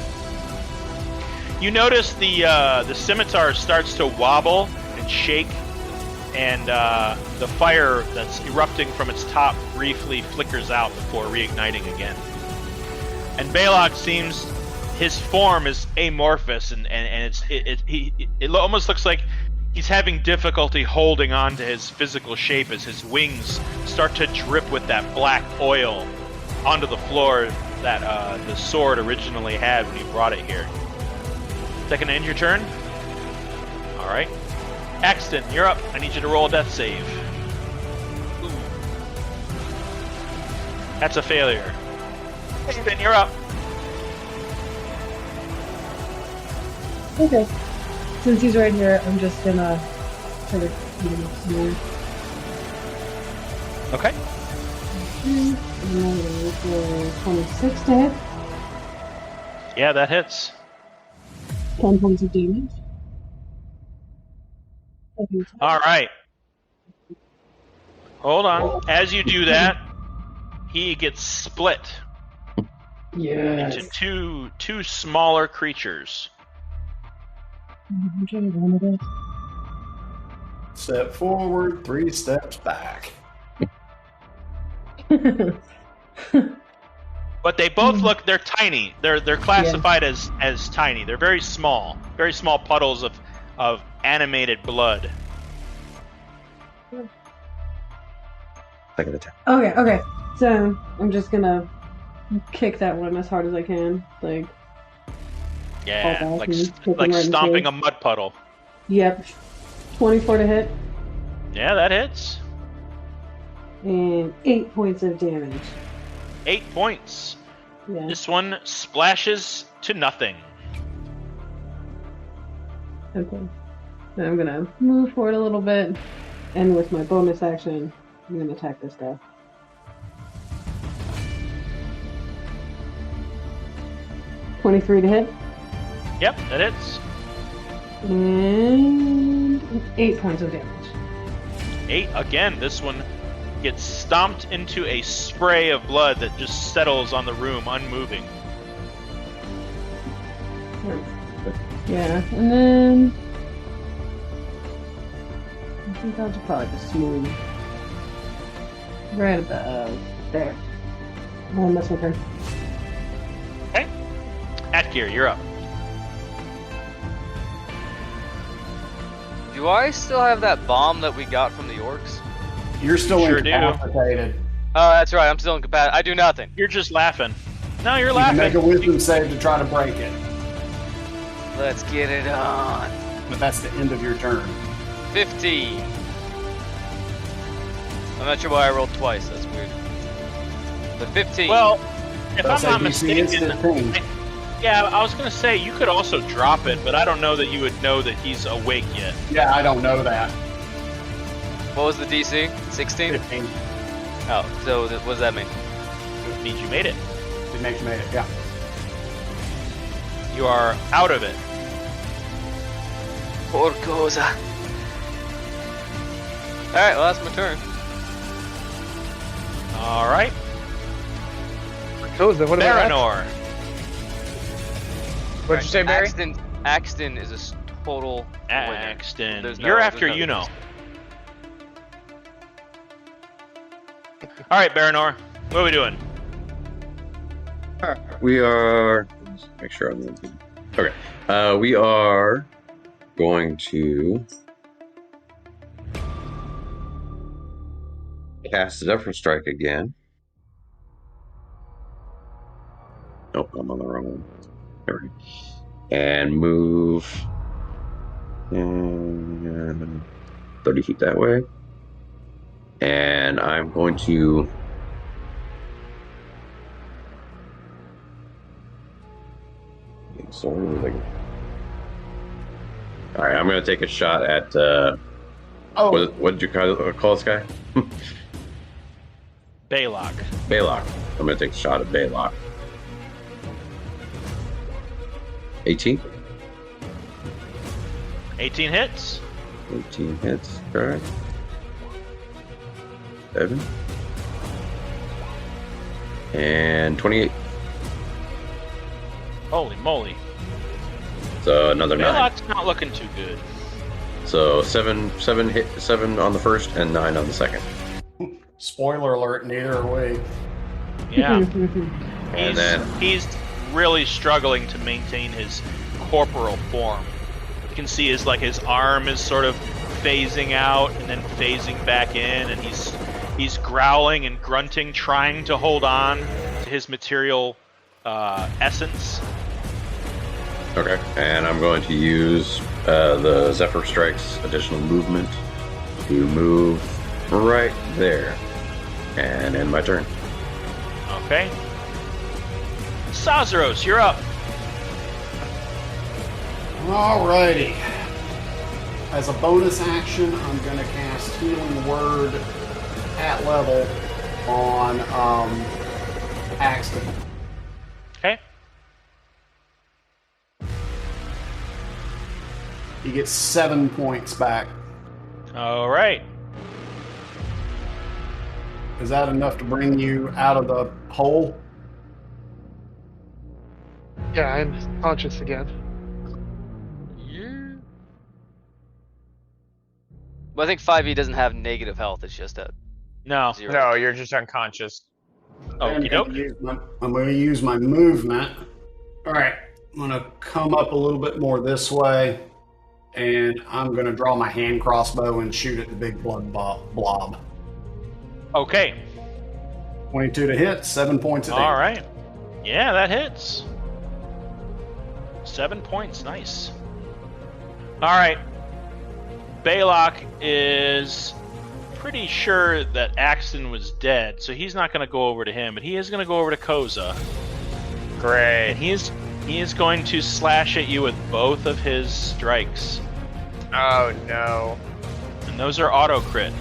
You notice the scimitar starts to wobble and shake, and the fire that's erupting from its top briefly flickers out before reigniting again. And Balok seems, his form is amorphous, and it almost looks like he's having difficulty holding on to his physical shape as his wings start to drip with that black oil onto the floor that the sword originally had when you brought it here. Is that going to end your turn? All right. Axton, you're up. I need you to roll a death save. Ooh. That's a failure. Axton, you're up. Okay. Since he's right here, I'm just gonna sort of keep him here. Okay. And then for 26 to hit. Yeah, that hits. 10 points of damage. All right. Hold on. As you do that, he gets split Yes. into two smaller creatures. I'm trying to run it. Step forward, 3 steps back. But they both look, they're tiny. They're classified as tiny. They're very small puddles of animated blood. Second attack. Okay. So I'm just gonna kick that one as hard as I can. Like, Yeah, fall back like and kick him like right stomping into a mud puddle. Yep. 24 to hit. Yeah, that hits. And 8 points of damage. 8 points. Yeah. This one splashes to nothing. Okay. Then I'm gonna move forward a little bit, and with my bonus action, I'm gonna attack this guy. $23 to hit. Yep, that hits. And 8 points of damage. 8 again. This one gets stomped into a spray of blood that just settles on the room, unmoving. Yeah, and then I think I'll just probably just move right about there. And that's my turn. Okay. Atgierr, you're up. Do I still have that bomb that we got from the orcs? You're still Sure do. incapacitated. Oh, that's right. I'm still incapacitated. I do nothing. You're just laughing. No, you're You can laughing. make a wisdom save to try to break it, Let's get it on. but that's the end of your turn. 15. I'm not sure why I rolled twice. That's weird. But 15. Well, if That's I'm not ABC is mistaken, 15. yeah, I was gonna say you could also drop it, but I don't know that you would know that he's awake yet. Yeah, I don't know that. What was the DC? 16? 15. Oh, so what does that mean? It means you made it. It makes you made it, yeah. You are out of it. Por cosa. Alright, well, that's my turn. All right, Koza, what about Baranor. What'd you say, Barry? Axton is a total winner. Axton. There's You're no- after there's no you know. All right, Baranor. What are we doing? We are. Let's make sure I'm. Okay. We are going to cast Zephyr Strike again. Nope, I'm on the wrong one. There we go. And move 30 feet that way. And I'm going to sorry, like, all right, I'm going to take a shot at what did you call this guy? Baylock. Baylock. I'm going to take a shot at Baylock. 18. 18 hits. 18 hits. Correct. 7. And 28. Holy moly. So another 9. Baylock's not looking too good. So 7 on the first and 9 on the second. Spoiler alert, neither are we. Yeah. And then he's really struggling to maintain his corporal form. You can see his arm is sort of phasing out and then phasing back in, and he's growling and grunting, trying to hold on to his material essence. okay, and I'm going to use the Zephyr Strike's additional movement to move right there and end my turn. Okay. Sazaros, you're up. Alrighty. As a bonus action, I'm going to cast Healing Word at combat level on Axton. Okay. He gets 7 points back. All right. Is that enough to bring you out of the hole? Yeah, I'm conscious again. But I think 5e doesn't have negative health. It's just a No. 0. No, you're just unconscious. I'm Okie going doke. to use my movement. All right. I'm going to come up a little bit more this way, and I'm going to draw my hand crossbow and shoot at the big blood blob. Okay. 22 to hit, 7 points of damage. All right. Yeah, that hits. 7 points. Nice. All right. Balok is pretty sure that Axton was dead, so he's not going to go over to him, but he is going to go over to Koza. Great. And he is going to slash at you with both of his strikes. Oh no. And those are auto crit.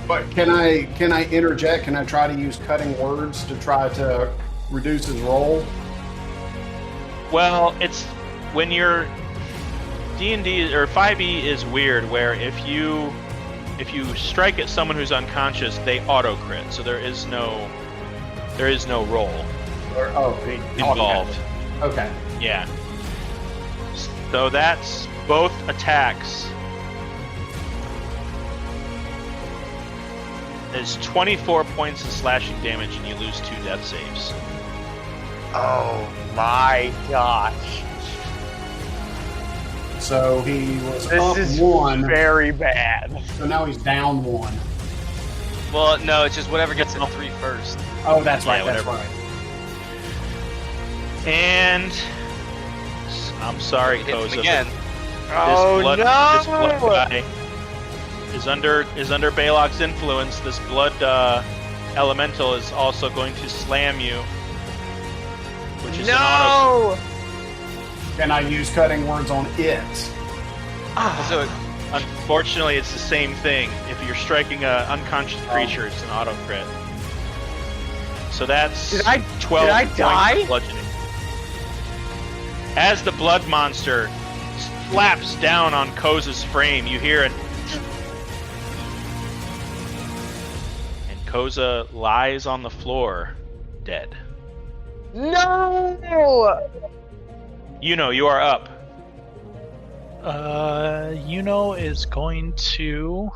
But can I interject? Can I try to use cutting words to try to reduce his roll? Well, it's when you're D&D or 5e is weird where if you strike at someone who's unconscious, they auto crit. So there is no roll involved. Okay. Yeah. So that's both attacks. Is 24 points of slashing damage, and you lose 2 death saves. Oh my gosh. So he was This up is 1. very bad. So now he's down 1. Well, no, it's just whatever gets in 3 first. Oh, that's right. Yeah, That's whatever. right. And I'm sorry, Hits him Koza. again. Oh This no! blood guy is under Balok's influence. This blood elemental is also going to slam you, which is an auto. No! Can I use cutting words on it? So Unfortunately, it's the same thing. If you're striking an unconscious creature, it's an auto crit. So that's Did I 12 did I points die? of bludgeoning. As the blood monster slaps down on Koza's frame, you hear it. And Koza lies on the floor, dead. No! You are up. Is going to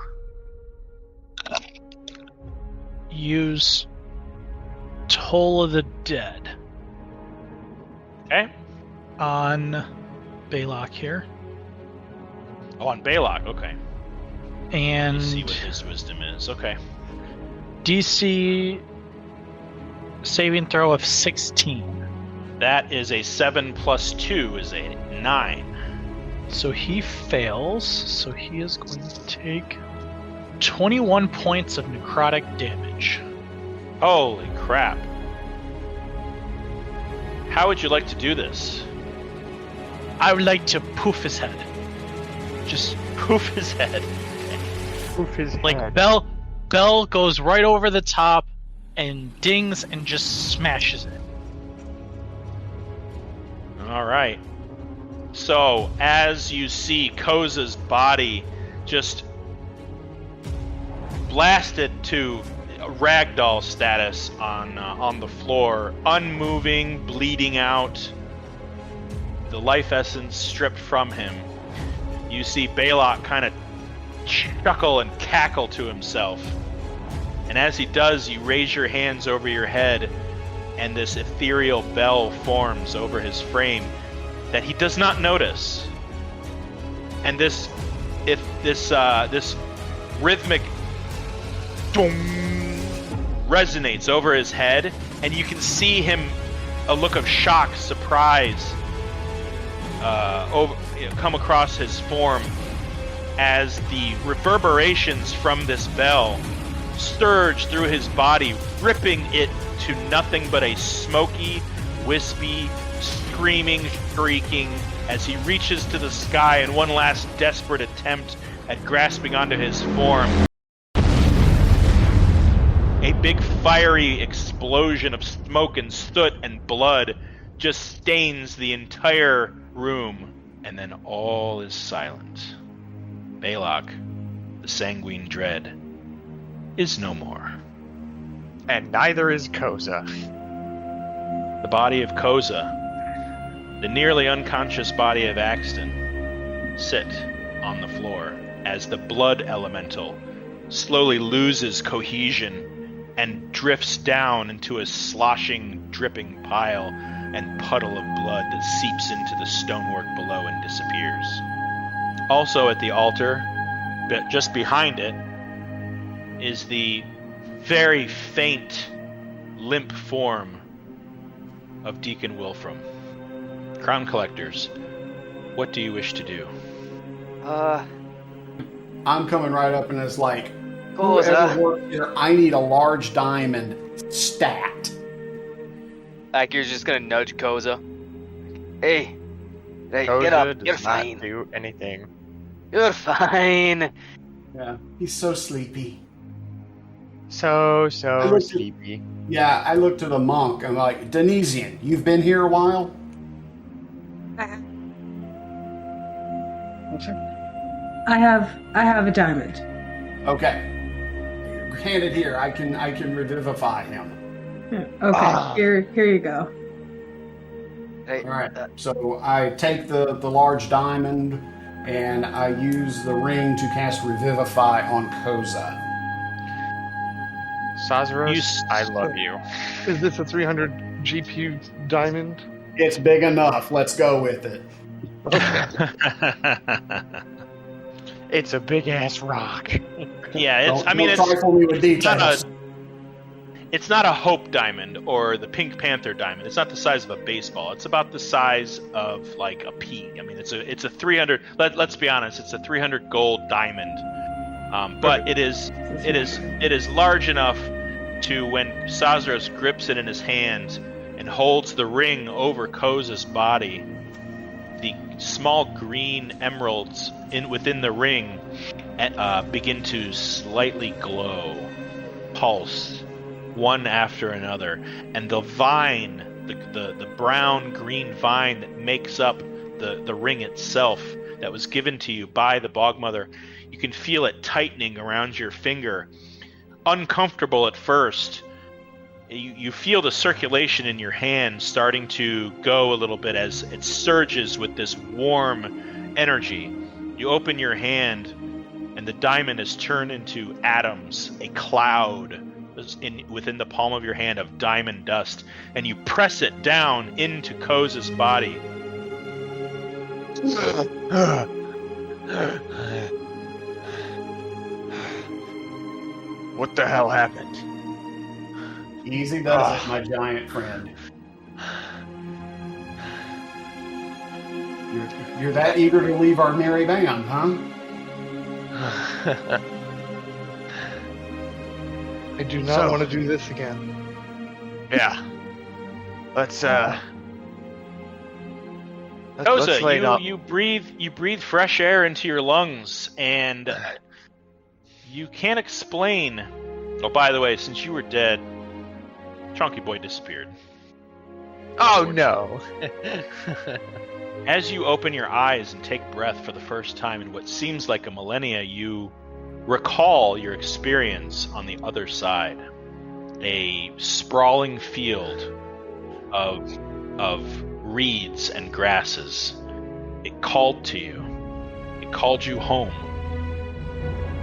use Toll of the Dead. Okay. On Balok here. Oh, on Balok, okay. And Let's see what his wisdom is. Okay. DC saving throw of 16. That is a 7 plus 2 is a 9. So he fails. So he is going to take 21 points of necrotic damage. Holy crap. How would you like to do this? I would like to poof his head. Just Poof his head. Poof his like head. Bell goes right over the top and dings and just smashes it. Alright. So, as you see Koza's body just blasted to ragdoll status on the floor, unmoving, bleeding out, the life essence stripped from him, you see Balok kind of chuckle and cackle to himself. And as he does, you raise your hands over your head, and this ethereal bell forms over his frame that he does not notice. And this rhythmic dong resonates over his head, and you can see him a look of shock, surprise come across his form as the reverberations from this bell surge through his body, ripping it to nothing but a smoky, wispy, screaming, shrieking as he reaches to the sky in one last desperate attempt at grasping onto his form. A big fiery explosion of smoke and soot and blood just stains the entire room, and then all is silent. Balok, the sanguine dread, is no more. And neither is Koza. The body of Koza, the nearly unconscious body of Axton, sit on the floor as the blood elemental slowly loses cohesion and drifts down into a sloshing, dripping pile and puddle of blood that seeps into the stonework below and disappears. Also at the altar, but just behind it, is the very faint, limp form of Deacon Wilfram. Crown Collectors, what do you wish to do? I'm coming right up and it's like, Koza. whoever worked here, I need a large diamond stat. Atgierr's just gonna nudge Koza. Hey, Koza get up. does You're not fine. do anything. You're fine. Yeah, he's so sleepy. So I looked at- sleepy. Yeah, I looked at the monk. I'm like, Denisian, you've been here a while? I have a diamond. Okay. Hand it here. I can revivify him. Okay, here you go. Hey, All right. So I take the large diamond and I use the ring to cast Revivify on Koza. Sazaros, I love you. Is this a 300 GPU diamond? It's big enough. Let's go with it. It's a big ass rock. Yeah, it's. Don't trifle me with details. It's not a Hope Diamond or the Pink Panther Diamond. It's not the size of a baseball. It's about the size of like a pea. I mean, it's a 300. Let's be honest. It's a 300 gold diamond. But it is large enough to when Sazaros grips it in his hand and holds the ring over Koza's body, the small green emeralds within the ring begin to slightly glow, pulse, one after another, and the vine, the brown green vine that makes up the ring itself, that was given to you by the Bog Mother, you can feel it tightening around your finger. Uncomfortable at first. You feel the circulation in your hand starting to go a little bit as it surges with this warm energy. You open your hand, and the diamond is turned into atoms, a cloud within the palm of your hand of diamond dust, and you press it down into Koza's body. What the hell happened? Easy does it, my giant friend. You're that eager to leave our merry band, huh? I do not want to do this again. Yeah. Let's Koza, lay it up. you breathe fresh air into your lungs, and you can't explain. Oh, by the way, since you were dead, Chunky Boy disappeared. Oh no. As you open your eyes and take breath for the first time in what seems like a millennia, you recall your experience on the other side. A sprawling field of reeds and grasses. It called to you. It called you home.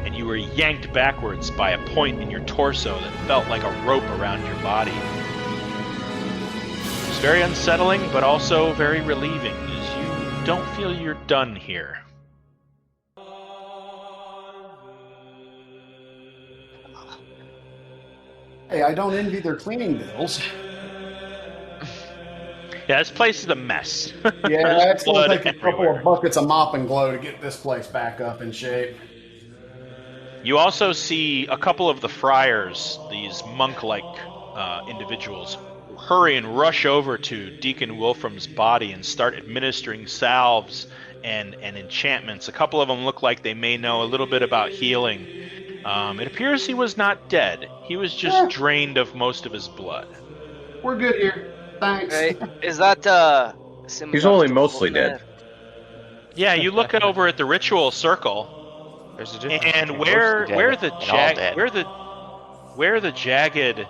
And you were yanked backwards by a point in your torso that felt like a rope around your body. It was very unsettling, but also very relieving, as you don't feel you're done here. Hey, I don't envy their cleaning bills. Yeah, this place is a mess. Yeah, that's going blood to take a couple everywhere. of buckets of mop and glow to get this place back up in shape. You also see a couple of the friars, these monk-like individuals, hurry and rush over to Deacon Wolfram's body and start administering salves and enchantments. A couple of them look like they may know a little bit about healing. It appears he was not dead. He was just drained of most of his blood. We're good here. Thanks. Right? Is that He's only mostly dead. Yeah, you look over at the ritual circle, There's a difference and between where mostly where dead the and all dead. where the jagged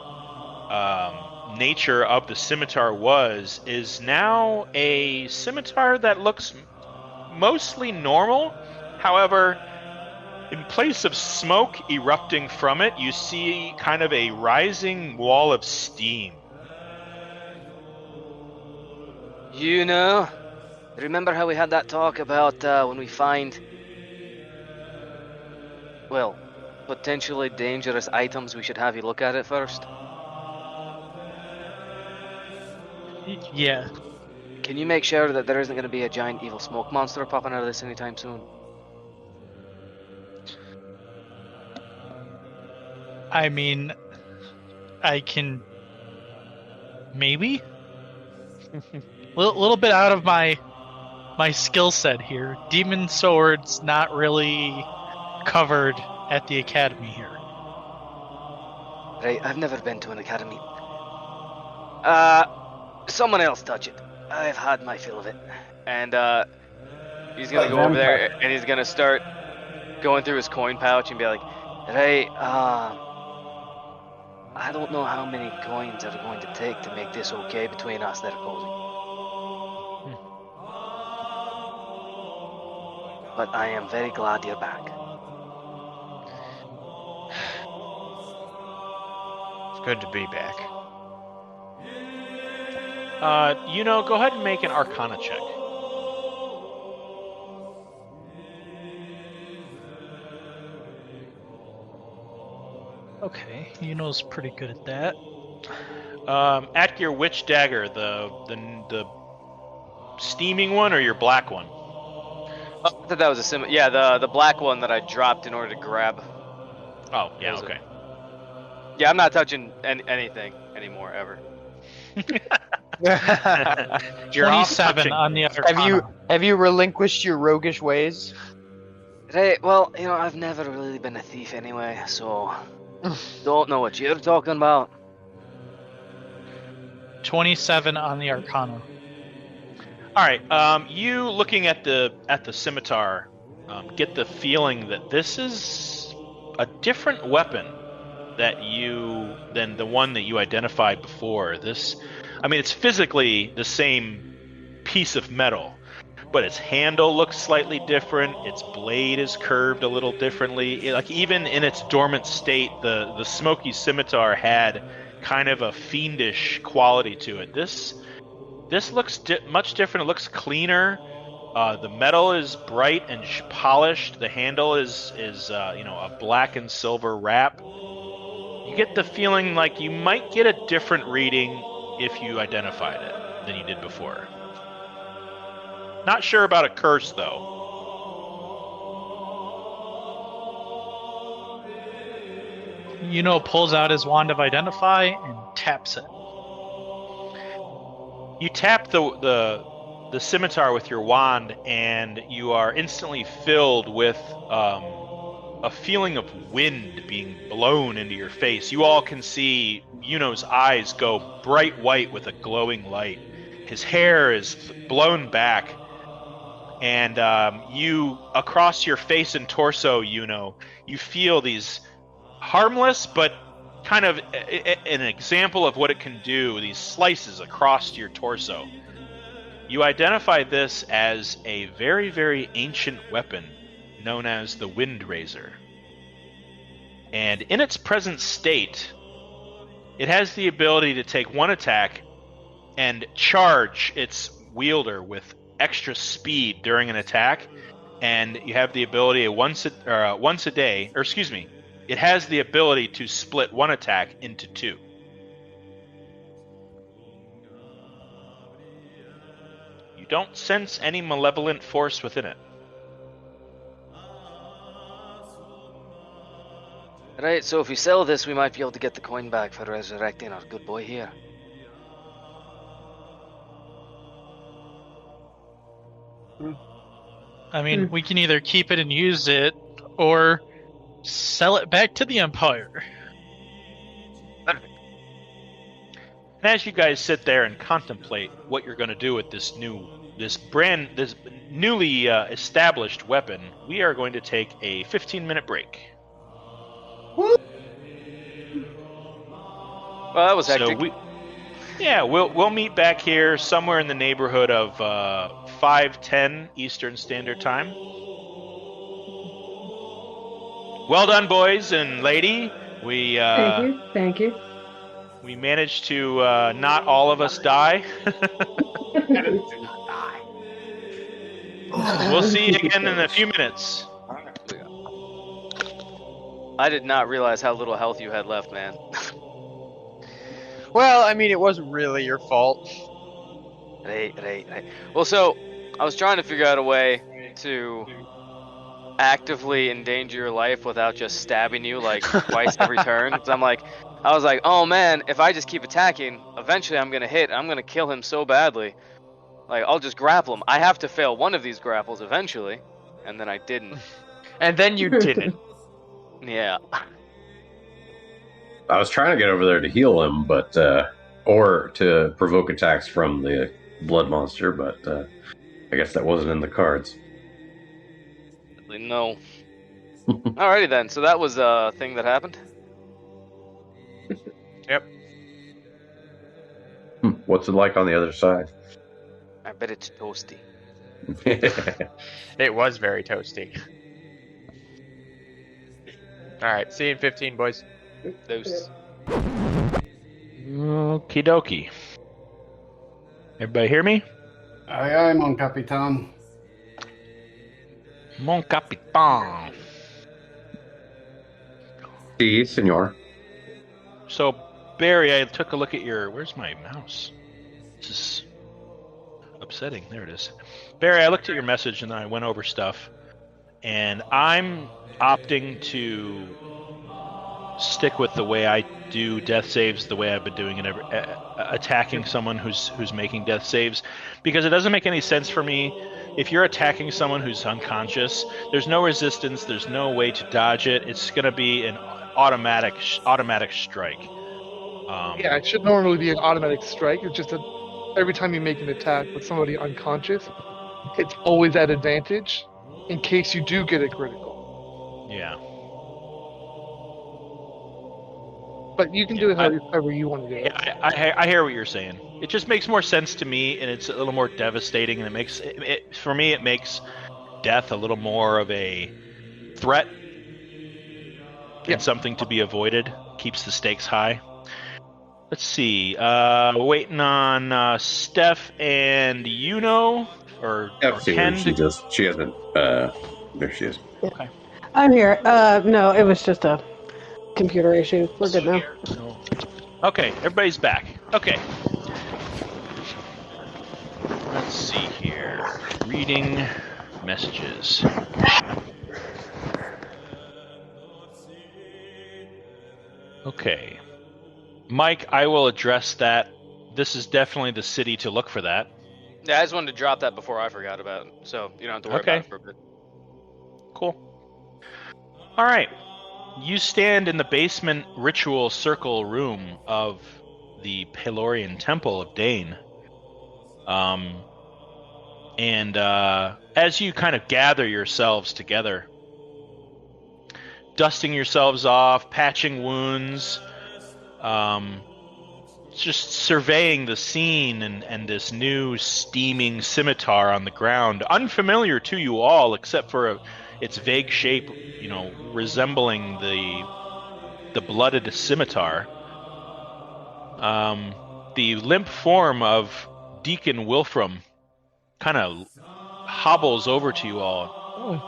nature of the scimitar was is now a scimitar that looks mostly normal. However, in place of smoke erupting from it, you see kind of a rising wall of steam. You know, remember how we had that talk about when we find, well, potentially dangerous items, we should have you look at it first? Yeah. Can you make sure that there isn't going to be a giant evil smoke monster popping out of this anytime soon? I mean, I can maybe little bit out of my skill set here. Demon swords not really covered at the academy here. Right, I've never been to an academy. Someone else touch it. I've had my fill of it. And he's gonna go over there and he's gonna start going through his coin pouch and be like, Right, I don't know how many coins are going to take to make this okay between us that are posing. But I am very glad you're back. It's good to be back. Go ahead and make an Arcana check. Okay, Yuno's pretty good at that. Atgierr, which dagger? The steaming one or your black one? I thought that was a the black one that I dropped in order to grab. Oh, yeah, okay. Yeah, I'm not touching anything anymore ever. You're off 27 touching. on the Arcana. Have you relinquished your roguish ways? Right, well, I've never really been a thief anyway, so don't know what you're talking about. 27 on the Arcana. All right. You looking at the scimitar, get the feeling that this is a different weapon than the one that you identified before. It's physically the same piece of metal, but its handle looks slightly different. Its blade is curved a little differently. Like even in its dormant state, the smoky scimitar had kind of a fiendish quality to it. This looks much different. It looks cleaner. The metal is bright and polished. The handle is a black and silver wrap. You get the feeling like you might get a different reading if you identified it than you did before. Not sure about a curse though. Yuno pulls out his wand of identify and taps it. You tap the scimitar with your wand, and you are instantly filled with a feeling of wind being blown into your face. You all can see Yuno's eyes go bright white with a glowing light. His hair is blown back, and you, across your face and torso, Yuno, you feel these harmless but kind of an example of what it can do, these slices across your torso. You identify this as a very, very ancient weapon known as the Wind Razor. And in its present state, it has the ability to take one attack and charge its wielder with extra speed during an attack, and you have the ability it has the ability to split one attack into two. You don't sense any malevolent force within it. Right, so if we sell this, we might be able to get the coin back for resurrecting our good boy here. I mean, we can either keep it and use it, or sell it back to the Empire. And as you guys sit there and contemplate what you're going to do with this newly established weapon, we are going to take a 15-minute break. Well, that was hectic. So we'll meet back here somewhere in the neighborhood of 5:10 Eastern Standard Time. Well done, boys and lady. We Thank you. we managed to not all of us die. We'll see you again in a few minutes. I did not realize how little health you had left, man. Well, I mean, it wasn't really your fault. Right. Well, so I was trying to figure out a way to actively endanger your life without just stabbing you like twice every turn. So I was like, oh man, if I just keep attacking, eventually I'm gonna hit. I'm gonna kill him so badly. Like, I'll just grapple him. I have to fail one of these grapples eventually, and then I didn't. And then you didn't. Yeah. I was trying to get over there to heal him, but or to provoke attacks from the blood monster, but I guess that wasn't in the cards. No. Alrighty then. So that was a thing that happened. Yep. What's it like on the other side? I bet it's toasty. It was very toasty. Alright, see you in 15, boys. Those. Okie dokie. Everybody hear me? Aye, mon capitan. Mon capitan. Si, senor. So, Barry, I took a look at your... Where's my mouse? This is upsetting. There it is. Barry, I looked at your message and I went over stuff. And I'm opting to stick with the way I do death saves, the way I've been doing it, attacking someone who's making death saves, because it doesn't make any sense for me. If you're attacking someone who's unconscious, there's no resistance, there's no way to dodge it. It's going to be an automatic strike. Yeah, it should normally be an automatic strike. It's just that every time you make an attack with somebody unconscious, it's always at advantage in case you do get a critical. Yeah. But you can do it however you want to do it. Yeah, I hear what you're saying. It just makes more sense to me, and it's a little more devastating, and for me it makes death a little more of a threat and something to be avoided. Keeps the stakes high. Let's see. We're waiting on Steph and or Ken. She hasn't. There she is. Okay. I'm here. No, it was just a computer issue. We're good now. Okay, everybody's back. Okay. Let's see here. Reading messages. Okay. Mike, I will address that. This is definitely the city to look for that. Yeah, I just wanted to drop that before I forgot about it, so you don't have to worry about it for a bit. Cool. All right. You stand in the basement ritual circle room of the Pelorian Temple of Dainne. And as you kind of gather yourselves together, dusting yourselves off, patching wounds, just surveying the scene and this new steaming scimitar on the ground, unfamiliar to you all except for its vague shape, resembling the blooded scimitar. The limp form of Deacon Wilfram kind of hobbles over to you all. Oh.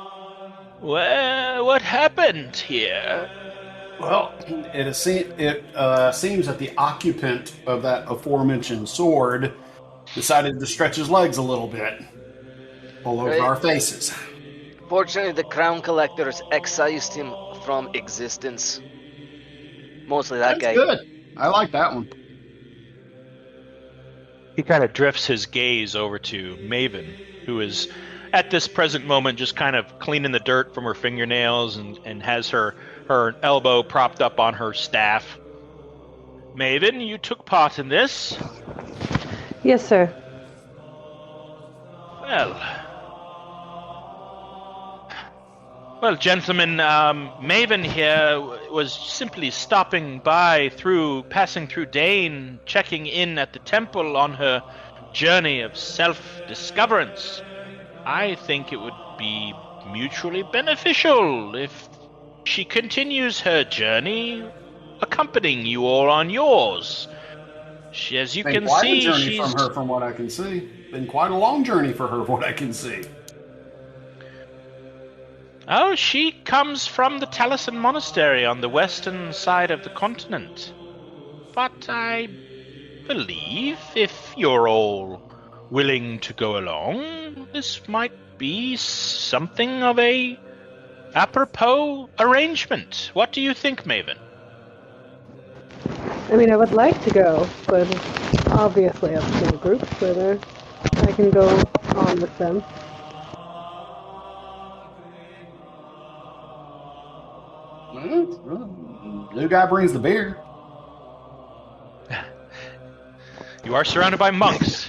Well, what happened here? Well, it seems that the occupant of that aforementioned sword decided to stretch his legs a little bit all over our faces. Fortunately, the crown collectors excised him from existence. Mostly that guy. That's good. I like that one. He kind of drifts his gaze over to Maven, who is at this present moment just kind of cleaning the dirt from her fingernails and has her elbow propped up on her staff. Maven, you took part in this. Yes, sir. Well, gentlemen, Maven here was simply passing through Dainne, checking in at the temple on her journey of self-discoverance. I think it would be mutually beneficial if she continues her journey, accompanying you all on yours. As you can see, she's from her, from what I can see. Been quite a long journey for her, from what I can see. Oh, she comes from the Taliesin Monastery on the western side of the continent. But I believe if you're all willing to go along, this might be something of a apropos arrangement. What do you think, Maven? I mean, I would like to go, but obviously up to the group whether I can go on with them. Blue guy brings the beer. You are surrounded by monks.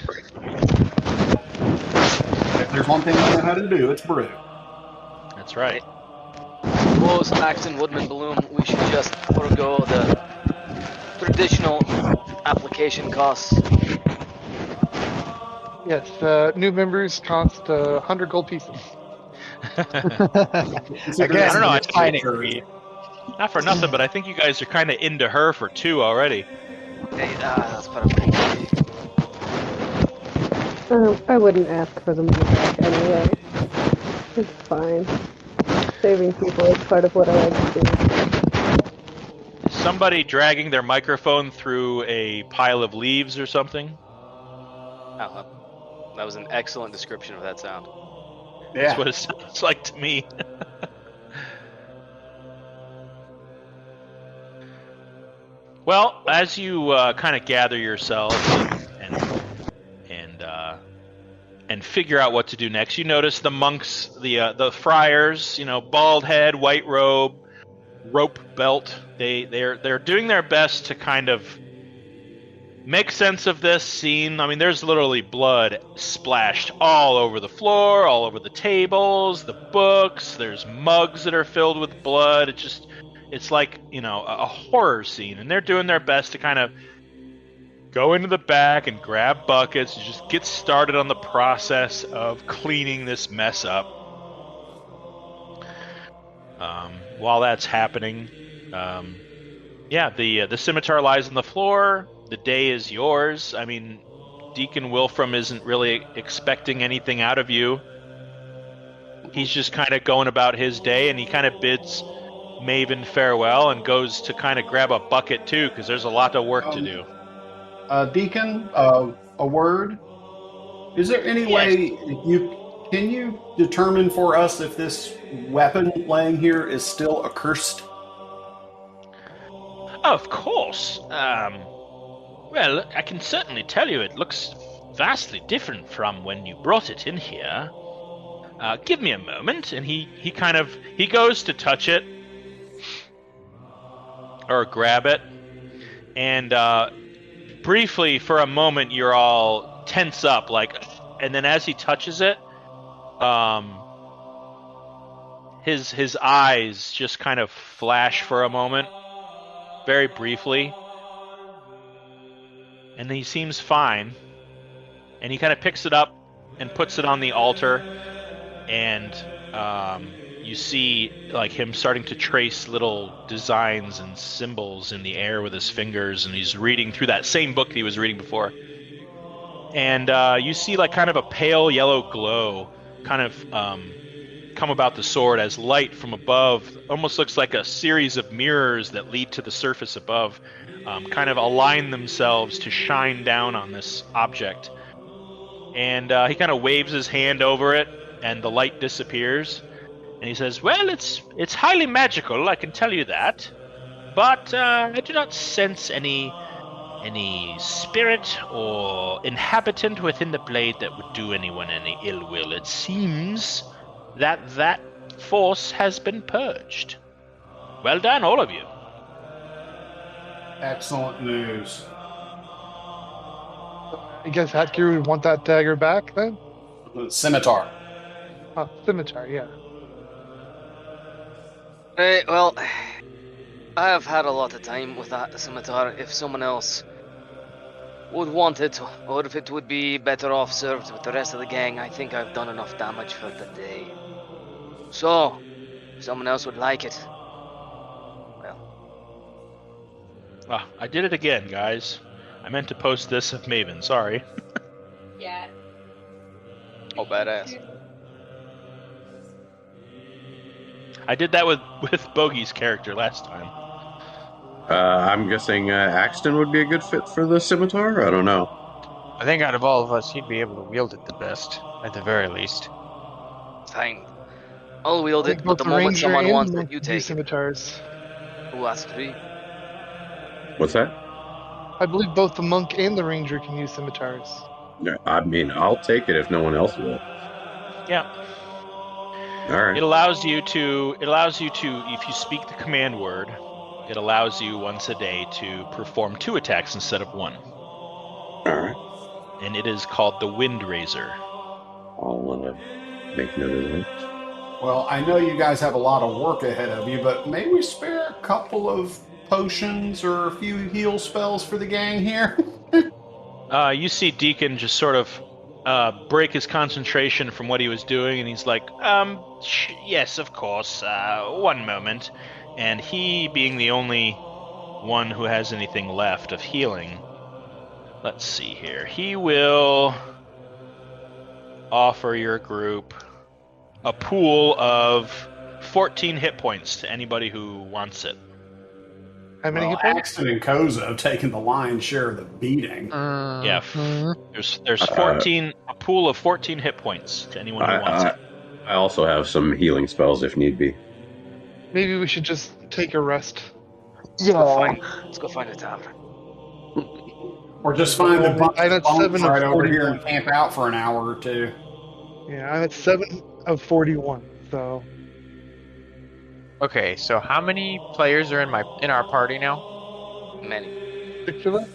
If there's one thing I know how to do, it's brew. That's right. Wolves, Axton, Woodman, Bloom, we should just forego the traditional application costs. Yes, new members cost 100 gold pieces. Again, I don't know. Not for nothing, but I think you guys are kind of into her for 2 already. Hey, that's part of I wouldn't ask for the money back anyway. It's fine. Saving people is part of what I like to do. Somebody dragging their microphone through a pile of leaves or something? Oh, that was an excellent description of that sound. Yeah. That's what it sounds like to me. Well, as you kind of gather yourselves and figure out what to do next, you notice the monks, the friars, bald head, white robe, rope belt. They're doing their best to kind of make sense of this scene. I mean, there's literally blood splashed all over the floor, all over the tables, the books. There's mugs that are filled with blood. It's like, a horror scene, and they're doing their best to kind of go into the back and grab buckets and just get started on the process of cleaning this mess up. While that's happening, the scimitar lies on the floor. The day is yours. I mean, Deacon Wilfram isn't really expecting anything out of you. He's just kind of going about his day, and he kind of bids Maven farewell and goes to kind of grab a bucket too, because there's a lot of work to do. Deacon, a word. Is there any way can you determine for us if this weapon laying here is still accursed? Of course. Well, I can certainly tell you it looks vastly different from when you brought it in here. Give me a moment, and he goes to touch it or grab it, and briefly for a moment you're all tense up, and then as he touches it, his eyes just kind of flash for a moment, very briefly, and he seems fine, and he kind of picks it up and puts it on the altar, and you see him starting to trace little designs and symbols in the air with his fingers, and he's reading through that same book that he was reading before. And you see kind of a pale yellow glow kind of come about the sword as light from above, almost looks like a series of mirrors that lead to the surface above, kind of align themselves to shine down on this object. And he kind of waves his hand over it, and the light disappears. And he says, "Well, it's highly magical, I can tell you that. But I do not sense any any spirit or inhabitant within the blade that would do anyone any ill will. It seems that force has been purged. Well done, all of you. Excellent news. I guess Atgierr would want that dagger back then? Scimitar. Oh, scimitar, yeah. Right, well, I have had a lot of time with that scimitar. If someone else would want it, or if it would be better off served with the rest of the gang, I think I've done enough damage for the day. So, if someone else would like it, well. I did it again, guys. I meant to post this of Maven, sorry. Yeah. Oh, badass. I did that with Bogey's character last time. I'm guessing Axton would be a good fit for the scimitar? I don't know. I think out of all of us, he'd be able to wield it the best, at the very least. Fine. I'll wield I it, think but both the moment ranger someone and wants the it, you use take it. scimitars. Who has 3? What's that? I believe both the monk and the ranger can use scimitars. Yeah, I mean, I'll take it if no one else will. Yeah. All right. It allows you to, if you speak the command word, it allows you once a day to perform 2 attacks instead of 1. All right. And it is called the Wind Razor. I'll make note of that. Well, I know you guys have a lot of work ahead of you, but may we spare a couple of potions or a few heal spells for the gang here? You see Deacon just sort of break his concentration from what he was doing, and he's like, yes, of course, 1 moment. And he, being the only one who has anything left of healing, let's see here, he will offer your group a pool of 14 hit points to anybody who wants it. How many hit Well, points? Axton and Koza have taken the lion's share of the beating. Yeah, there's 14, a pool of 14 hit points to anyone who wants it. I also have some healing spells if need be. Maybe we should just take a rest. Let's go find a tavern. Or just find the bunch I'm of at bones 7 right of over here 41. and camp out for an hour or 2. Yeah, I'm at 7 of 41, so... Okay, so how many players are in our party now? Many. 6 of us?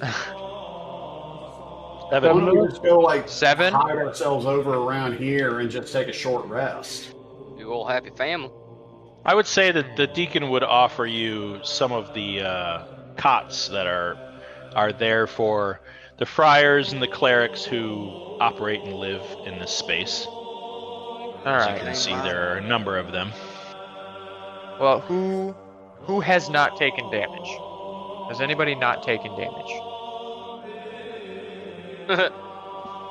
Why don't we just go 7? hide ourselves over around here and just take a short rest? You all happy family. I would say that the Deacon would offer you some of the cots that are there for the friars and the clerics who operate and live in this space. As you can see, there are a number of them. Well, who has not taken damage? Has anybody not taken damage? I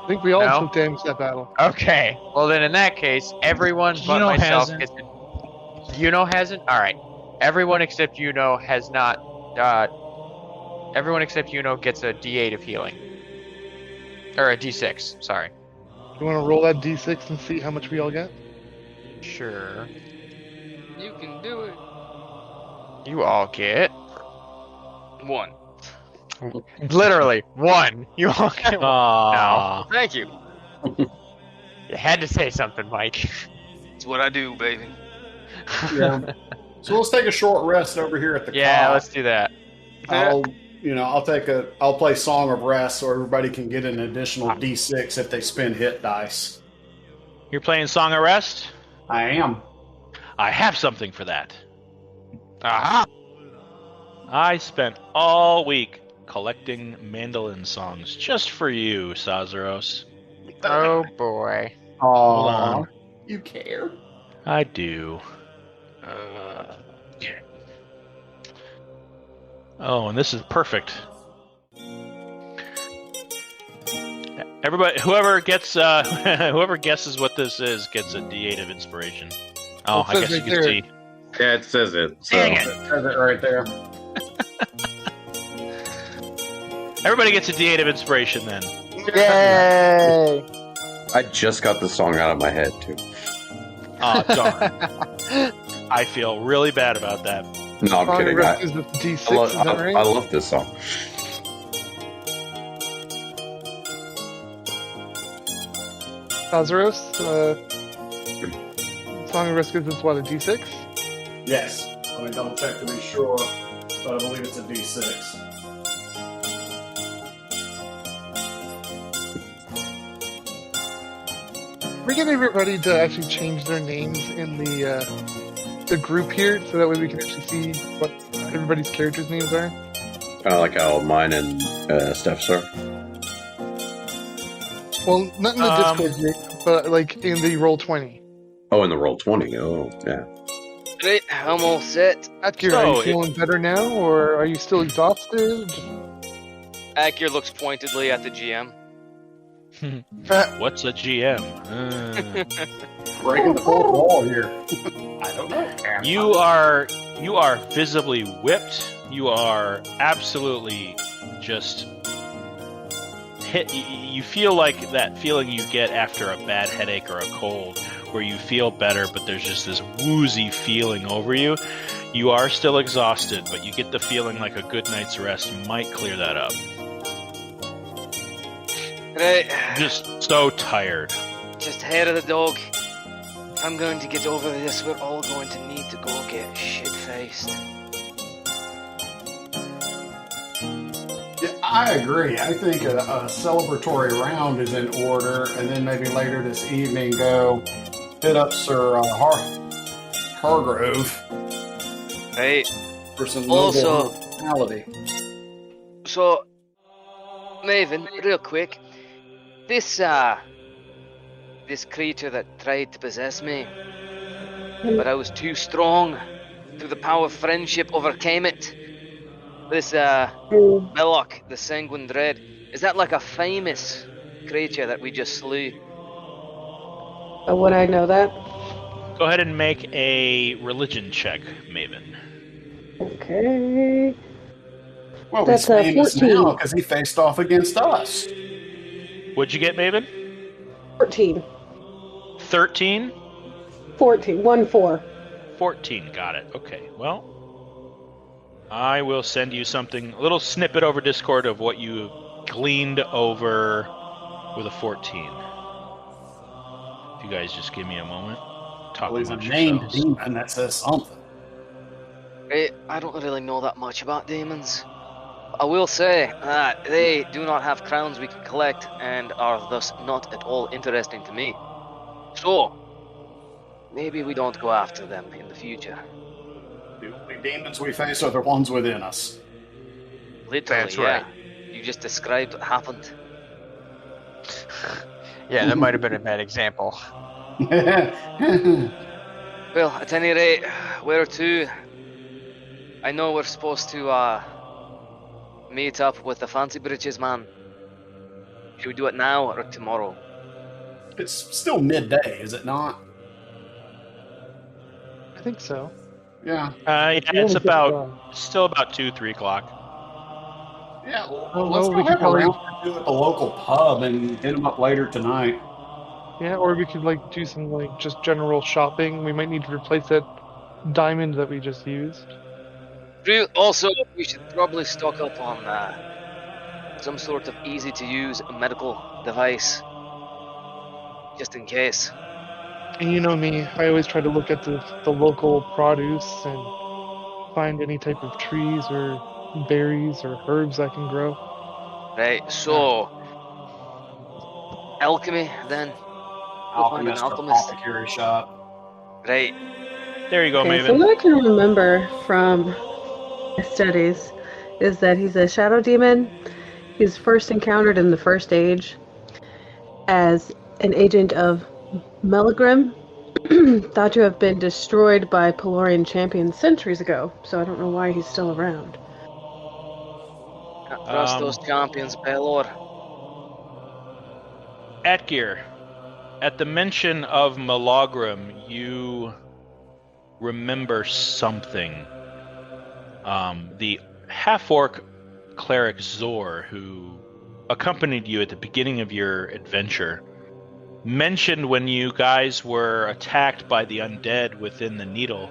think we all No? took damage that battle. Okay. Well, then in that case, everyone but Yuno myself hasn't. gets it. Yuno hasn't? Alright. Everyone except Yuno has not. Everyone except Yuno gets a D8 of healing. Or a D6, sorry. You want to roll that d6 and see how much we all get? Sure. You can do it. You all get. 1. Literally, 1. You all get 1. Aww. Thank you. You had to say something, Mike. It's what I do, baby. Yeah. So let's take a short rest over here at the Yeah, cot. let's do that. I'll play Song of Rest so everybody can get an additional D6 if they spend hit dice. You're playing Song of Rest? I am. I have something for that. Aha! I spent all week collecting mandolin songs just for you, Sazaros. Oh boy. Hold on. You care? I do. Oh, and this is perfect. Everybody, whoever guesses what this is gets a D8 of inspiration. Oh, I guess you can see. Yeah, it says it. So. Dang it. It says it right there. Everybody gets a D8 of inspiration then. Yay! I just got the song out of my head, too. Oh, darn. I feel really bad about that. No, I'm Song of kidding. Rest is the d6, is that right? I love this song. Azeros, Song of Risk is what, a D6? Yes. Let me double check to be sure, but I believe it's a D6. We're getting everybody to actually change their names in the group here, so that way we can actually see what everybody's characters' names are. Kind of like how mine and Steph's are. Well, not in the Discord group, but like in the Roll20. Oh, in the Roll20. Oh, yeah. Right, I'm all set. Atgierr, are you feeling better now, or are you still exhausted? Atgierr looks pointedly at the GM. What's a GM? Breaking the fourth wall here. I don't know. You are visibly whipped. You are absolutely just hit. You feel like that feeling you get after a bad headache or a cold, where you feel better, but there's just this woozy feeling over you. You are still exhausted, but you get the feeling like a good night's rest might clear that up. Right. Just so tired. Just hair of the dog. If I'm going to get over this, we're all going to need to go get shit-faced. Yeah, I agree. I think a celebratory round is in order, and then maybe later this evening go hit up Sir Hargrove. Right. For some Also, hospitality. So, Maven, real quick. This creature that tried to possess me, but I was too strong. Through the power of friendship, overcame it. This, Belloc, the Sanguine Dread, is that like a famous creature that we just slew? Would I know that? Go ahead and make a religion check, Maven. Okay. Well, That's he's famous 14. now because he faced off against us. What'd you get, Maven? 14. 13? 14. 1-4. 14, got it. Okay, well, I will send you something, a little snippet over Discord of what you gleaned over with a 14. If you guys just give me a moment. Talk Well, he's a amongst named yourselves. demon that says something. I don't really know that much about demons. I will say that they do not have crowns we can collect and are thus not at all interesting to me. So, maybe we don't go after them in the future. The only demons we face are the ones within us. Literally, That's yeah. right. You just described what happened. Yeah, that might have been a bad example. Well, at any rate, where to? I know we're supposed to meet up with the Fancy Britches man. Should we do it now or tomorrow? It's still midday, is it not? I think so. Yeah. Yeah, it's still about 2-3 o'clock. Yeah, Oh, let's well, go we could have a probably- round or two at the local pub and hit them up later tonight. Yeah, or we could like do some like just general shopping. We might need to replace that diamond that we just used. Also, we should probably stock up on some sort of easy-to-use medical device, just in case. And you know me, I always try to look at the local produce and find any type of trees or berries or herbs I can grow. Right, so alchemy then. Go find an alchemist. Apothecary shop. Right. There you go, Okay, Maven. so what I can remember from my studies is that he's a shadow demon. He's first encountered in the First Age as an agent of Melgrim, thought to have been destroyed by Pelorian champions centuries ago, so I don't know why he's still around. Can't trust those champions, Pelor. Atgierr, at the mention of Melgrim, you remember something. The half-orc cleric Zor, who accompanied you at the beginning of your adventure, mentioned when you guys were attacked by the undead within the Needle,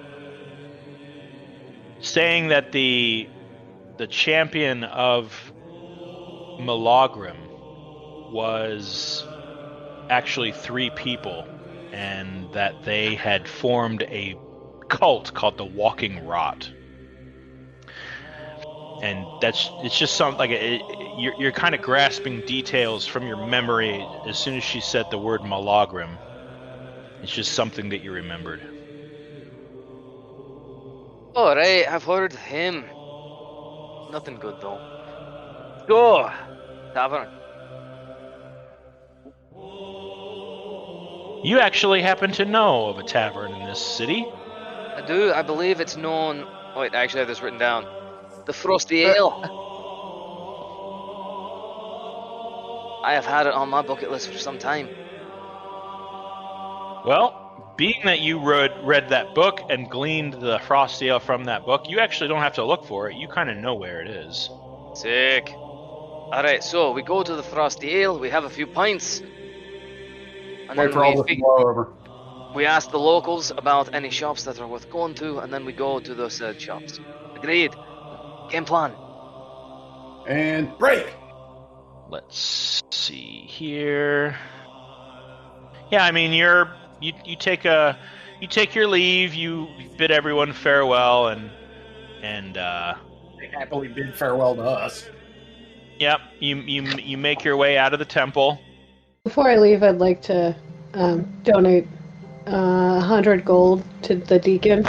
saying that the champion of Melgrim was actually 3 people, and that they had formed a cult called the Walking Rot. And it's just something like you're kind of grasping details from your memory as soon as she said the word Malagrim. It's just something that you remembered. All right, I've heard of him. Nothing good though. Go, tavern. You actually happen to know of a tavern in this city? I do. I believe it's known. Oh, wait, I actually have this written down. The Frosty Ale. I have had it on my bucket list for some time. Well, being that you read that book and gleaned the Frosty Ale from that book, you actually don't have to look for it. You kind of know where it is. Sick. Alright, so we go to the Frosty Ale, we have a few pints. And Wait for all this to blow over. we ask the locals about any shops that are worth going to, and then we go to those said shops. Agreed. Game plan. And break! Let's see here. Yeah, I mean, you take your leave, you bid everyone farewell, and They happily bid farewell to us. yep, you make your way out of the temple. Before I leave, I'd like to donate 100 gold to the deacon.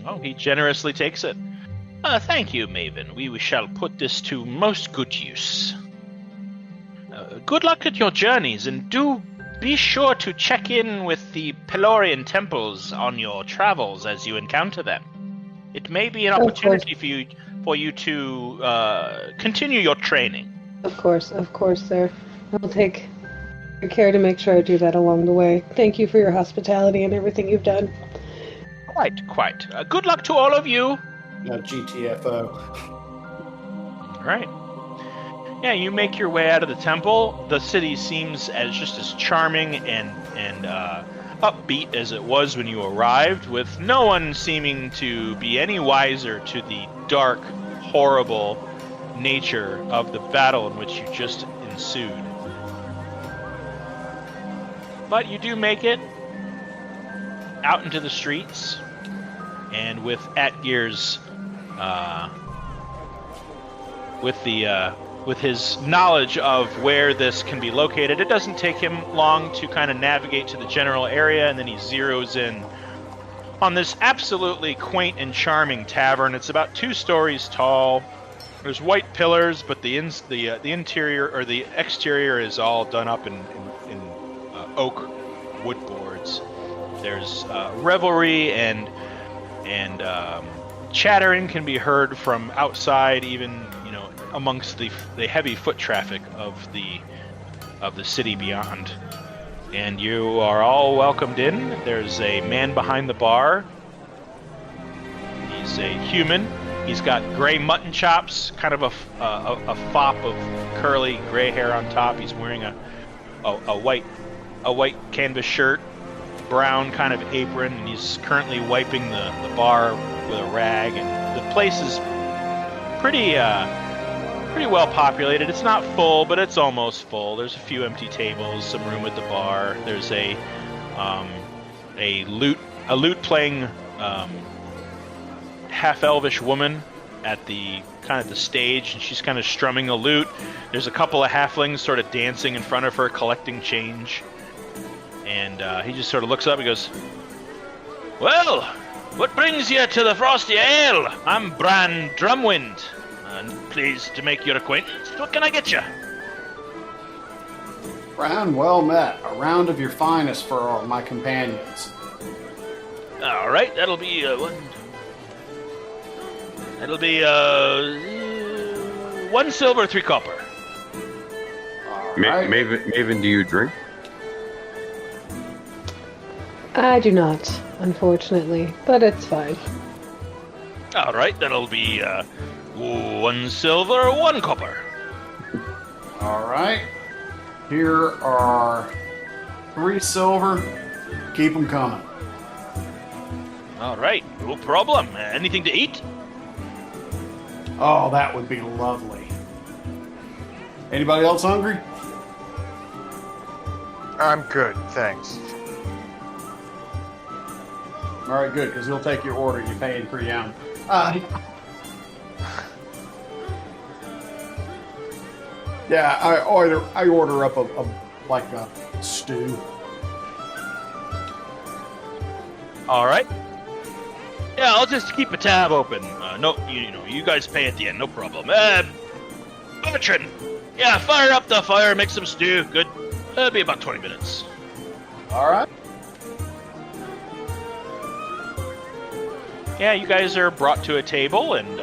Oh, he generously takes it. Thank you, Maven. We shall put this to most good use. Good luck at your journeys, and do be sure to check in with the Pelorian temples on your travels as you encounter them. It may be an opportunity for you to continue your training. Of course, sir. I'll take good care to make sure I do that along the way. Thank you for your hospitality and everything you've done. Quite. Good luck to all of you. GTFO. All right. Yeah, you make your way out of the temple. The city seems as charming and upbeat as it was when you arrived, with no one seeming to be any wiser to the dark, horrible nature of the battle in which you just ensued. But you do make it out into the streets, and with Atgierr's with his knowledge of where this can be located, it doesn't take him long to kind of navigate to the general area, and then he zeroes in on this absolutely quaint and charming tavern. It's about 2 stories tall. There's white pillars, but the interior or the exterior is all done up in oak wood boards. There's revelry and chattering can be heard from outside, even amongst the heavy foot traffic of the city beyond. And you are all welcomed in. There's a man behind the bar. He's a human. He's got gray mutton chops, kind of a fop of curly gray hair on top. He's wearing a white canvas shirt, brown kind of apron, and he's currently wiping the bar with a rag. And the place is pretty well populated. It's not full, but it's almost full. There's a few empty tables, some room at the bar. There's a lute playing half elvish woman at the kind of the stage, and she's kind of strumming the lute. There's a couple of halflings sort of dancing in front of her, collecting change. And he just sort of looks up and goes, "Well, what brings you to the Frosty Ale? I'm Bran Drumwind, and pleased to make your acquaintance. What can I get you?" Bran, well met. A round of your finest for all my companions. All right, that'll be one. That'll be 1 silver, 3 copper. All right. Maven, do you drink? I do not, unfortunately, but it's fine. All right, that'll be 1 silver, 1 copper. All right. Here are 3 silver. Keep them coming. All right, no problem. Anything to eat? Oh, that would be lovely. Anybody else hungry? I'm good, thanks. All right, good, because he'll take your order. You're paying per yam. Yeah, I order up a stew. All right. Yeah, I'll just keep a tab open. No, you guys pay at the end, no problem. Bertrand, yeah, fire up the fire, make some stew. Good. It'll be about 20 minutes. All right. Yeah, you guys are brought to a table and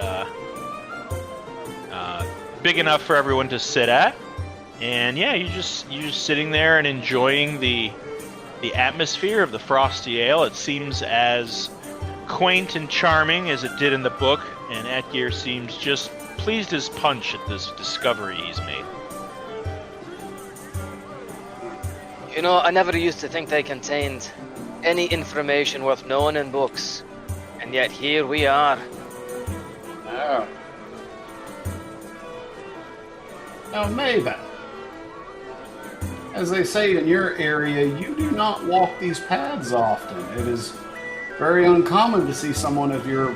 big enough for everyone to sit at. And yeah, you're just sitting there and enjoying the atmosphere of the frosty ale. It seems as quaint and charming as it did in the book, and Atgierr seems just pleased as punch at this discovery he's made. You know, I never used to think they contained any information worth knowing in books. And yet here we are. Oh. Now, Maven, as they say in your area, you do not walk these paths often. It is very uncommon to see someone of your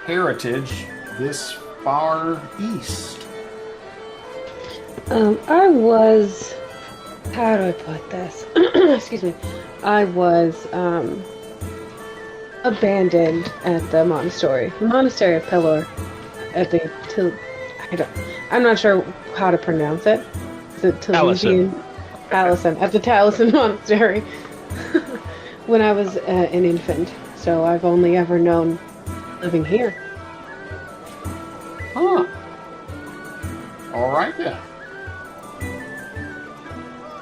heritage this far east. I was... How do I put this? Excuse me. I was, abandoned at the monastery of Pelor. I'm not sure how to pronounce it. Is it Talisian? Allison. At the Taliesin Monastery. When I was an infant. So I've only ever known living here. Huh. All right then.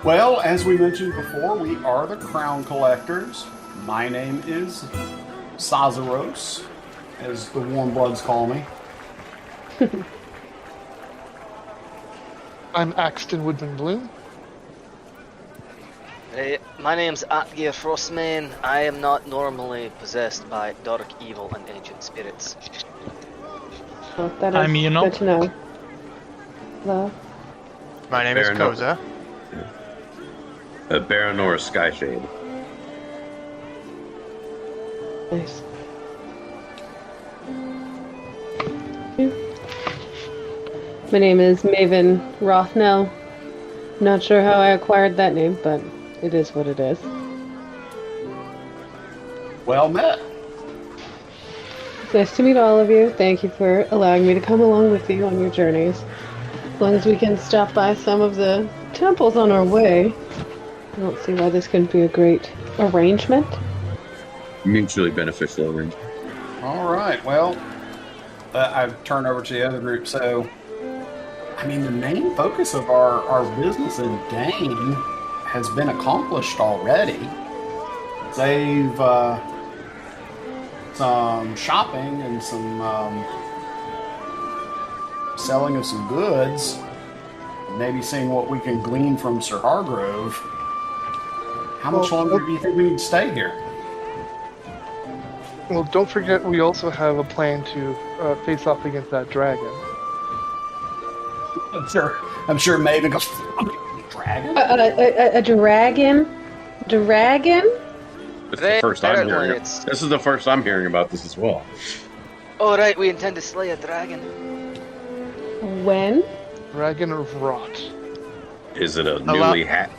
Well, as we mentioned before, we are the Crown Collectors. My name is Sazaros, as the warm bloods call me. I'm Axton Woodman Bloom. Hey, my name's Atgierr Frostmane. I am not normally possessed by dark evil and ancient spirits. Oh, that is good to know. Hello. My name is Koza. Baranor Skyshade. Nice. My name is Maven Rothnell. Not sure how I acquired that name, but it is what it is. Well met. It's nice to meet all of you. Thank you for allowing me to come along with you on your journeys. As long as we can stop by some of the temples on our way, I don't see why this couldn't be a great arrangement. Mutually beneficial arrangement. All right, well, I've turned over to the other group. So, I mean, the main focus of our business in Dainne has been accomplished already. Save some shopping and some selling of some goods. Maybe seeing what we can glean from Sir Hargrove. How much longer do you think we need to stay here? Well, don't forget we also have a plan to face off against that dragon. I'm sure Maven goes, dragon? A dragon? Dragon? This is the first I'm hearing. This is the first I'm hearing about this as well. All right, we intend to slay a dragon. When? Dragon of Rot. Is it a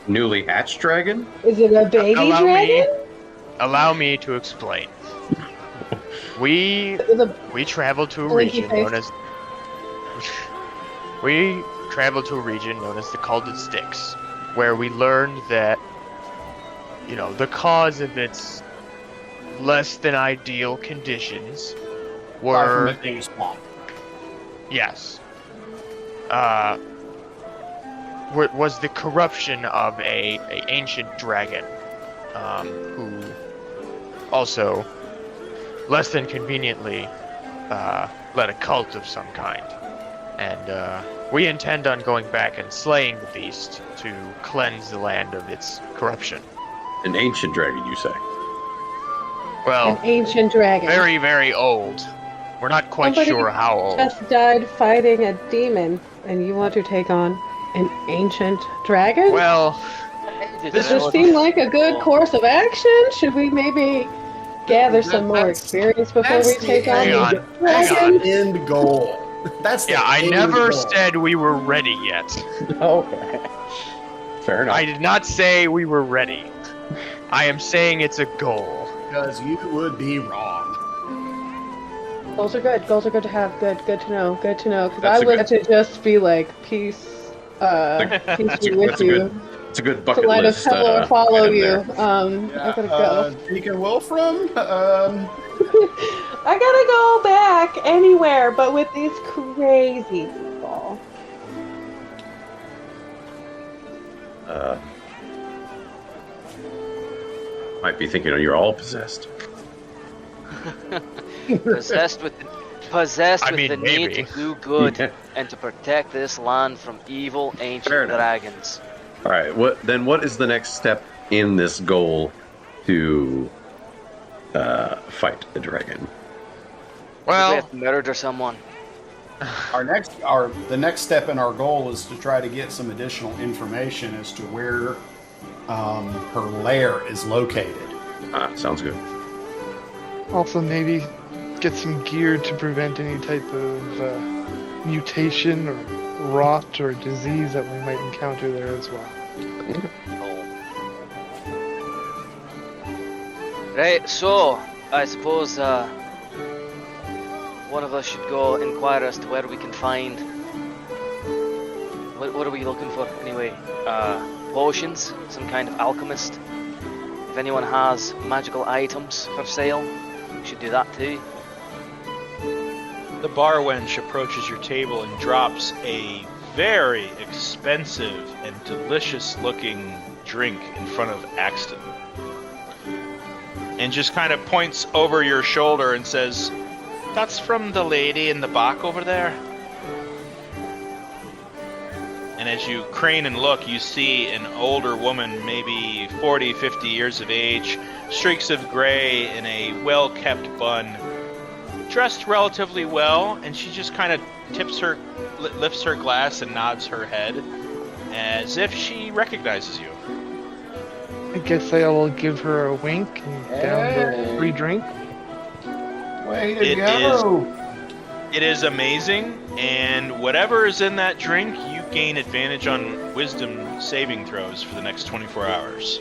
newly hatched dragon? Is it a baby dragon? Allow me to explain. We traveled to a region known as the Calded Styx, where we learned that, you know, the cause of its less than ideal conditions were yes, was the corruption of a ancient dragon, who also, less than conveniently, led a cult of some kind. And we intend on going back and slaying the beast to cleanse the land of its corruption. An ancient dragon, you say? Well, an ancient dragon. Very, very old. We're not quite sure how old. Just died fighting a demon, and you want to take on an ancient dragon? Well, Does this seem like a good course of action? Should we maybe gather some more experience before we take on the dragon? End goal. That's the I end never goal. said we were ready yet. Okay. Fair enough. I did not say we were ready. I am saying it's a goal. Because you would be wrong. Goals are good. Goals are good to have. Good to know. Good to know. Because That's I a would good- to just be like, peace be with you. It's a good To bucket let us list. follow or follow item you. there. I gotta go. Deacon Wolfram, I gotta go back anywhere, but with these crazy people. Might be thinking you're all possessed. Possessed with the need maybe. to do good Yeah. and to protect this land from evil ancient Fair enough. dragons. All right. What is the next step in this goal to fight the dragon? We Well, have to murder someone. the next step in our goal is to try to get some additional information as to where her lair is located. Sounds good. Also, maybe get some gear to prevent any type of mutation or rot or disease that we might encounter there as well. Right, so I suppose one of us should go inquire as to where we can find. What are we looking for anyway? Potions, some kind of alchemist. If anyone has magical items for sale, we should do that too. The bar wench approaches your table and drops a very expensive and delicious-looking drink in front of Axton. And just kind of points over your shoulder and says, "That's from the lady in the back over there." And as you crane and look, you see an older woman, maybe 40, 50 years of age, streaks of gray in a well-kept bun, dressed relatively well, and she just kind of lifts her glass and nods her head as if she recognizes you. I guess I will give her a wink and down the free drink. Way to It go! It is amazing, and whatever is in that drink, you gain advantage on wisdom saving throws for the next 24 hours.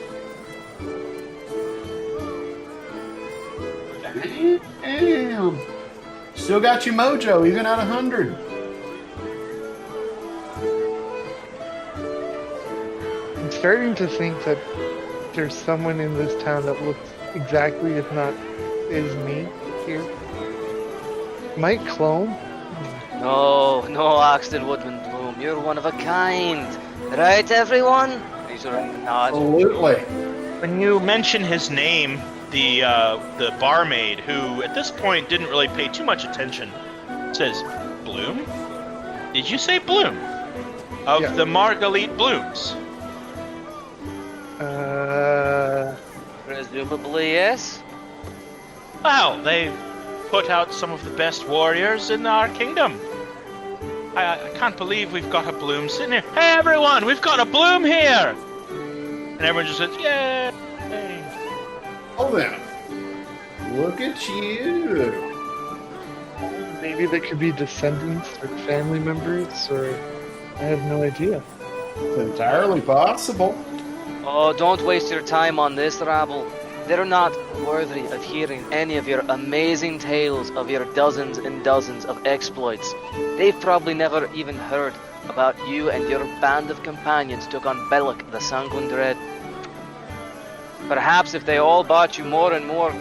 Damn. Still got your mojo, even at 100. I'm starting to think that there's someone in this town that looks exactly, if not is me here. Mike Clone? No, Axton Woodman Bloom, you're one of a kind. Right, everyone? These are a nod. Absolutely. When you mention his name, the barmaid, who at this point didn't really pay too much attention, says, "Bloom? Did you say Bloom? Of Yeah. the Margalite Blooms?" Presumably, yes. Well, they've put out some of the best warriors in our kingdom. I can't believe we've got a Bloom sitting here. Hey, everyone, we've got a Bloom here! And everyone just says, "Yay!" Oh, then. Look at you. Maybe they could be descendants or family members, or I have no idea. It's entirely possible. Oh, don't waste your time on this, rabble. They're not worthy of hearing any of your amazing tales of your dozens and dozens of exploits. They've probably never even heard about you and your band of companions took on Belloc the Sanguine Dread. Perhaps if they all bought you more and more,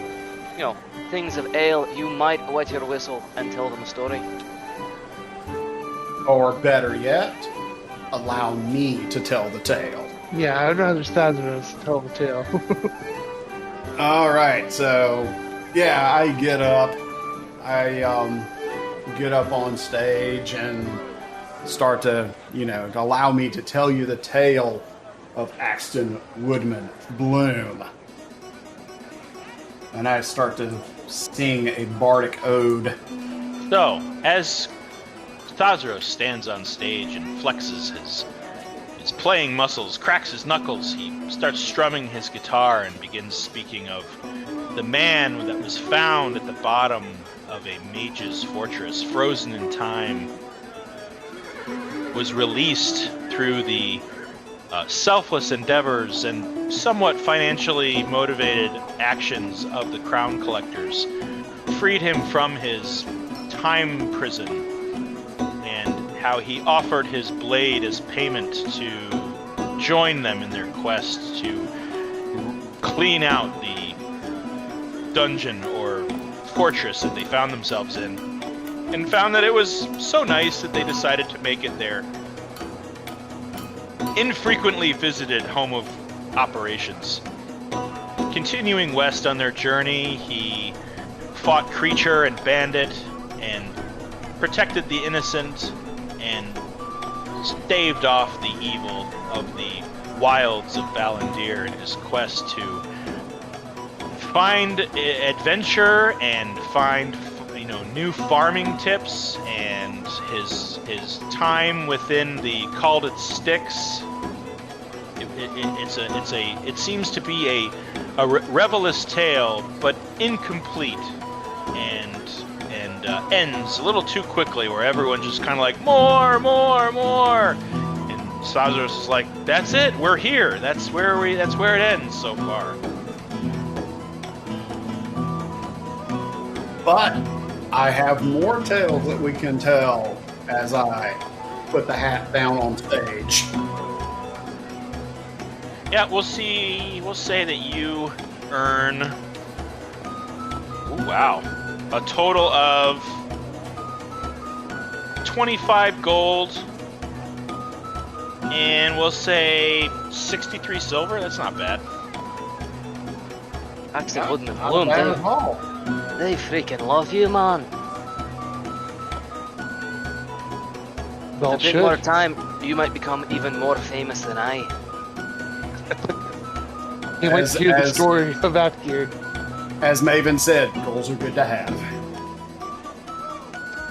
things of ale, you might wet your whistle and tell them a story. Or better yet, allow me to tell the tale. Yeah, I'd rather Stathros tell the tale. All right, so yeah, I get up. I get up on stage and start to, allow me to tell you the tale of Axton Woodman Bloom. And I start to sing a bardic ode. So, as Thazros stands on stage and flexes his his playing muscles, cracks his knuckles. He starts strumming his guitar and begins speaking of the man that was found at the bottom of a mage's fortress, frozen in time, was released through the selfless endeavors and somewhat financially motivated actions of the crown collectors, freed him from his time prison, and how he offered his blade as payment to join them in their quest to clean out the dungeon or fortress that they found themselves in, and found that it was so nice that they decided to make it their infrequently visited home of operations. Continuing west on their journey, he fought creature and bandit and protected the innocent and staved off the evil of the wilds of Valandiir in his quest to find adventure and find new farming tips, and his time within the Calded Sticks. It seems to be a revelous tale, but incomplete, and ends a little too quickly, where everyone just kind of like more, and Sazros is like, that's it, we're here. That's where it ends so far. But I have more tales that we can tell as I put the hat down on stage. Yeah, we'll see. We'll say that you earn, a total of 25 gold, and we'll say 63 silver. That's not bad. Actually, wouldn't have Not blown bad them. at all. They freaking love you, man. Well, A bit more time, you might become even more famous than I. He went to hear the story of Atgierr. As Maven said, goals are good to have.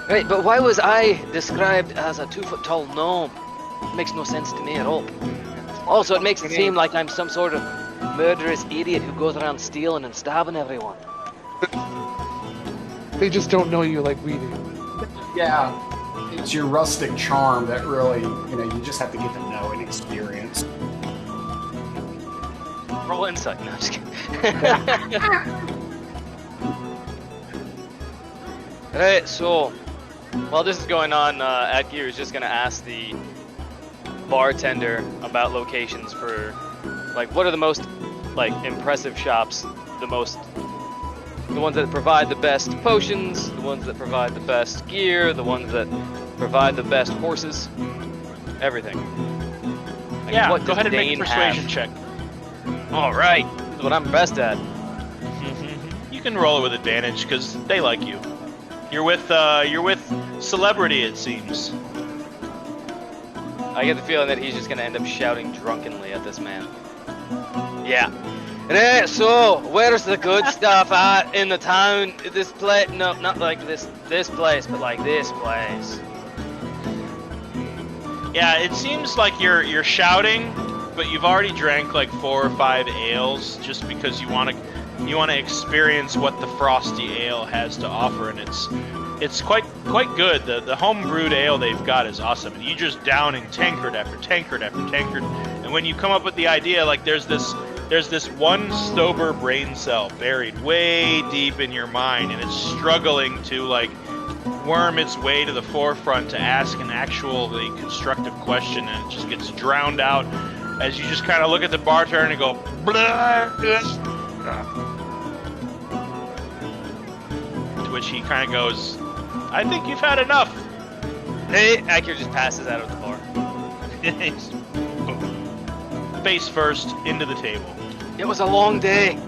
Right, but why was I described as a 2-foot-tall gnome? It makes no sense to me at all. Also, it makes it seem like I'm some sort of murderous idiot who goes around stealing and stabbing everyone. They just don't know you like we do. Yeah, it's your rustic charm that really, you just have to get to know and experience. Roll insight. No, I'm just kidding. Right, so while this is going on, Atgierr is just gonna ask the bartender about locations for, what are the most, impressive shops, the ones that provide the best potions, the ones that provide the best gear, the ones that provide the best horses, everything. Yeah, what go does ahead and make a Dainne persuasion have? check. All right, this is what I'm best at. You can roll it with advantage because they like you. You're with celebrity, it seems. I get the feeling that he's just gonna end up shouting drunkenly at this man. Yeah. Right, so where's the good stuff at in the town? This place? No, not like this place, but like this place. Yeah, it seems like you're shouting, but you've already drank like 4 or 5 ales just because you want to experience what the frosty ale has to offer, and it's quite good. The home brewed ale they've got is awesome, and you just downing tankard after tankard after tankard, and when you come up with the idea, there's this one Stober brain cell buried way deep in your mind, and it's struggling to worm its way to the forefront to ask an actually constructive question, and it just gets drowned out as you just kind of look at the bartender and go, blah, blah. To which he kind of goes, I think you've had enough. Hey, Atgierr just passes out of the bar. Face first into the table. It was a long day.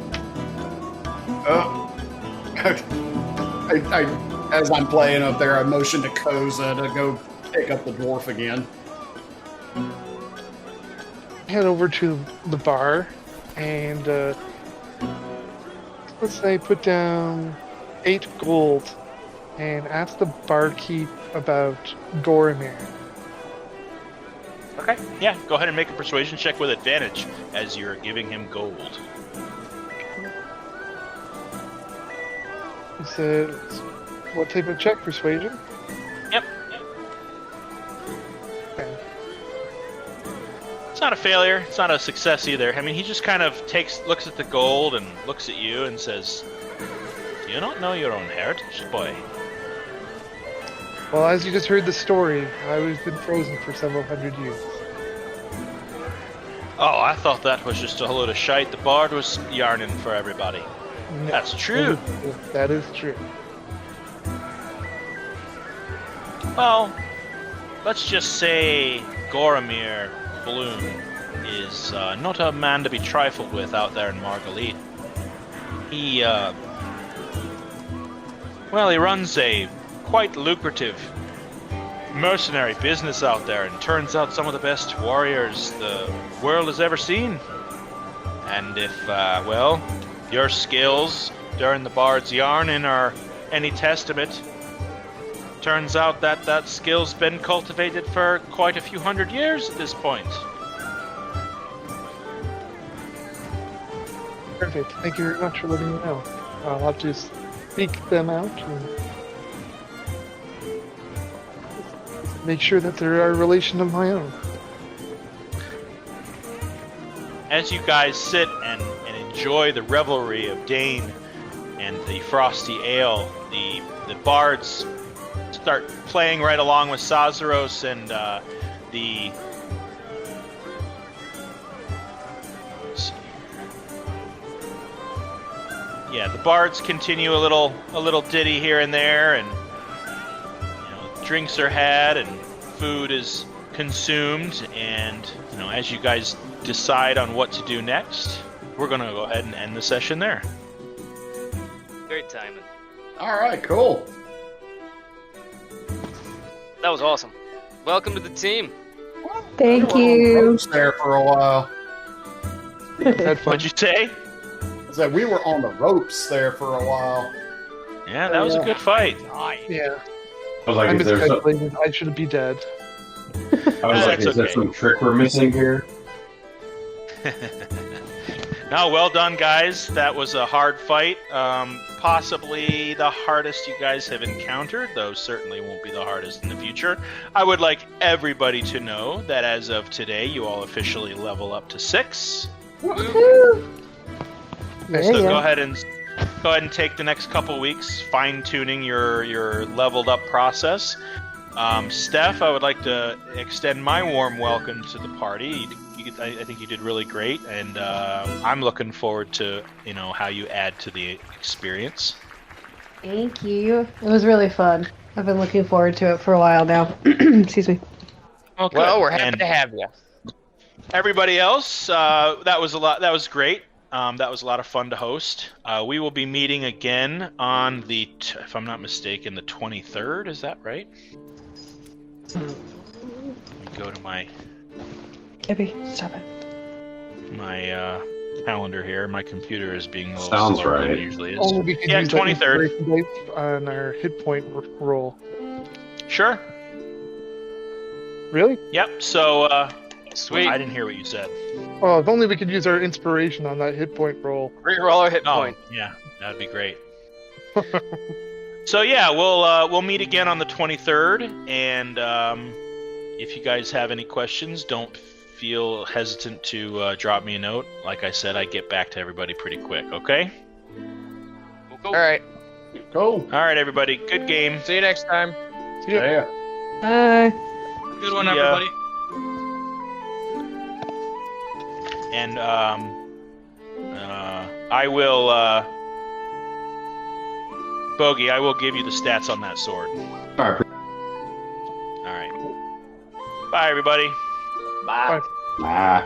As I'm playing up there, I motion to Koza to go pick up the dwarf again. Head over to the bar and let's say put down 8 gold and ask the barkeep about Gorimir. Okay, yeah, go ahead and make a persuasion check with advantage as you're giving him gold. You said, what type of check? Persuasion? Yep. Okay. It's not a failure. It's not a success either. I mean, he just kind of looks at the gold and looks at you and says, "Do you not know your own heritage, boy?" Well, as you just heard the story, I've been frozen for several hundred years. Oh, I thought that was just a load of shite the bard was yarning for everybody. No, That's true. That is true. Well, let's just say Goromir Bloom is not a man to be trifled with out there in Margalit. He runs a quite lucrative mercenary business out there, and turns out some of the best warriors the world has ever seen. And if, your skills during the bard's yarning are any testament, turns out that skill's been cultivated for quite a few hundred years at this point. Perfect. Thank you very much for letting me know. I'll have to speak them out and make sure that they're a relation of my own. As you guys sit and enjoy the revelry of Dainne and the frosty ale, the bards start playing right along with Sazaros, and the bards continue a little ditty here and there, and drinks are had and food is consumed, and as you guys decide on what to do next, we're gonna go ahead and end the session there. Great timing. All right, cool. That was awesome. Welcome to the team. Thank We were on the you. ropes there for a while. Had fun. What'd you say? I said we were on the ropes there for a while. Yeah, that was a good fight. Yeah. I was like, I is there some, miscalculated. I should be dead. I was like, That's is there okay. some trick we're missing here? No, well done, guys. That was a hard fight. Possibly the hardest you guys have encountered, though certainly won't be the hardest in the future. I would like everybody to know that as of today, you all officially level up to 6. Woohoo! So go ahead and take the next couple weeks fine-tuning your leveled up process. Steph, I would like to extend my warm welcome to the party. I think you did really great, and I'm looking forward to how you add to the experience. Thank you. It was really fun. I've been looking forward to it for a while now. Excuse me. Oh, Well, we're happy And to have you. everybody else, that was a lot. That was great. That was a lot of fun to host. We will be meeting again on if I'm not mistaken, the 23rd. Is that right? Let me go to my Gibby, stop it. calendar here. My computer is being a little Sounds slower than right. it usually is. Only we can Yeah, use that 23rd. inspiration dice on our hit point roll. Sure. Really? Yep. So, Sweet. I didn't hear what you said. Oh, if only we could use our inspiration on that hit point roll. Reroll our hit point. Yeah, that'd be great. So yeah, we'll meet again on the 23rd, and if you guys have any questions, don't feel hesitant to drop me a note. Like I said, I get back to everybody pretty quick. Okay. We'll go. All right. Cool. All right, everybody. Good game. See you next time. Yeah. Bye. Good one, See ya. everybody. And I will, Bogey, I will give you the stats on that sword. All right. All right. Bye, everybody. Bye. Bye.